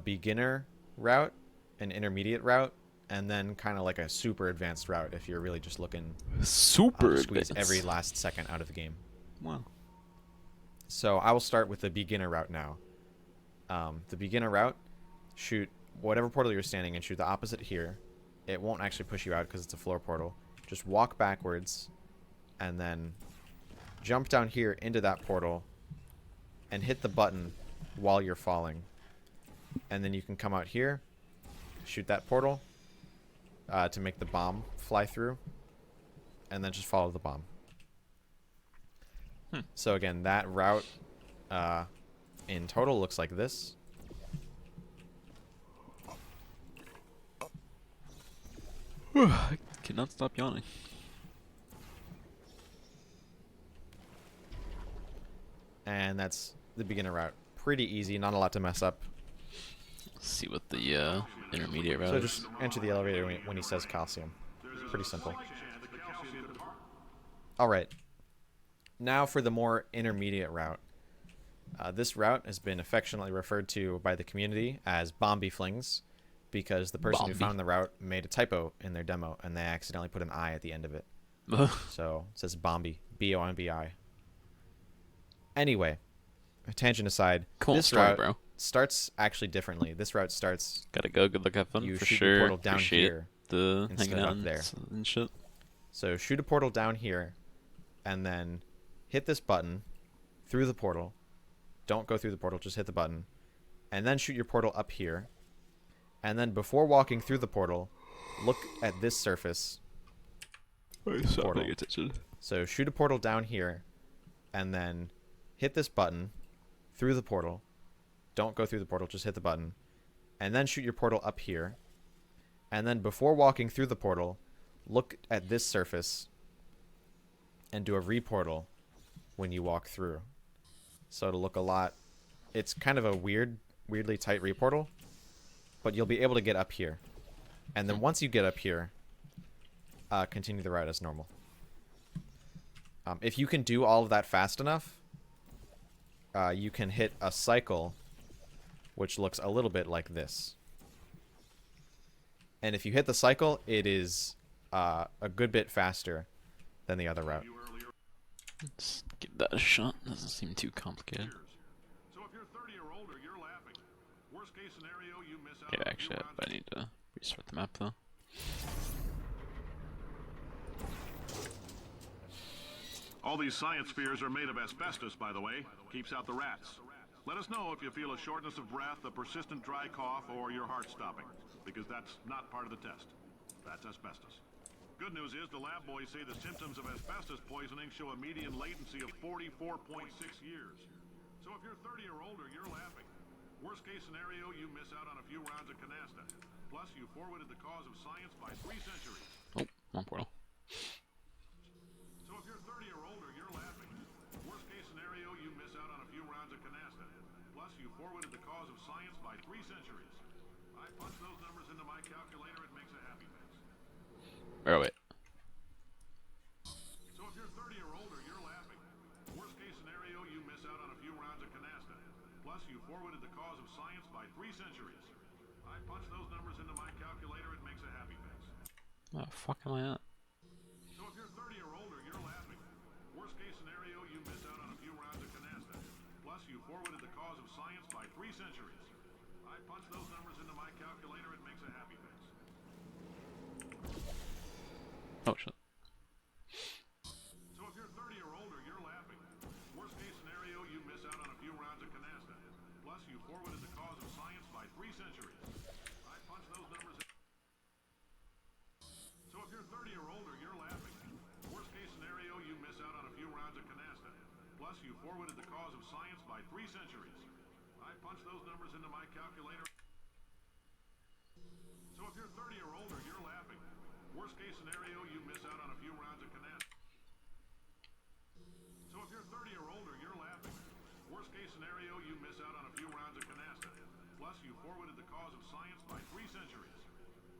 beginner route, an intermediate route, and then kind of like a super advanced route if you're really just looking super to squeeze advanced. every last second out of the game. Wow. So I will start with the beginner route now. The beginner route, shoot whatever portal you're standing in, shoot the opposite here. It won't actually push you out because it's a floor portal. Just walk backwards and then jump down here into that portal and hit the button while you're falling. And then you can come out here, shoot that portal to make the bomb fly through, and then just follow the bomb. So again, that route in total looks like this. I cannot stop yawning. And that's the beginner route. Pretty easy, not a lot to mess up. Let's see what the intermediate route So is. just enter the elevator when he says calcium. Pretty simple. Alright. Now for the more intermediate route. This route has been affectionately referred to by the community as Bomby Flings because the person who Bomby. found the route made a typo in their demo and they accidentally put an I at the end of it. So it says Bomby. B-O-M-B-I. Anyway, tangent aside, Cool this story, route bro. starts actually differently. This route starts Gotta go. Good luck, have fun You for shoot the sure. portal down Appreciate here the instead hanging of out up and, there. and shit. So shoot a portal down here, and then hit this button through the portal. Don't go through the portal, just hit the button. And then shoot your portal up here. And then before walking through the portal, look at this surface. Stop Portal. paying attention. So shoot a portal down here, and then hit this button through the portal. Don't go through the portal, just hit the button. And then shoot your portal up here. And then before walking through the portal, look at this surface and do a reportal when you walk through. So it'll look a lot... It's kind of a weirdly tight reportal, but you'll be able to get up here. And then once you get up here, continue the route as normal. If you can do all of that fast enough, you can hit a cycle, which looks a little bit like this. And if you hit the cycle, it is a good bit faster than the other route. Let's give that a shot. Doesn't seem too complicated. So if you're 30 or older, you're laughing. Worst case scenario, you miss out Okay, on a actually, few rounds. I need to restart the map though. All these science spheres are made of asbestos, by the way. Keeps out the rats. Let us know if you feel a shortness of breath, a persistent dry cough, or your heart stopping, because that's not part of the test. That's asbestos. Good news is the lab boys say the symptoms of asbestos poisoning show a median latency of 44.6 years. So if you're 30 or older, you're laughing. Worst case scenario, you miss out on a few rounds of canasta. Plus, you forwarded the cause of science by 3 centuries. Oh, wrong portal. So if you're 30 or older, you're laughing. Worst case scenario, you miss out on a few rounds of canasta. Plus, you forwarded the cause of science by 3 centuries. I punch those numbers into my calculator, it makes a happy face. Oh, wait. So if you're 30 or older, you're laughing. Worst case scenario, you miss out on a few rounds of canasta. Plus, you forwarded the cause of science by 3 centuries. I punch those numbers into my calculator, it makes a happy face. Where the fuck am I at? So if you're 30 or older, you're laughing. Worst case scenario, you miss out on a few rounds of canasta. Plus, you forwarded the cause of science by 3 centuries. I punch those numbers into my calculator, it makes a happy face. Oh, shit. So if you're 30 or older, you're laughing. Worst case scenario, you miss out on a few rounds of canasta. Plus, you forwarded the cause of science by 3 centuries. I punch those numbers in. So if you're 30 or older, you're laughing. Worst case scenario, you miss out on a few rounds of canasta. Plus, you forwarded the cause of science by 3 centuries. I punch those numbers into my calculator. So if you're 30 or older, you're laughing. Worst case scenario, you miss out on a few rounds of canasta. So if you're 30 or older, you're laughing. Worst case scenario, you miss out on a few rounds of canasta. Plus, you forwarded the cause of science by 3 centuries.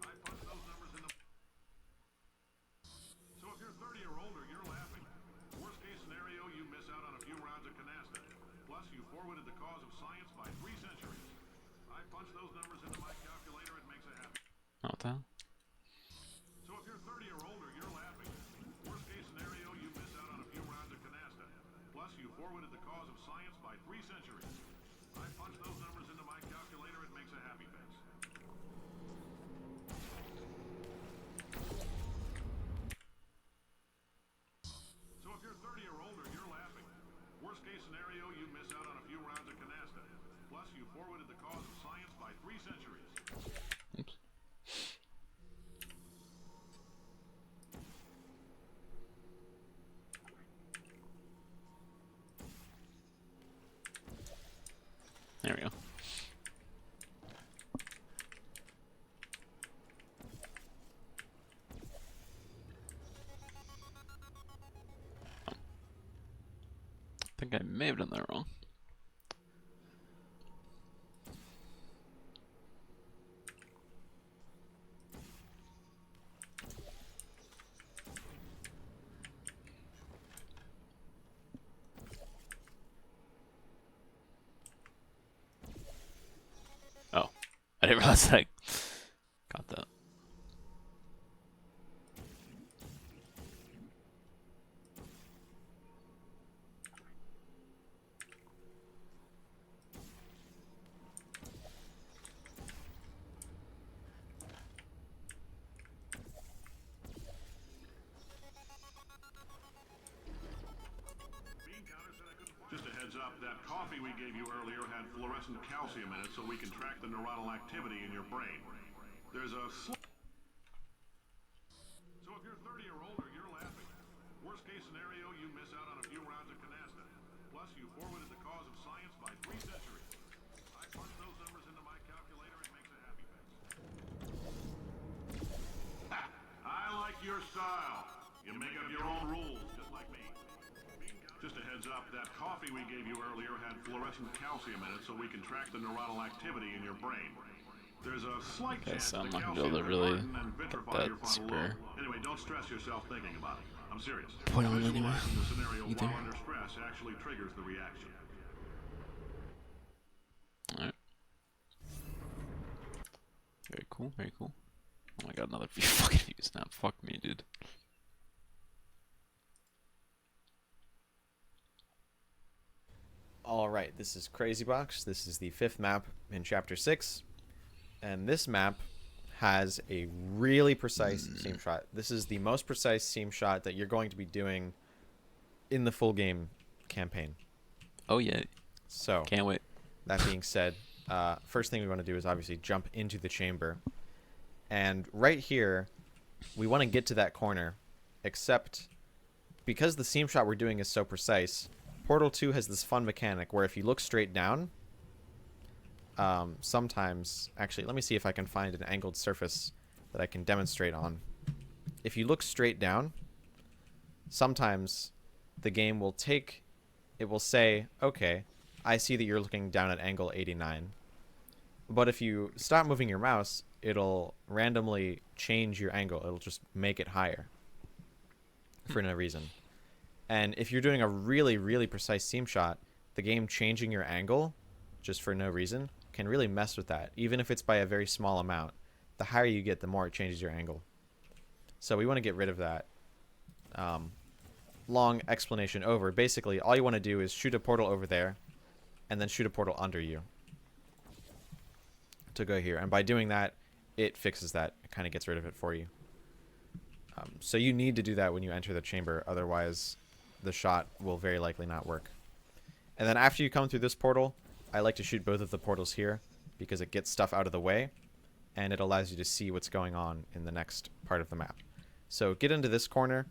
I punch those numbers into. So if you're 30 or older, you're laughing. Worst case scenario, you miss out on a few rounds of canasta. Plus, you forwarded the cause of science by 3 centuries. I punch those numbers into my calculator, it makes a happy. Oh, what the hell? So if you're 30 or older, you're laughing. Worst case scenario, you miss out on a few rounds of canasta. Plus, you forwarded the cause of science by 3 centuries. I punch those numbers into my calculator, it makes a happy face. So if you're 30 or older, you're laughing. Worst case scenario, you miss out on a few rounds of canasta. Plus, you forwarded the cause of science by 3 centuries. Oops. There we go. I think I may have done that wrong. Oh, I didn't realize I got that. Just a heads up, that coffee we gave you earlier had fluorescent calcium in it so we can track the neuronal activity in your brain. There's a So if you're 30 or older, you're laughing. Worst case scenario, you miss out on a few rounds of canasta. Plus, you forwarded the cause of science by 3 centuries. I punch those numbers into my calculator, it makes a happy face. I like your style. You make up your own rules, just like me. Just a heads up, that coffee we gave you earlier had fluorescent calcium in it so we can track the neuronal activity in your brain. There's a slight Okay, chance so I'm the not gonna be able calcium to will really harden and get vitrify your that frontal super lobe. Anyway, don't stress yourself thinking about it. I'm serious. point on it anyway. Visualizing the scenario Either. while under stress actually triggers the reaction. Alright. Very cool, very cool. Oh my god, another few fucking views now. Fuck me, dude. Alright, this is Crazy Box. This is the 5th map in Chapter 6. And this map has a really precise seam shot. This is the most precise seam shot that you're going to be doing in the full game campaign. Oh yeah, So, can't wait. that being said, first thing we want to do is obviously jump into the chamber. And right here, we want to get to that corner, except because the seam shot we're doing is so precise, Portal 2 has this fun mechanic where if you look straight down, sometimes... Actually, let me see if I can find an angled surface that I can demonstrate on. If you look straight down, sometimes the game will take... It will say, okay, I see that you're looking down at angle 89. But if you stop moving your mouse, it'll randomly change your angle. It'll just make it higher for no reason. And if you're doing a really, really precise seam shot, the game changing your angle just for no reason can really mess with that. Even if it's by a very small amount, the higher you get, the more it changes your angle. So we want to get rid of that. Long explanation over. Basically, all you want to do is shoot a portal over there and then shoot a portal under you to go here. And by doing that, it fixes that. It kind of gets rid of it for you. So you need to do that when you enter the chamber. Otherwise, the shot will very likely not work. And then after you come through this portal, I like to shoot both of the portals here because it gets stuff out of the way and it allows you to see what's going on in the next part of the map. So get into this corner.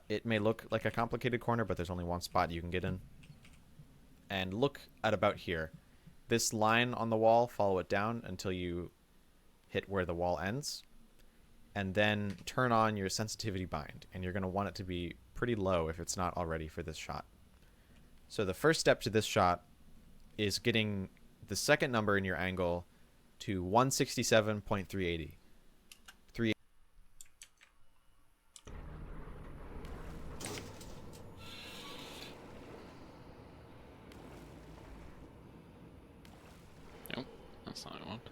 It may look like a complicated corner, but there's only one spot you can get in. And look at about here. This line on the wall, follow it down until you hit where the wall ends. And then turn on your sensitivity bind. And you're going to want it to be pretty low if it's not already for this shot. So the first step to this shot is getting the second number in your angle to 167.380. Nope, that's not what I want.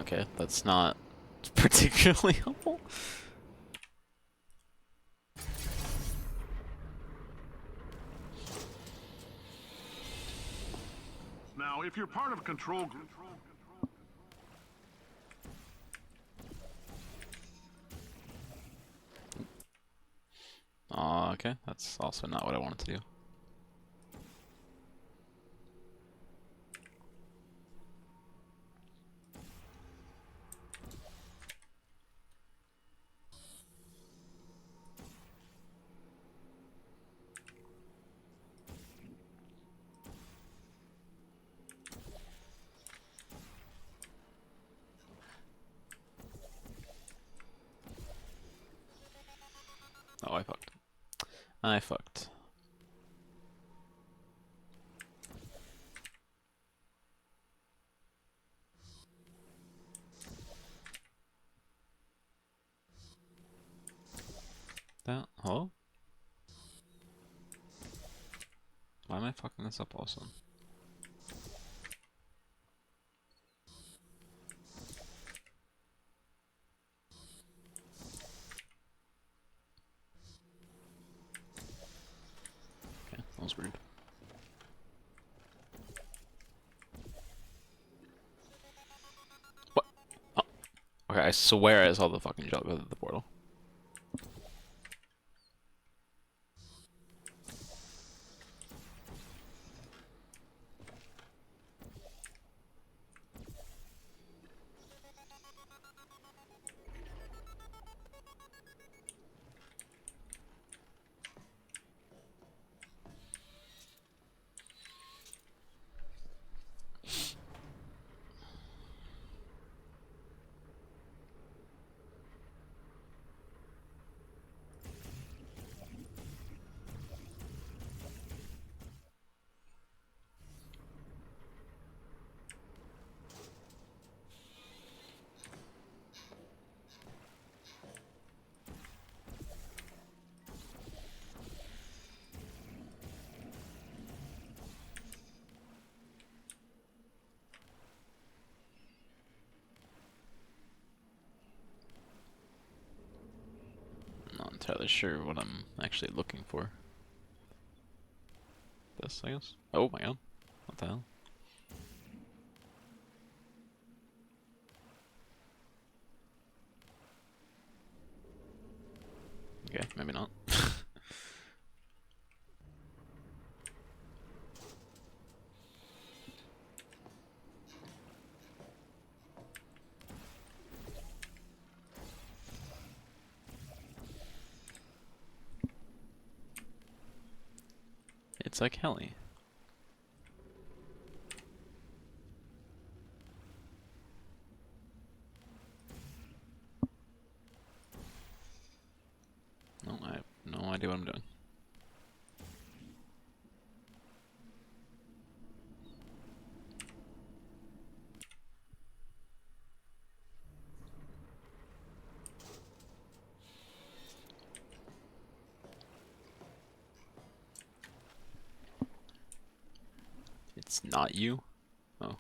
Okay, that's not particularly helpful. Now, if you're part of a control group... Okay, that's also not what I wanted to do. Oh, I fucked. I fucked. That, hello? Why am I fucking this up also? Okay, that was weird. What? Oh. Okay, I swear I saw the fucking jump out of the portal. entirely sure what I'm actually looking for. This, I guess. Oh my god. What the hell? Okay, maybe not. It's like Helly. No, I have no idea what I'm doing. It's not you? Oh,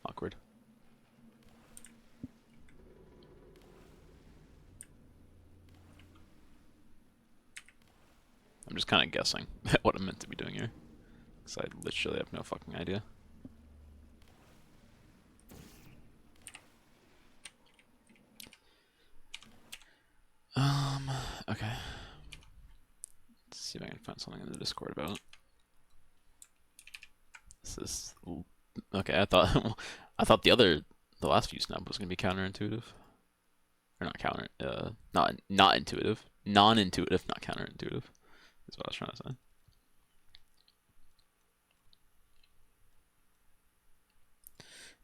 awkward. I'm just kind of guessing at what I'm meant to be doing here. Because I literally have no fucking idea. Okay. Let's see if I can find something in the Discord about it. This is... Okay, I thought... I thought the last view snap was going to be counterintuitive. Or not not intuitive. Non-intuitive, not counterintuitive. Is what I was trying to say.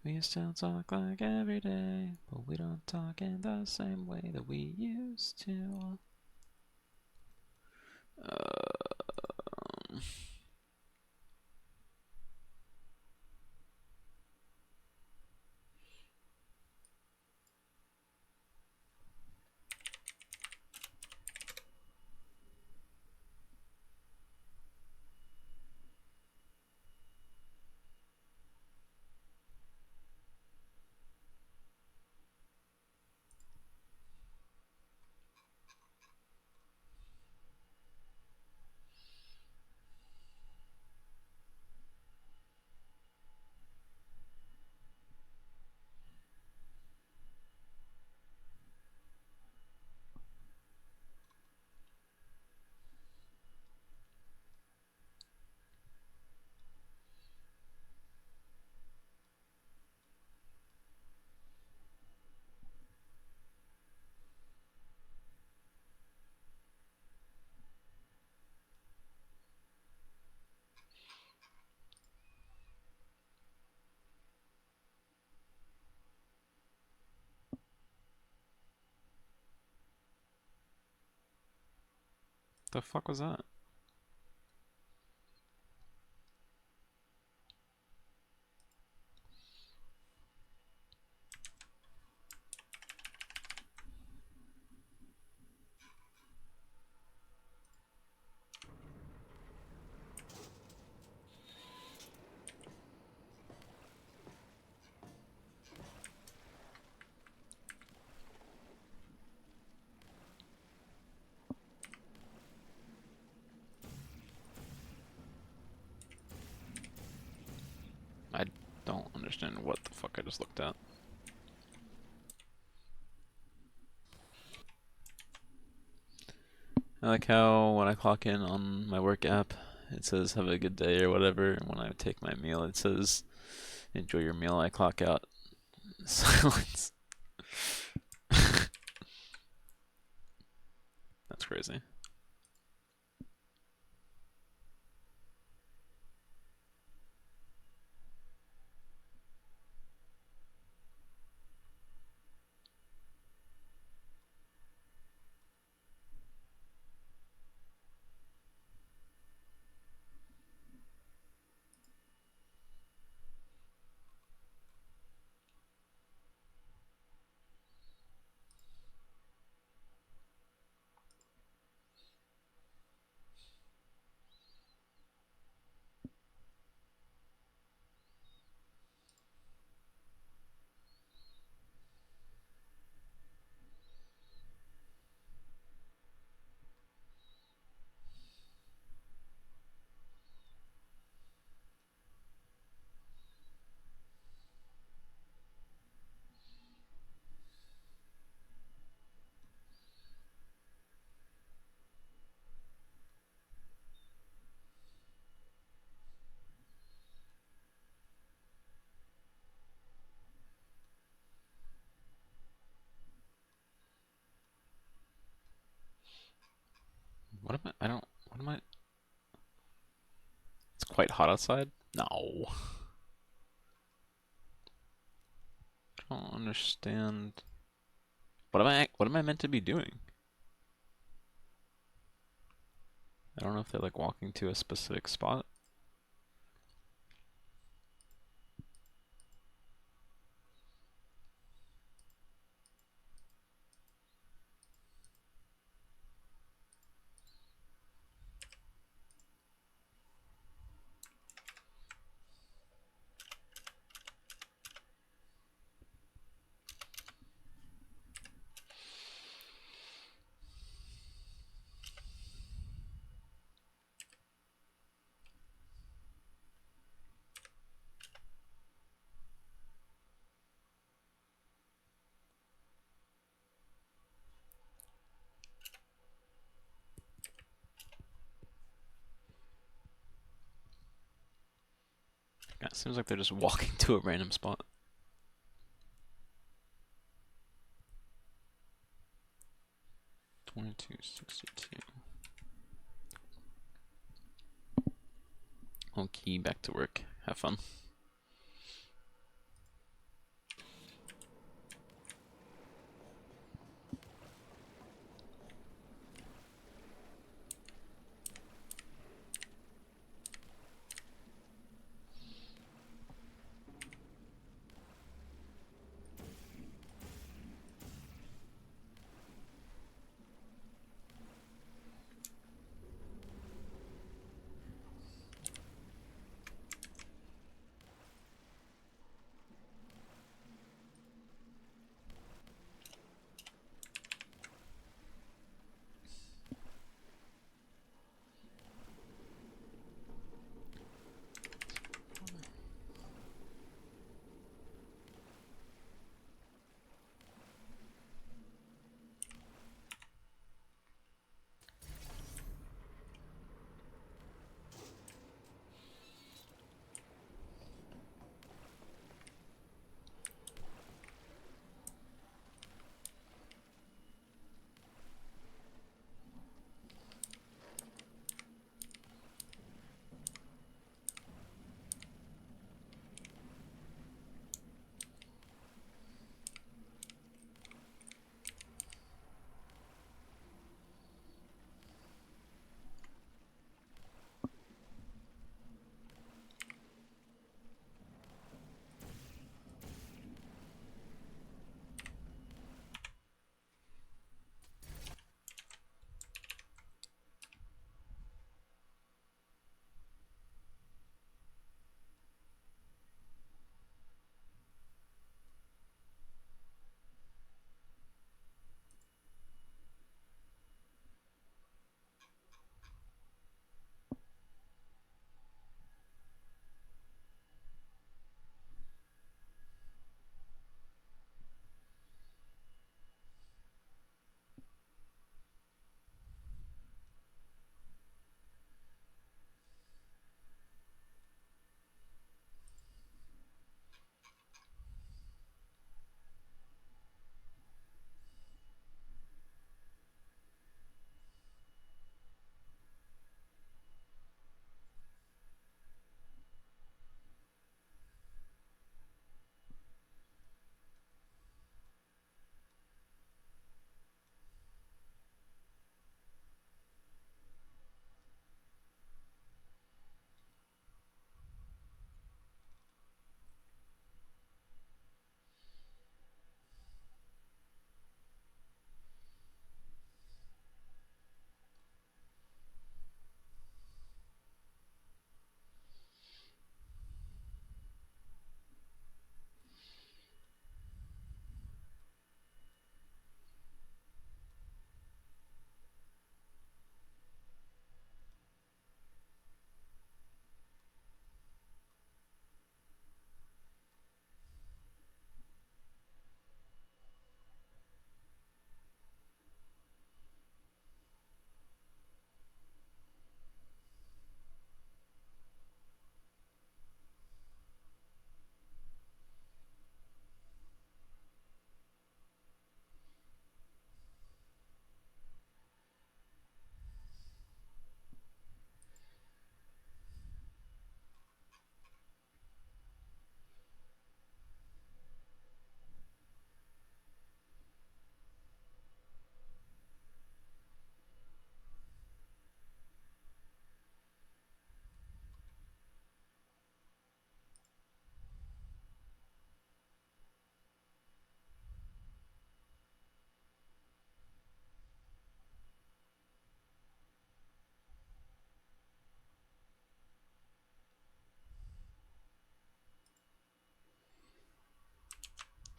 We still talk like every day, but we don't talk in the same way that we used to. Um, the fuck was that? I don't understand what the fuck I just looked at. I like how when I clock in on my work app, it says have a good day or whatever, and when I take my meal, it says enjoy your meal. I clock out. Silence. That's crazy. What am I? I don't. What am I? It's quite hot outside. No. I don't understand. What am I? What am I meant to be doing? I don't know if they're like walking to a specific spot. Yeah, it seems like they're just walking to a random spot. 2262. Okay, back to work. Have fun.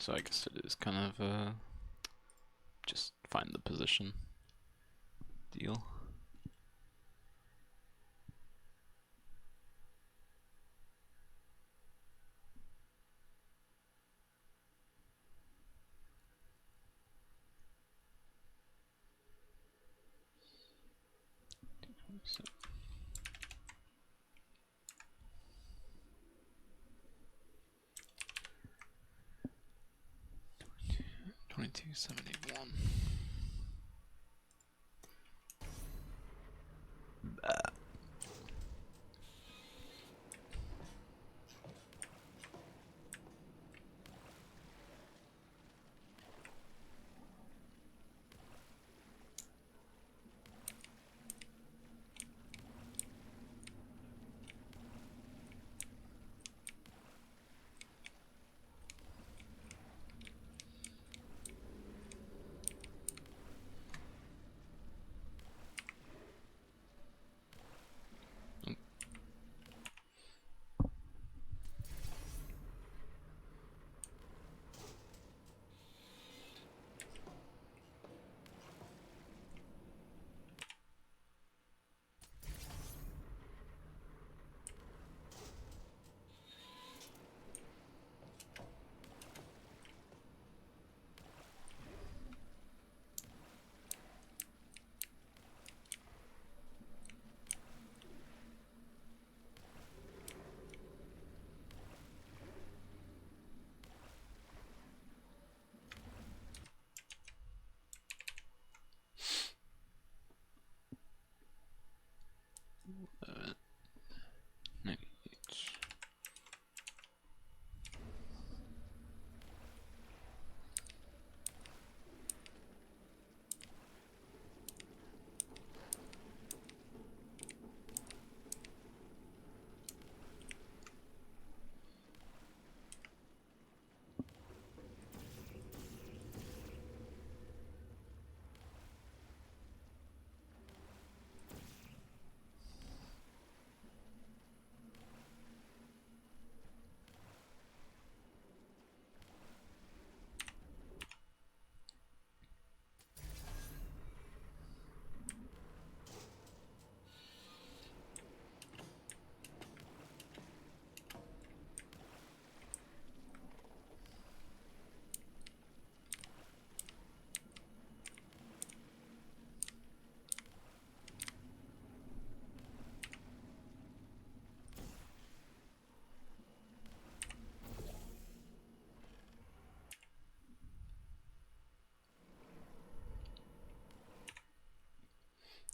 So I guess it is kind of just find the position deal. So 2271. Uh, 98.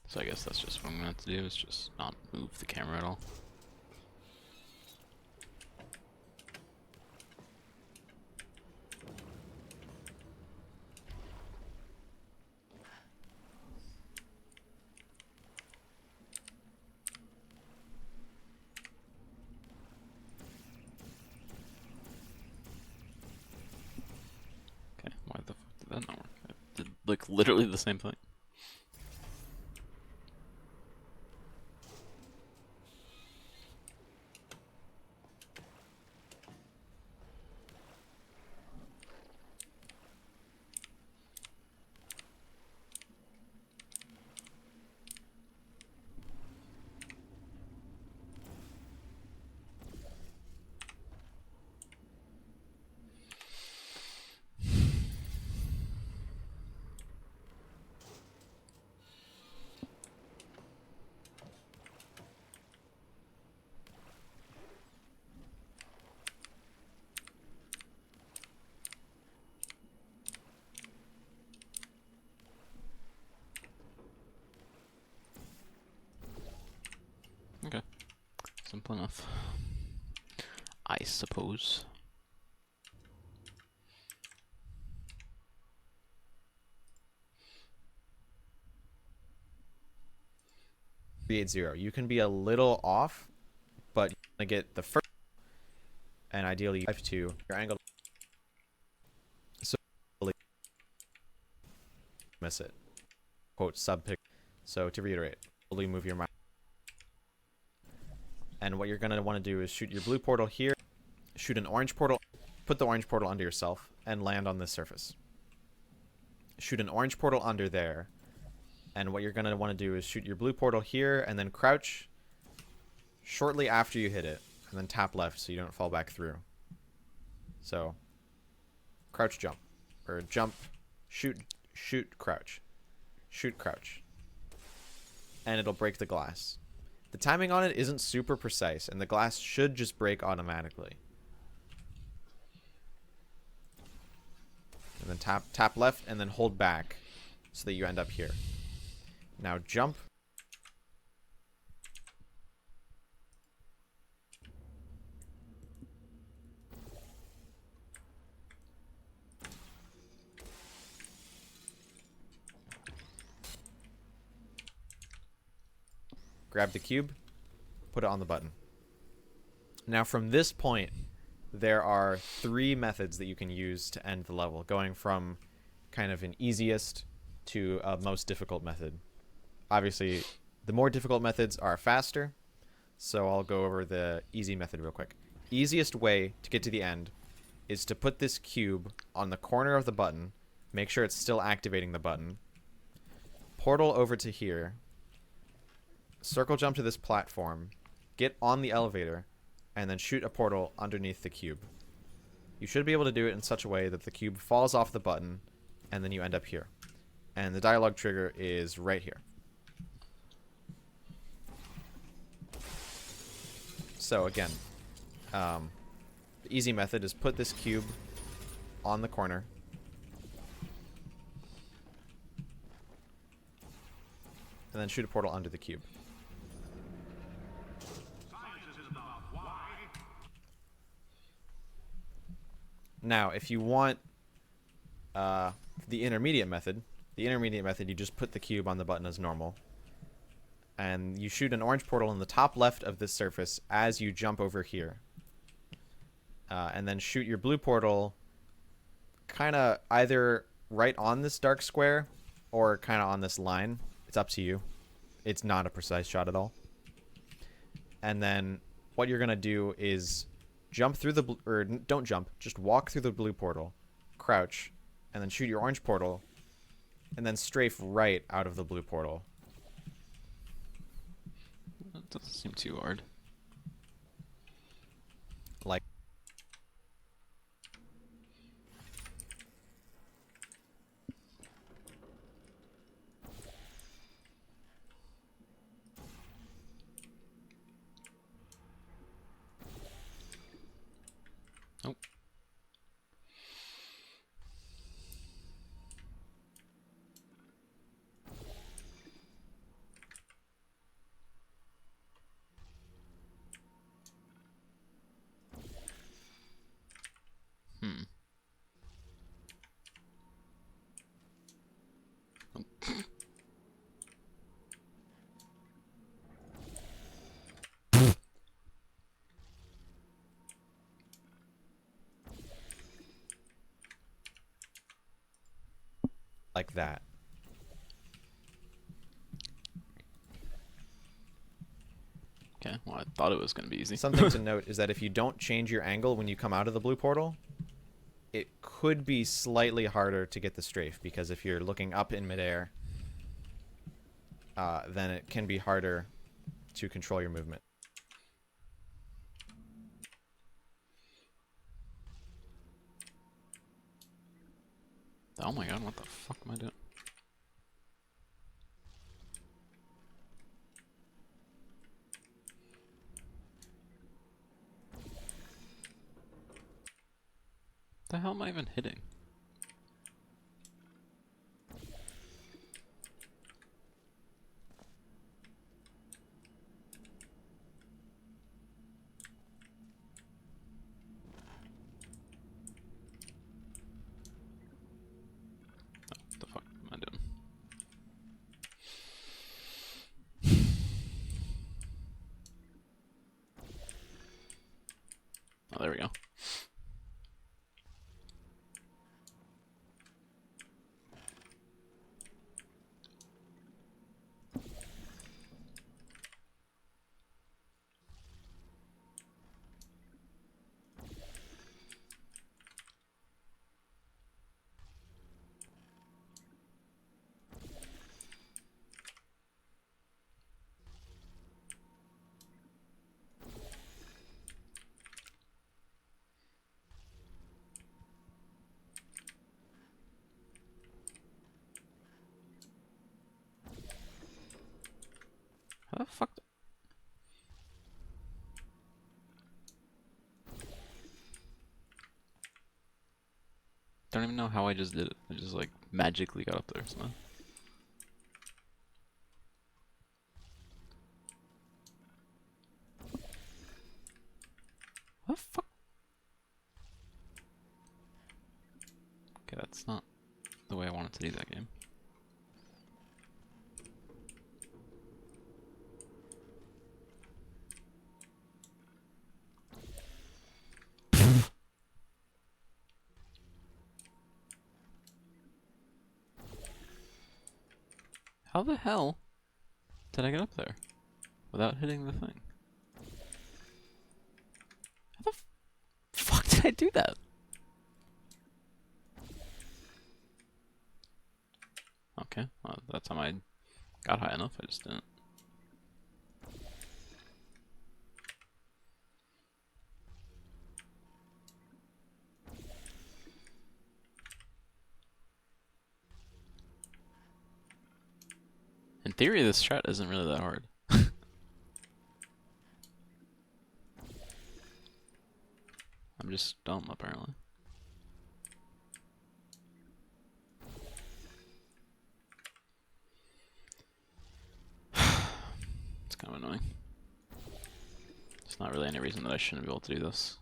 So I guess that's just what I'm gonna have to do, is just not move the camera at all. Okay, why the fuck did that not work? I did like literally the same thing. Okay, simple enough, I suppose. Create 0. You can be a little off, but you're gonna get the first, and ideally you have to your angle. So miss it. Quote sub pick. So to reiterate, slowly move your mouse. And what you're gonna want to do is shoot your blue portal here, shoot an orange portal, put the orange portal under yourself and land on this surface. Shoot an orange portal under there, and what you're going to want to do is shoot your blue portal here and then crouch shortly after you hit it, and then tap left so you don't fall back through. So crouch jump, or jump, shoot, crouch, shoot, crouch, and it'll break the glass. The timing on it isn't super precise, and the glass should just break automatically. And then tap left and then hold back so that you end up here. Now jump. Grab the cube, put it on the button. Now from this point, there are 3 methods that you can use to end the level, going from kind of an easiest to a most difficult method. Obviously, the more difficult methods are faster, so I'll go over the easy method real quick. Easiest way to get to the end is to put this cube on the corner of the button, make sure it's still activating the button, portal over to here, circle jump to this platform, get on the elevator, and then shoot a portal underneath the cube. You should be able to do it in such a way that the cube falls off the button, and then you end up here. And the dialogue trigger is right here. So again, the easy method is put this cube on the corner, and then shoot a portal under the cube. Now, if you want the intermediate method, you just put the cube on the button as normal. And you shoot an orange portal in the top left of this surface as you jump over here. And then shoot your blue portal kind of either right on this dark square or kind of on this line. It's up to you. It's not a precise shot at all. And then what you're going to do is jump through the or don't jump, just walk through the blue portal, crouch, and then shoot your orange portal, and then strafe right out of the blue portal. That doesn't seem too hard. Like Nope. like that. Okay, well, I thought it was going to be easy. Something to note is that if you don't change your angle when you come out of the blue portal, it could be slightly harder to get the strafe, because if you're looking up in midair, then it can be harder to control your movement. Oh my god, what the fuck am I doing? The hell am I even hitting? What the fuck am I doing? Oh, there we go. How the fuck? Don't even know how I just did it. I just like magically got up there somehow. What the fuck? Okay, that's not the way I wanted to do that game. How the hell did I get up there without hitting the thing? How the fuck did I do that? Okay, well, that time I got high enough, I just didn't. In theory, this strat isn't really that hard. I'm just dumb, apparently. It's kind of annoying. There's not really any reason that I shouldn't be able to do this.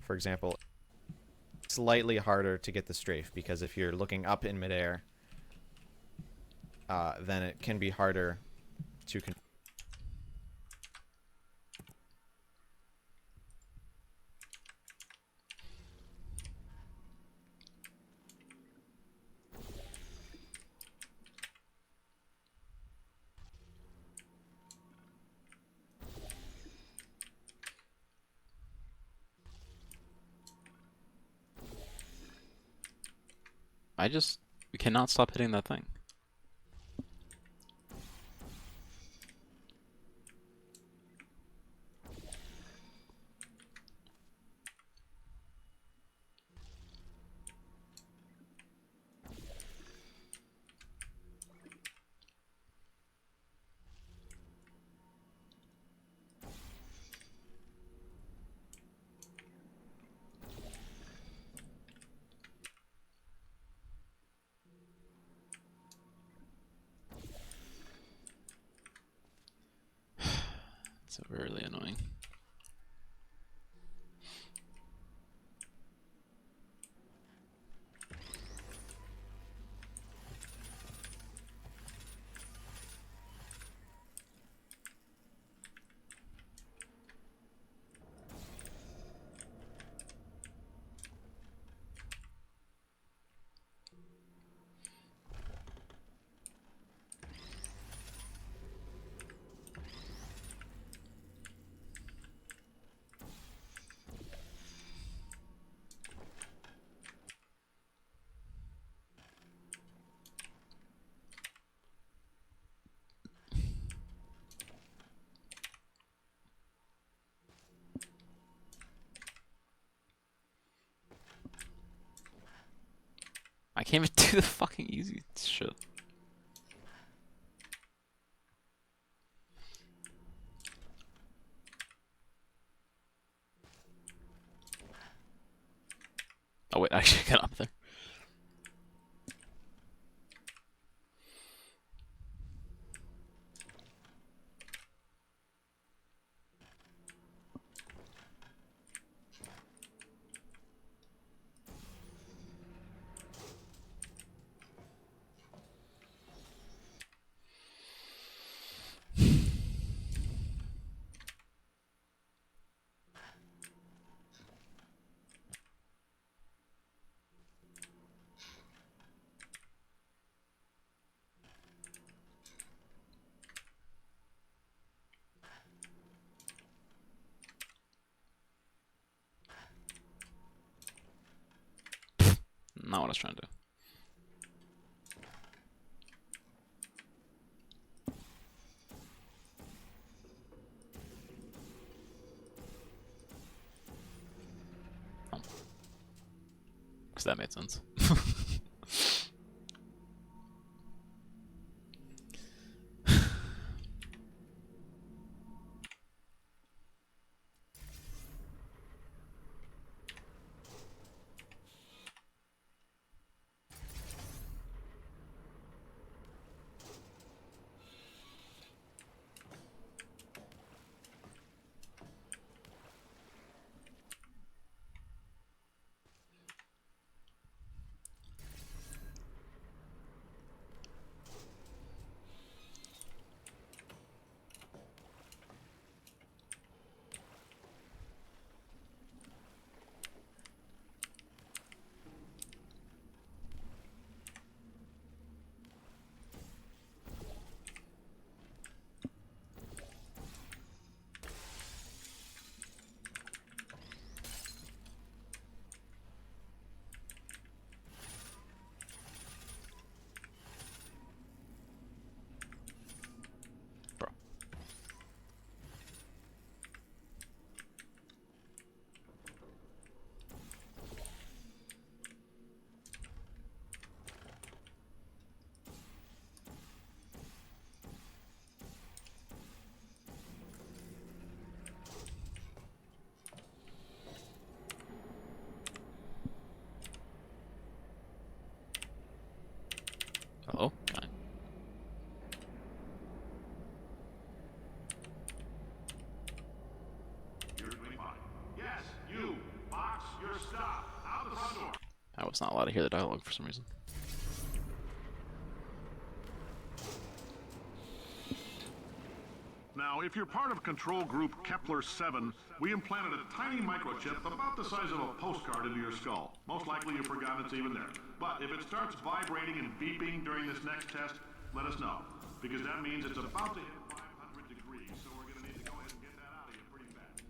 For example, slightly harder to get the strafe because if you're looking up in midair, then it can be harder to We cannot stop hitting that thing. It's really annoying. I can't even do the fucking easy shit. Oh wait, I actually got up there. not what I was trying to do. Because that made sense. Bro. Oh, fine. You're doing fine. Yes, you. Box your stuff. Out the front door. I was not allowed to hear the dialogue for some reason. Now, if you're part of Control Group Kepler-7, we implanted a tiny microchip about the size of a postcard into your skull. Most likely you've forgotten it's even there. But if it starts vibrating and beeping during this next test, let us know. Because that means it's about to hit 500 degrees, so we're going to need to go ahead and get that out of you pretty fast.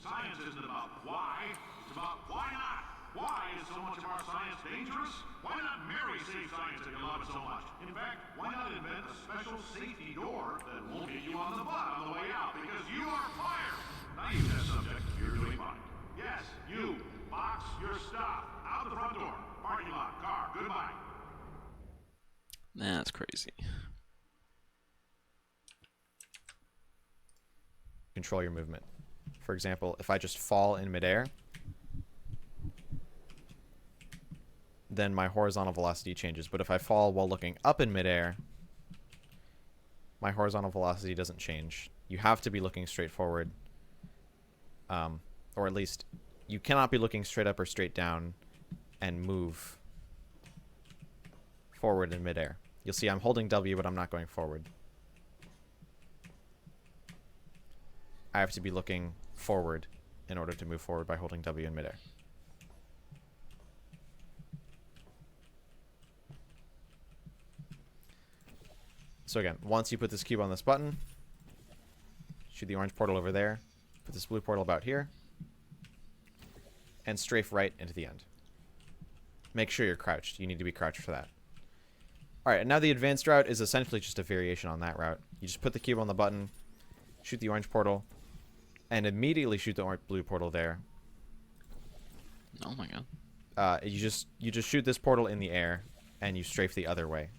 Science isn't about why, it's about why not. Why is so much of our science dangerous? Why not marry safe science if you love it so much? In fact, why not invent a special safety door that won't hit you on the butt on the way out because you are fired? Now you test subject, you're doing fine. Yes, you. Box your stuff. Out the front door. Parking lot. Car. Goodbye. That's crazy. Control your movement. For example, if I just fall in midair, then my horizontal velocity changes. But if I fall while looking up in midair, my horizontal velocity doesn't change. You have to be looking straight forward. Or at least, you cannot be looking straight up or straight down and move forward in midair. You'll see I'm holding W, but I'm not going forward. I have to be looking forward in order to move forward by holding W in midair. So again, once you put this cube on this button, shoot the orange portal over there, put this blue portal about here, and strafe right into the end. Make sure you're crouched. You need to be crouched for that. Alright, and now the advanced route is essentially just a variation on that route. You just put the cube on the button, shoot the orange portal, and immediately shoot the blue portal there. Oh my god. You just shoot this portal in the air, and you strafe the other way.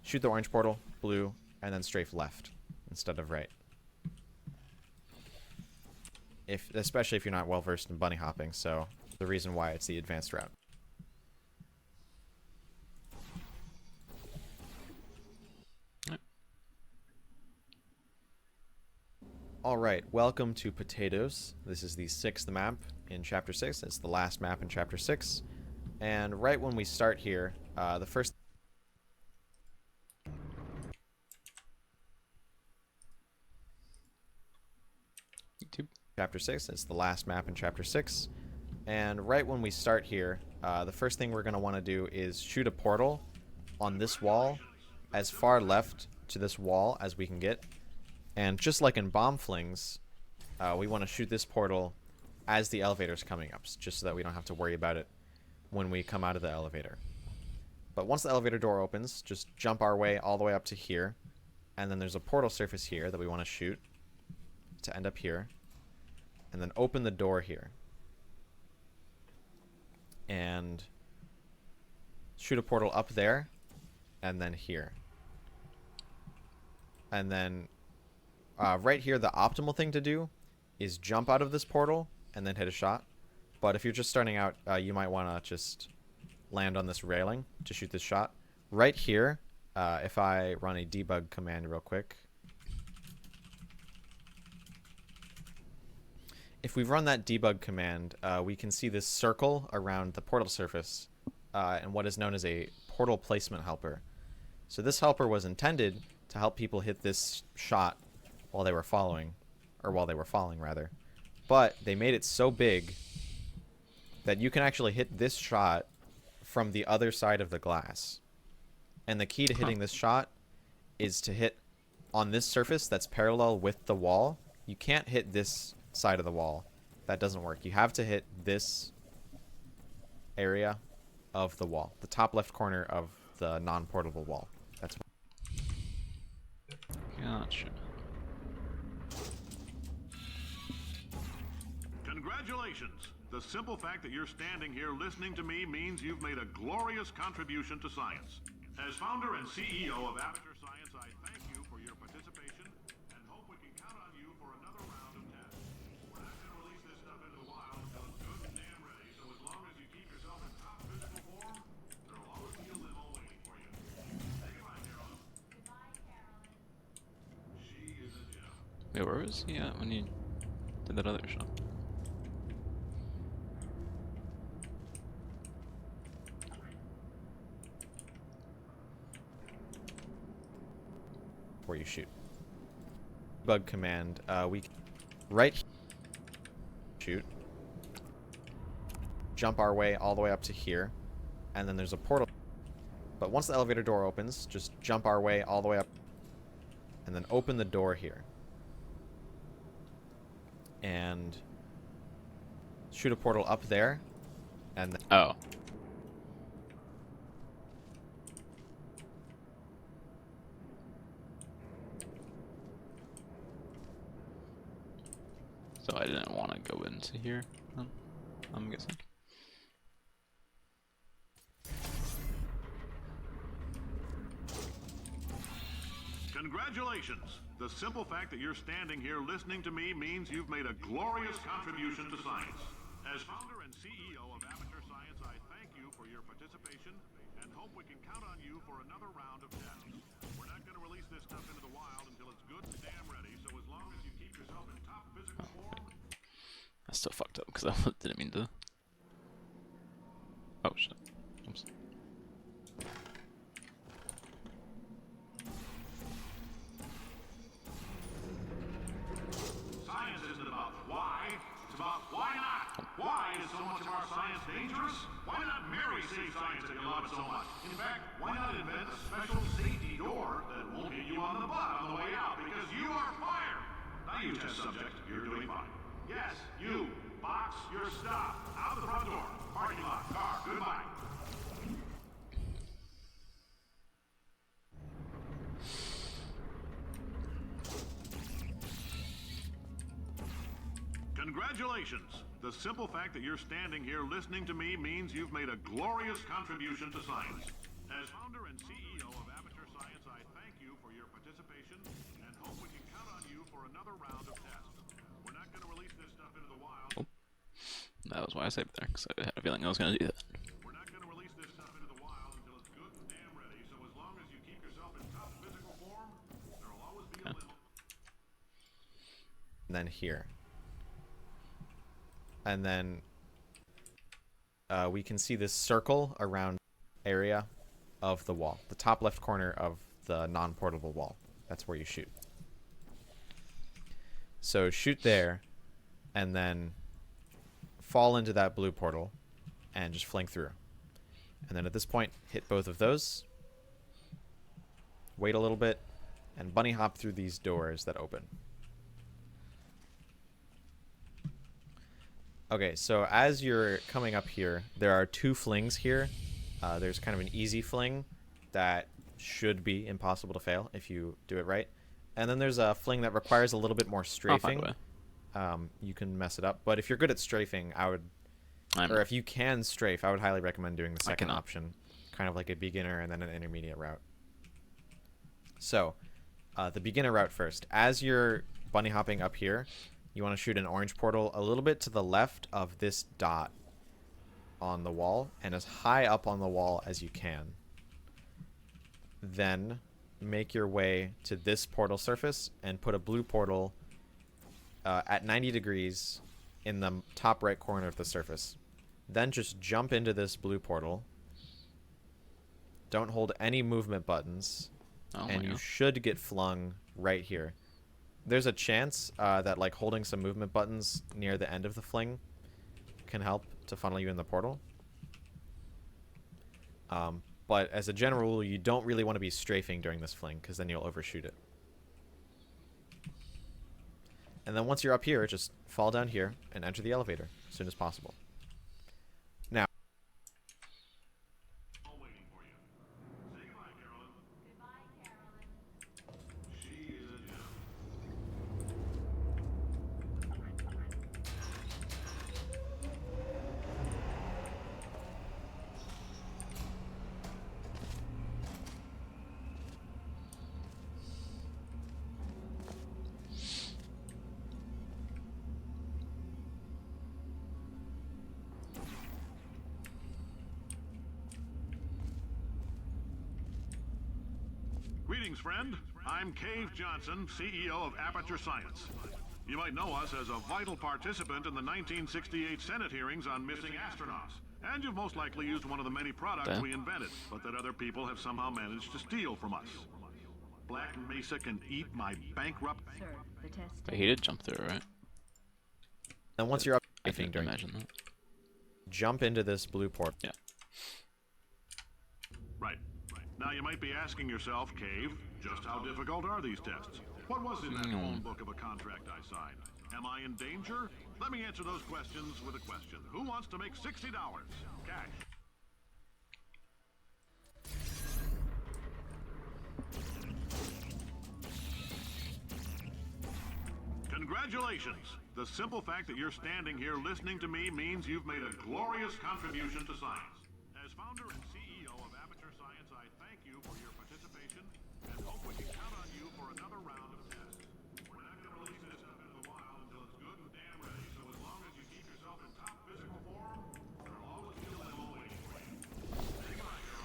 Shoot the orange portal, blue, and then strafe left instead of right. Especially if you're not well versed in bunny hopping, so the reason why it's the advanced route. Alright, welcome to Potatoes. This is the 6th map in Chapter 6. It's the last map in Chapter 6. And right when we start here, the first... YouTube. Chapter 6. It's the last map in Chapter 6. And right when we start here, the first thing we're going to want to do is shoot a portal on this wall as far left to this wall as we can get. And just like in bomb flings, we want to shoot this portal as the elevator's coming up, just so that we don't have to worry about it when we come out of the elevator. But once the elevator door opens, just jump our way all the way up to here. And then there's a portal surface here that we want to shoot to end up here. And then open the door here. And shoot a portal up there and then here. And then right here, the optimal thing to do is jump out of this portal and then hit a shot. But if you're just starting out, you might want to just land on this railing to shoot this shot. Right here, if I run a debug command real quick. If we run that debug command, we can see this circle around the portal surface and what is known as a portal placement helper. So this helper was intended to help people hit this shot while they were falling, or while they were falling rather. But they made it so big that you can actually hit this shot from the other side of the glass. And the key to hitting this shot is to hit on this surface that's parallel with the wall. You can't hit this side of the wall. That doesn't work. You have to hit this area of the wall, the top left corner of the non-portable wall. That's Gotcha. Congratulations! The simple fact that you're standing here listening to me means you've made a glorious contribution to science. As founder and CEO of Aperture Science, I thank you for your participation and hope we can count on you for another round of tests. We're not going to release this stuff into the wild until it's good and damn ready, so as long as you keep yourself in top physical form, there'll always be a limo waiting for you. Say goodbye, Carolyn. Goodbye, Carolyn. She is a gem. Wait, where was he at when you did that other shot? before you shoot. Bug command, we right shoot, jump our way all the way up to here, and then there's a portal. But once the elevator door opens, just jump our way all the way up, and then open the door here, and shoot a portal up there, and then Oh. So I didn't want to go into here, then, I'm guessing. Congratulations! The simple fact that you're standing here listening to me means you've made a glorious contribution to science. As founder and CEO of Aperture Science, I thank you for your participation and hope we can count on you for another round of tests. We're not going to release this stuff into the wild until it's good and damn ready, so as long as you keep yourself in top physical form... I still fucked up because I didn't mean to. Oh shit. Oops. Science isn't about why, it's about why not. Why is so much of our science dangerous? Why not marry safe science if you love it so much? In fact, why not invent a special safety door that won't hit you on the butt on the way out because you are fired? Now you test subject, you're doing fine. Yes, you, box your stuff. Out the front door. Parking lot, car, goodbye. Congratulations! The simple fact that you're standing here listening to me means you've made a glorious contribution to science. As founder and CEO of Aperture Science, I thank you for your participation and hope we can count on you for another round of tests. We're not going to release this stuff into the wild. That was why I saved there, because I had a feeling I was going to do that. We're not going to release this stuff into the wild until it's good and damn ready, so as long as you keep yourself in top physical form, there'll always be a limo. and then here. and then we can see this circle around area of the wall, the top left corner of the non-portable wall. That's where you shoot. So shoot there, and then fall into that blue portal, and just fling through. And then at this point, hit both of those. Wait a little bit, and bunny hop through these doors that open. Okay, so as you're coming up here, there are 2 flings here. There's kind of an easy fling that should be impossible to fail if you do it right. And then there's a fling that requires a little bit more strafing. You can mess it up. But if you're good at strafing, or if you can strafe, I would highly recommend doing the second option. Kind of like a beginner and then an intermediate route. So, the beginner route first. As you're bunny hopping up here, you want to shoot an orange portal a little bit to the left of this dot on the wall, and as high up on the wall as you can. Then make your way to this portal surface and put a blue portal at 90 degrees in the top right corner of the surface. Then just jump into this blue portal. Don't hold any movement buttons, and you should get flung right here. There's a chance that like holding some movement buttons near the end of the fling can help to funnel you in the portal. But as a general rule, you don't really want to be strafing during this fling, because then you'll overshoot it. And then once you're up here, just fall down here and enter the elevator as soon as possible. Now, Greetings, friend. I'm Cave Johnson, CEO of Aperture Science. You might know us as a vital participant in the 1968 Senate hearings on missing astronauts. And you've most likely used one of the many products we invented, but that other people have somehow managed to steal from us. Black Mesa can eat my bankrupt... Sir, the test. But he did jump through, right? and once you're up I strafing can during, imagine that. jump into this blue portal. Yeah. Right. Now you might be asking yourself, Cave, just how difficult are these tests? What was in that phone book of a contract I signed? Am I in danger? Let me answer those questions with a question. Who wants to make $60? Cash. Congratulations! The simple fact that you're standing here listening to me means you've made a glorious contribution to science. As founder and CEO of Aperture Science, I thank you for your participation and hope we can count on you for another round of tests. We're not going to release this stuff into the wild until it's good and damn ready, so as long as you keep yourself in top physical form, there'll always be a limo waiting for you.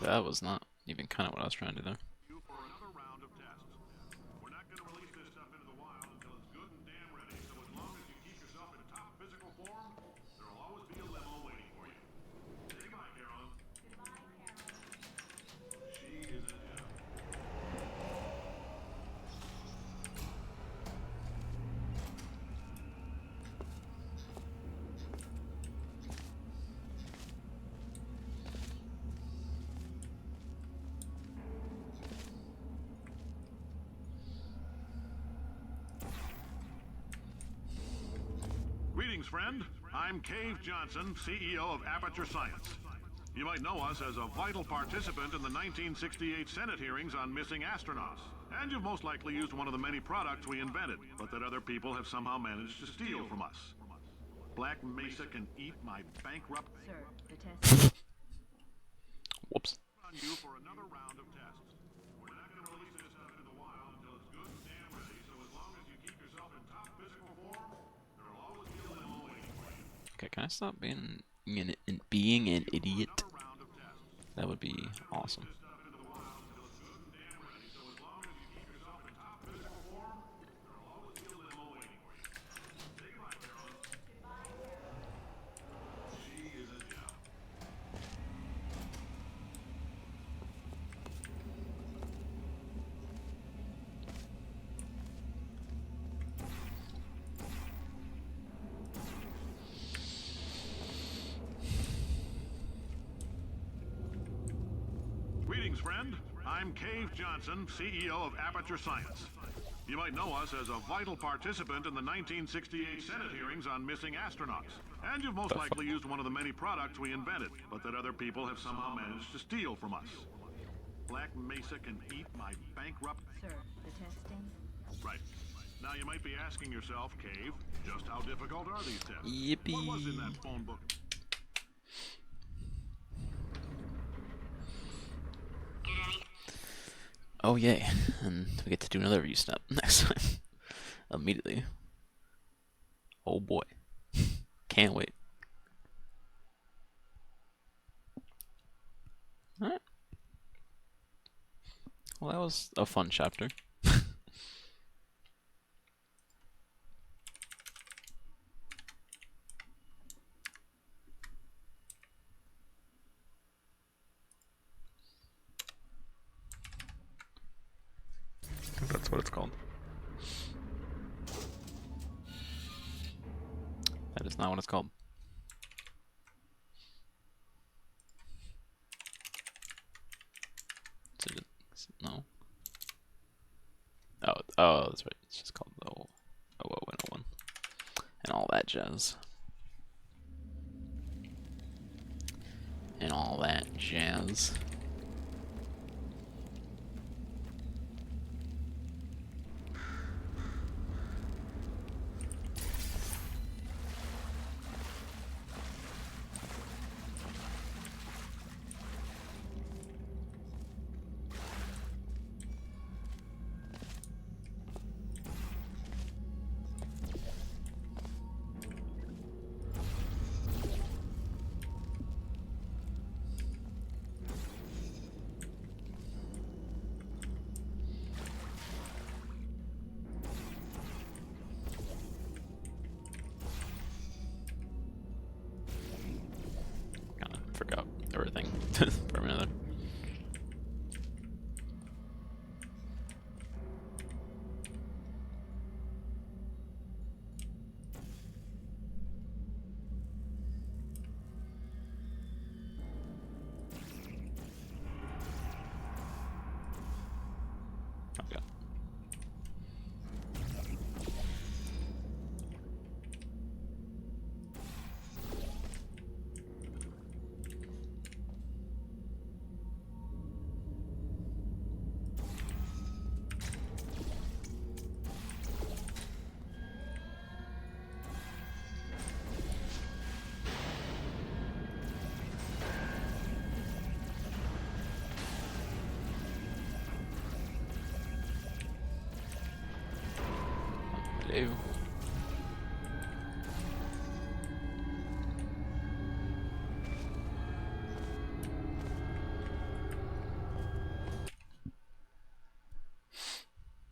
That was not even kind of what I was trying to do. You for another round of tests. We're not going to release this stuff into the wild until it's good and damn ready, so as long as you keep yourself in top physical form, there'll always be a limo waiting for you. Say goodbye, Carolyn. She is a gem. Greetings, friend. I'm Cave Johnson, CEO of Aperture Science. You might know us as a vital participant in the 1968 Senate hearings on missing astronauts. And you've most likely used one of the many products we invented, but that other people have somehow managed to steal from us. Black Mesa can eat my bankrupt... Sir, the test. Whoops. on you for another round of tests. We're not going to release this stuff into the wild until it's good and damn ready, so as long as you keep yourself in top physical form, there'll always be a limo waiting for you. Okay, can I stop being an idiot? Another round of tests. That would be awesome. This stuff into the wild until it's good and damn ready, so as long as you keep yourself in top physical form, there'll always be a limo waiting for you. Say goodbye, Carolyn. Greetings, friend. I'm Cave Johnson, CEO of Aperture Science. You might know us as a vital participant in the 1968 Senate hearings on missing astronauts. And you've most likely used one of the many products we invented, but that other people have somehow managed to steal from us. Black Mesa can eat my bankrupt... Sir, the testing? Right. Now you might be asking yourself, Cave, just how difficult are these tests? Yippee. What was in that phone book? Oh yay, and we get to do another review snap next time. Immediately. Oh boy. Can't wait. Alright. Well, that was a fun chapter. I think that's what it's called. That is not what it's called. No. Oh, that's right. It's just called the 00101 and all that jazz. And all that jazz. Kinda forgot everything for a minute. Okay. Dave.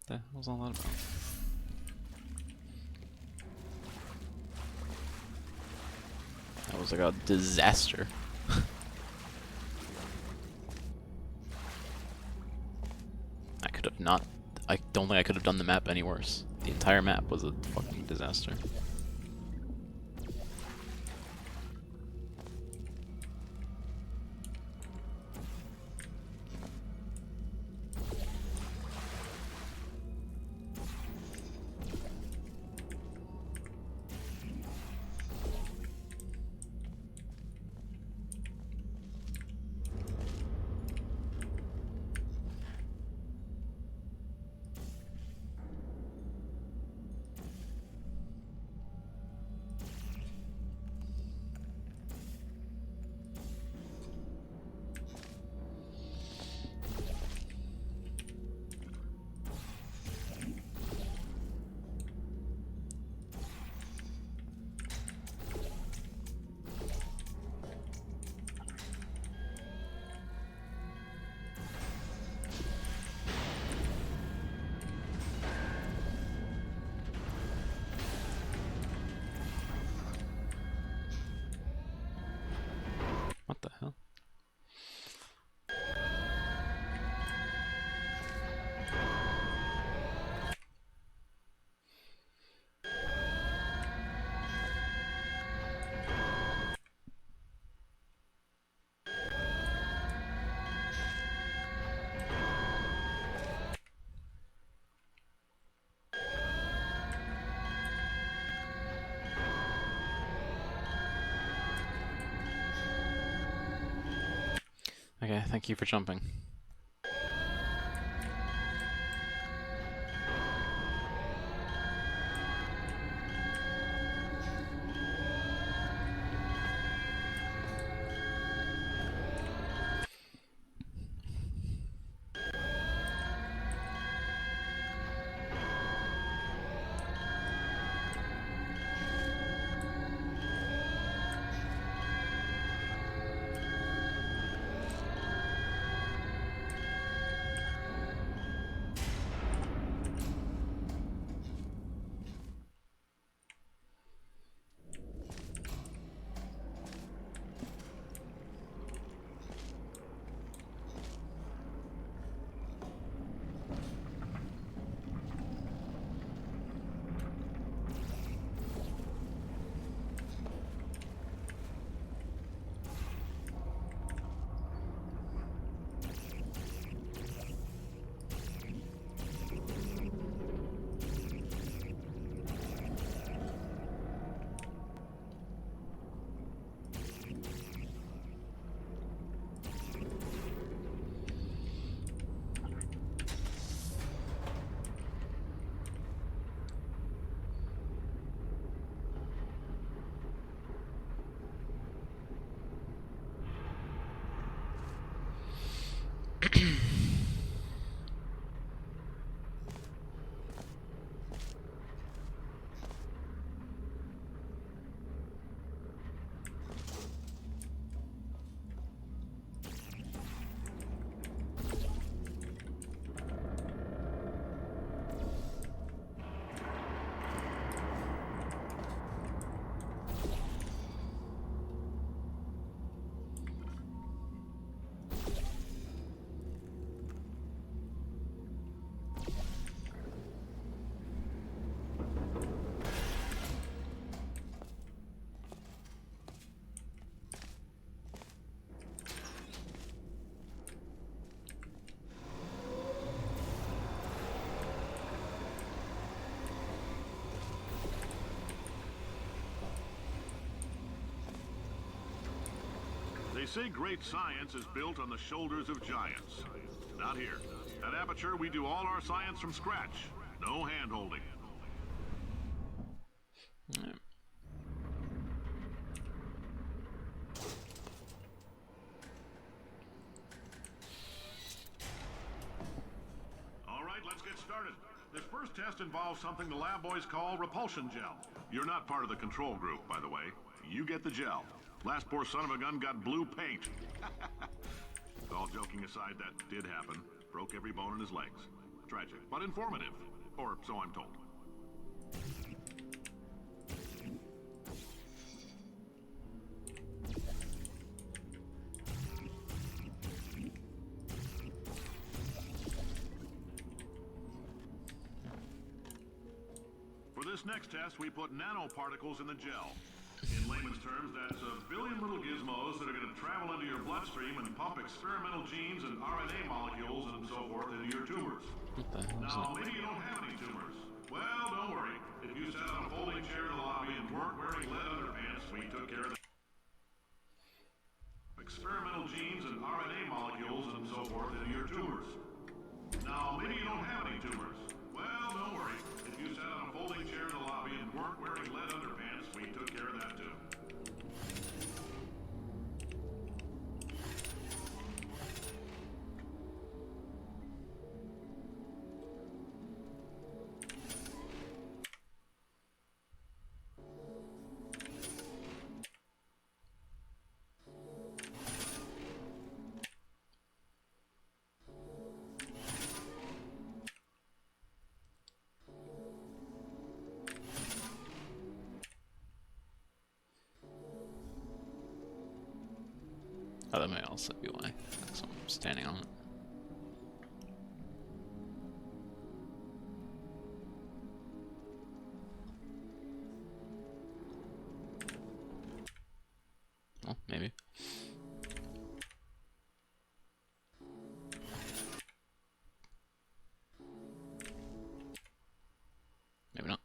The hell's all that about? That was like a disaster. I could have not. I don't think I could have done the map any worse. The entire map was a fucking disaster. thank you for jumping. They say great science is built on the shoulders of giants. Not here. At Aperture, we do all our science from scratch. No hand-holding. All right, let's get started. This first test involves something the lab boys call repulsion gel. You're not part of the control group, by the way. You get the gel. Last poor son of a gun got blue paint. All joking aside, that did happen. Broke every bone in his legs. Tragic, but informative. Or so I'm told. For this next test, we put nanoparticles in the gel. In layman's terms, that's a billion little gizmos that are going to travel into your bloodstream and pump experimental genes and RNA molecules and so forth into your tumors. Now, maybe you don't have any tumors. Well, don't worry. If you sat on a folding chair in the lobby and weren't wearing lead underpants, we took care of that. Experimental genes and RNA molecules and so forth into your tumors. Now, maybe you don't have any tumors. Well, don't worry. If you sat on a folding chair in the lobby and weren't wearing lead underpants, we took care of that too. Oh, that may also be why. Because I'm standing on it. Well, maybe. Maybe not.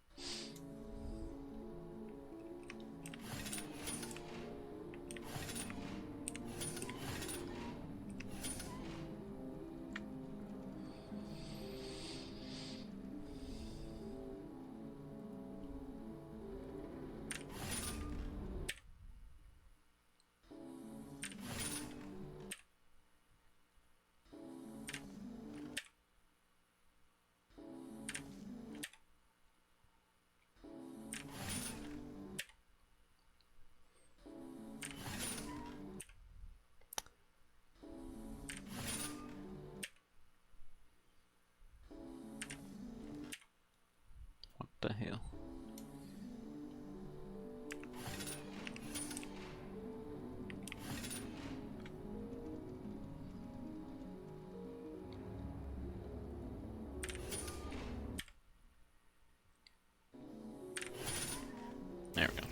There we go.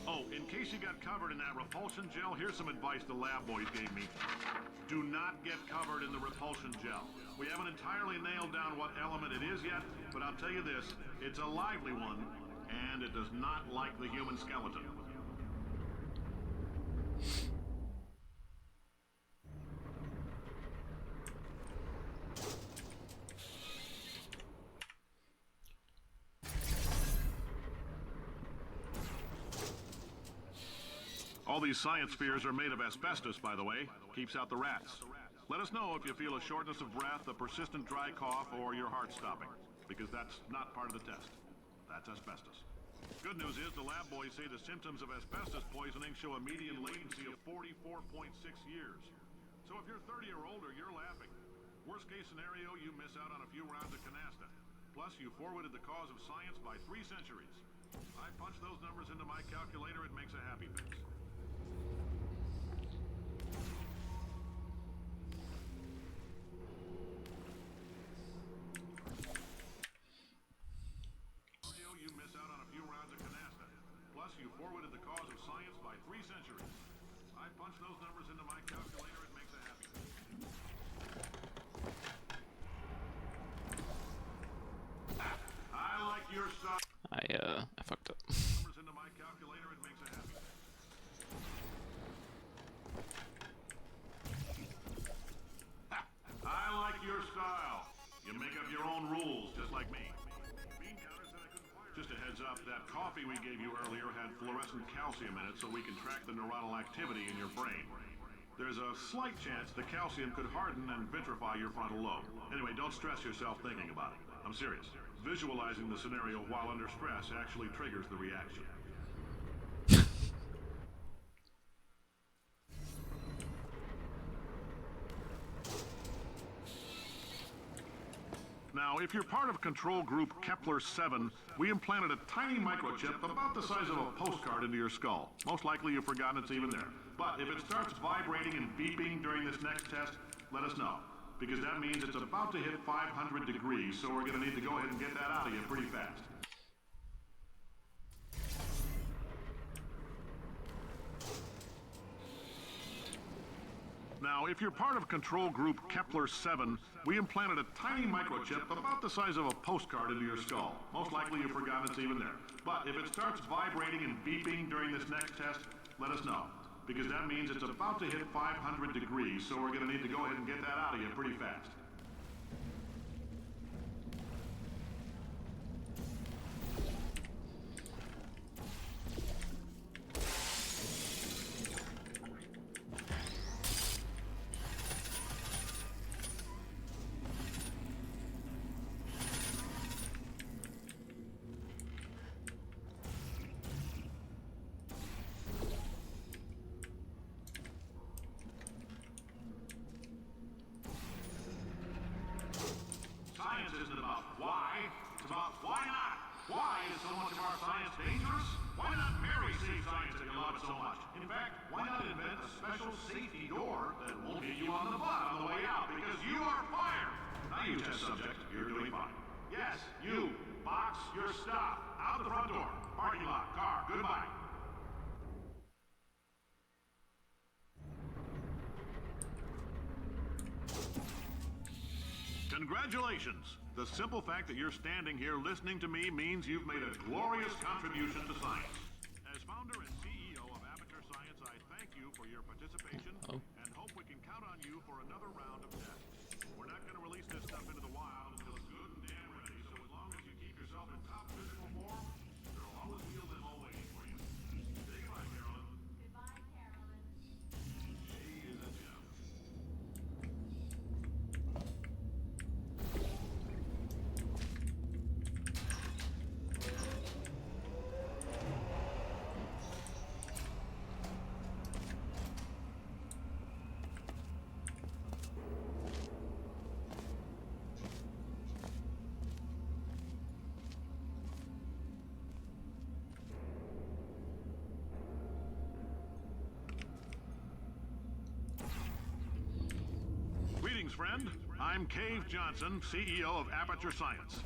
Oh, in case you got covered in that repulsion gel, here's some advice the lab boys gave me. Do not get covered in the repulsion gel. We haven't entirely nailed down what element it is yet, but I'll tell you this, it's a lively one, and it does not like the human skeleton. All these science spheres are made of asbestos, by the way. Keeps out the rats. Let us know if you feel a shortness of breath, a persistent dry cough, or your heart stopping, because that's not part of the test. That's asbestos. Good news is the lab boys say the symptoms of asbestos poisoning show a median latency of 44.6 years. So if you're 30 or older, you're laughing. Worst case scenario, you miss out on a few rounds of canasta. Plus, you forwarded the cause of science by 3 centuries. I punch those numbers into my calculator, it makes a happy face. You miss out on a few rounds of canasta. Plus, you forwarded the cause of science by 3 centuries. I punch those numbers into my calculator, it makes a happy face. I like your style. I fucked up. Numbers into my calculator, it makes a happy face. I like your style. You make up your own rules, just like me. Just a heads up, that coffee we gave you earlier had fluorescent calcium in it so we can track the neuronal activity in your brain. There's a slight chance the calcium could harden and vitrify your frontal lobe. Anyway, don't stress yourself thinking about it. I'm serious. Visualizing the scenario while under stress actually triggers the reaction. Now, if you're part of control group Kepler-7, we implanted a tiny microchip about the size of a postcard into your skull. Most likely you've forgotten it's even there. But if it starts vibrating and beeping during this next test, let us know. Because that means it's about to hit 500 degrees, so we're going to need to go ahead and get that out of you pretty fast. Now, if you're part of control group Kepler-7, we implanted a tiny microchip about the size of a postcard into your skull. Most likely you've forgotten it's even there. But if it starts vibrating and beeping during this next test, let us know. Because that means it's about to hit 500 degrees, so we're going to need to go ahead and get that out of you pretty fast. Science isn't about why, it's about why not. Why is so much of our science dangerous? Why not Mary save science if you love it so much? In fact, why not invent a special safety door that won't hit you on the butt on the way out because you are fired? Now you test subject, you're doing fine. Yes, you, box your stuff, out the front door, parking lot, car, goodbye. Congratulations! The simple fact that you're standing here listening to me means you've made a glorious contribution to science. As founder and CEO of Amateur Science, I thank you for your participation and hope we can count on you for another round of tests. We're not going to release this stuff into the wild until it's good and damn ready, so as long as you keep yourself in top physical form, there'll always be a limo waiting for you. Say goodbye, Carolyn. Goodbye, Carolyn. She is a gem. friend. I'm Cave Johnson, CEO of Aperture Science.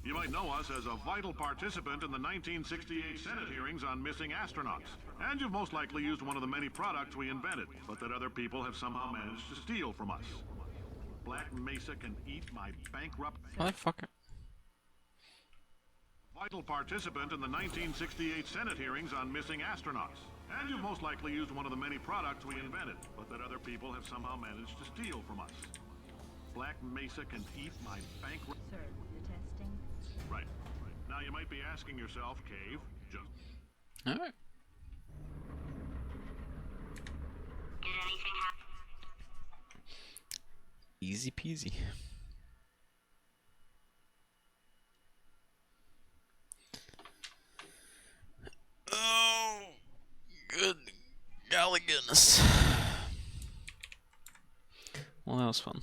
You might know us as a vital participant in the 1968 Senate hearings on missing astronauts. And you've most likely used one of the many products we invented, but that other people have somehow managed to steal from us. Black Mesa can eat my bankrupt... Motherfucker. Vital participant in the 1968 Senate hearings on missing astronauts. And you've most likely used one of the many products we invented, but that other people have somehow managed to steal from us. Black Mesa can eat my bankrupt... Sir, the testing. Right. Now you might be asking yourself, Cave, just... Alright. Did anything happen? Easy peasy. Oh, good golly goodness. Well, that was fun.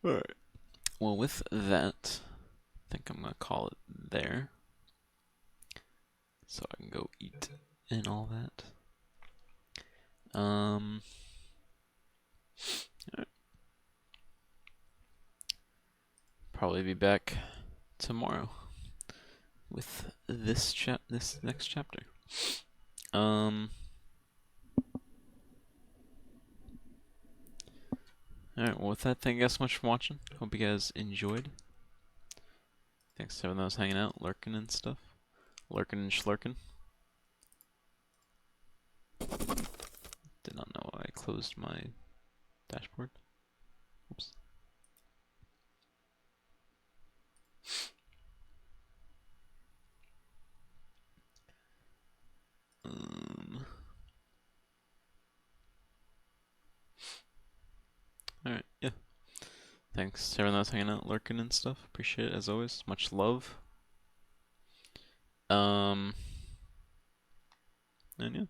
Alright. Well, with that, I think I'm gonna call it there. So I can go eat and all that. Alright. Probably be back tomorrow with this next chapter. Alright, well with that, thank you guys so much for watching. Hope you guys enjoyed. Thanks to everyone that was hanging out, lurking and stuff. Lurking and schlurking. Did not know I closed my dashboard. Oops. Alright, yeah. Thanks to everyone that was hanging out, lurking and stuff. Appreciate it as always. Much love. And yeah.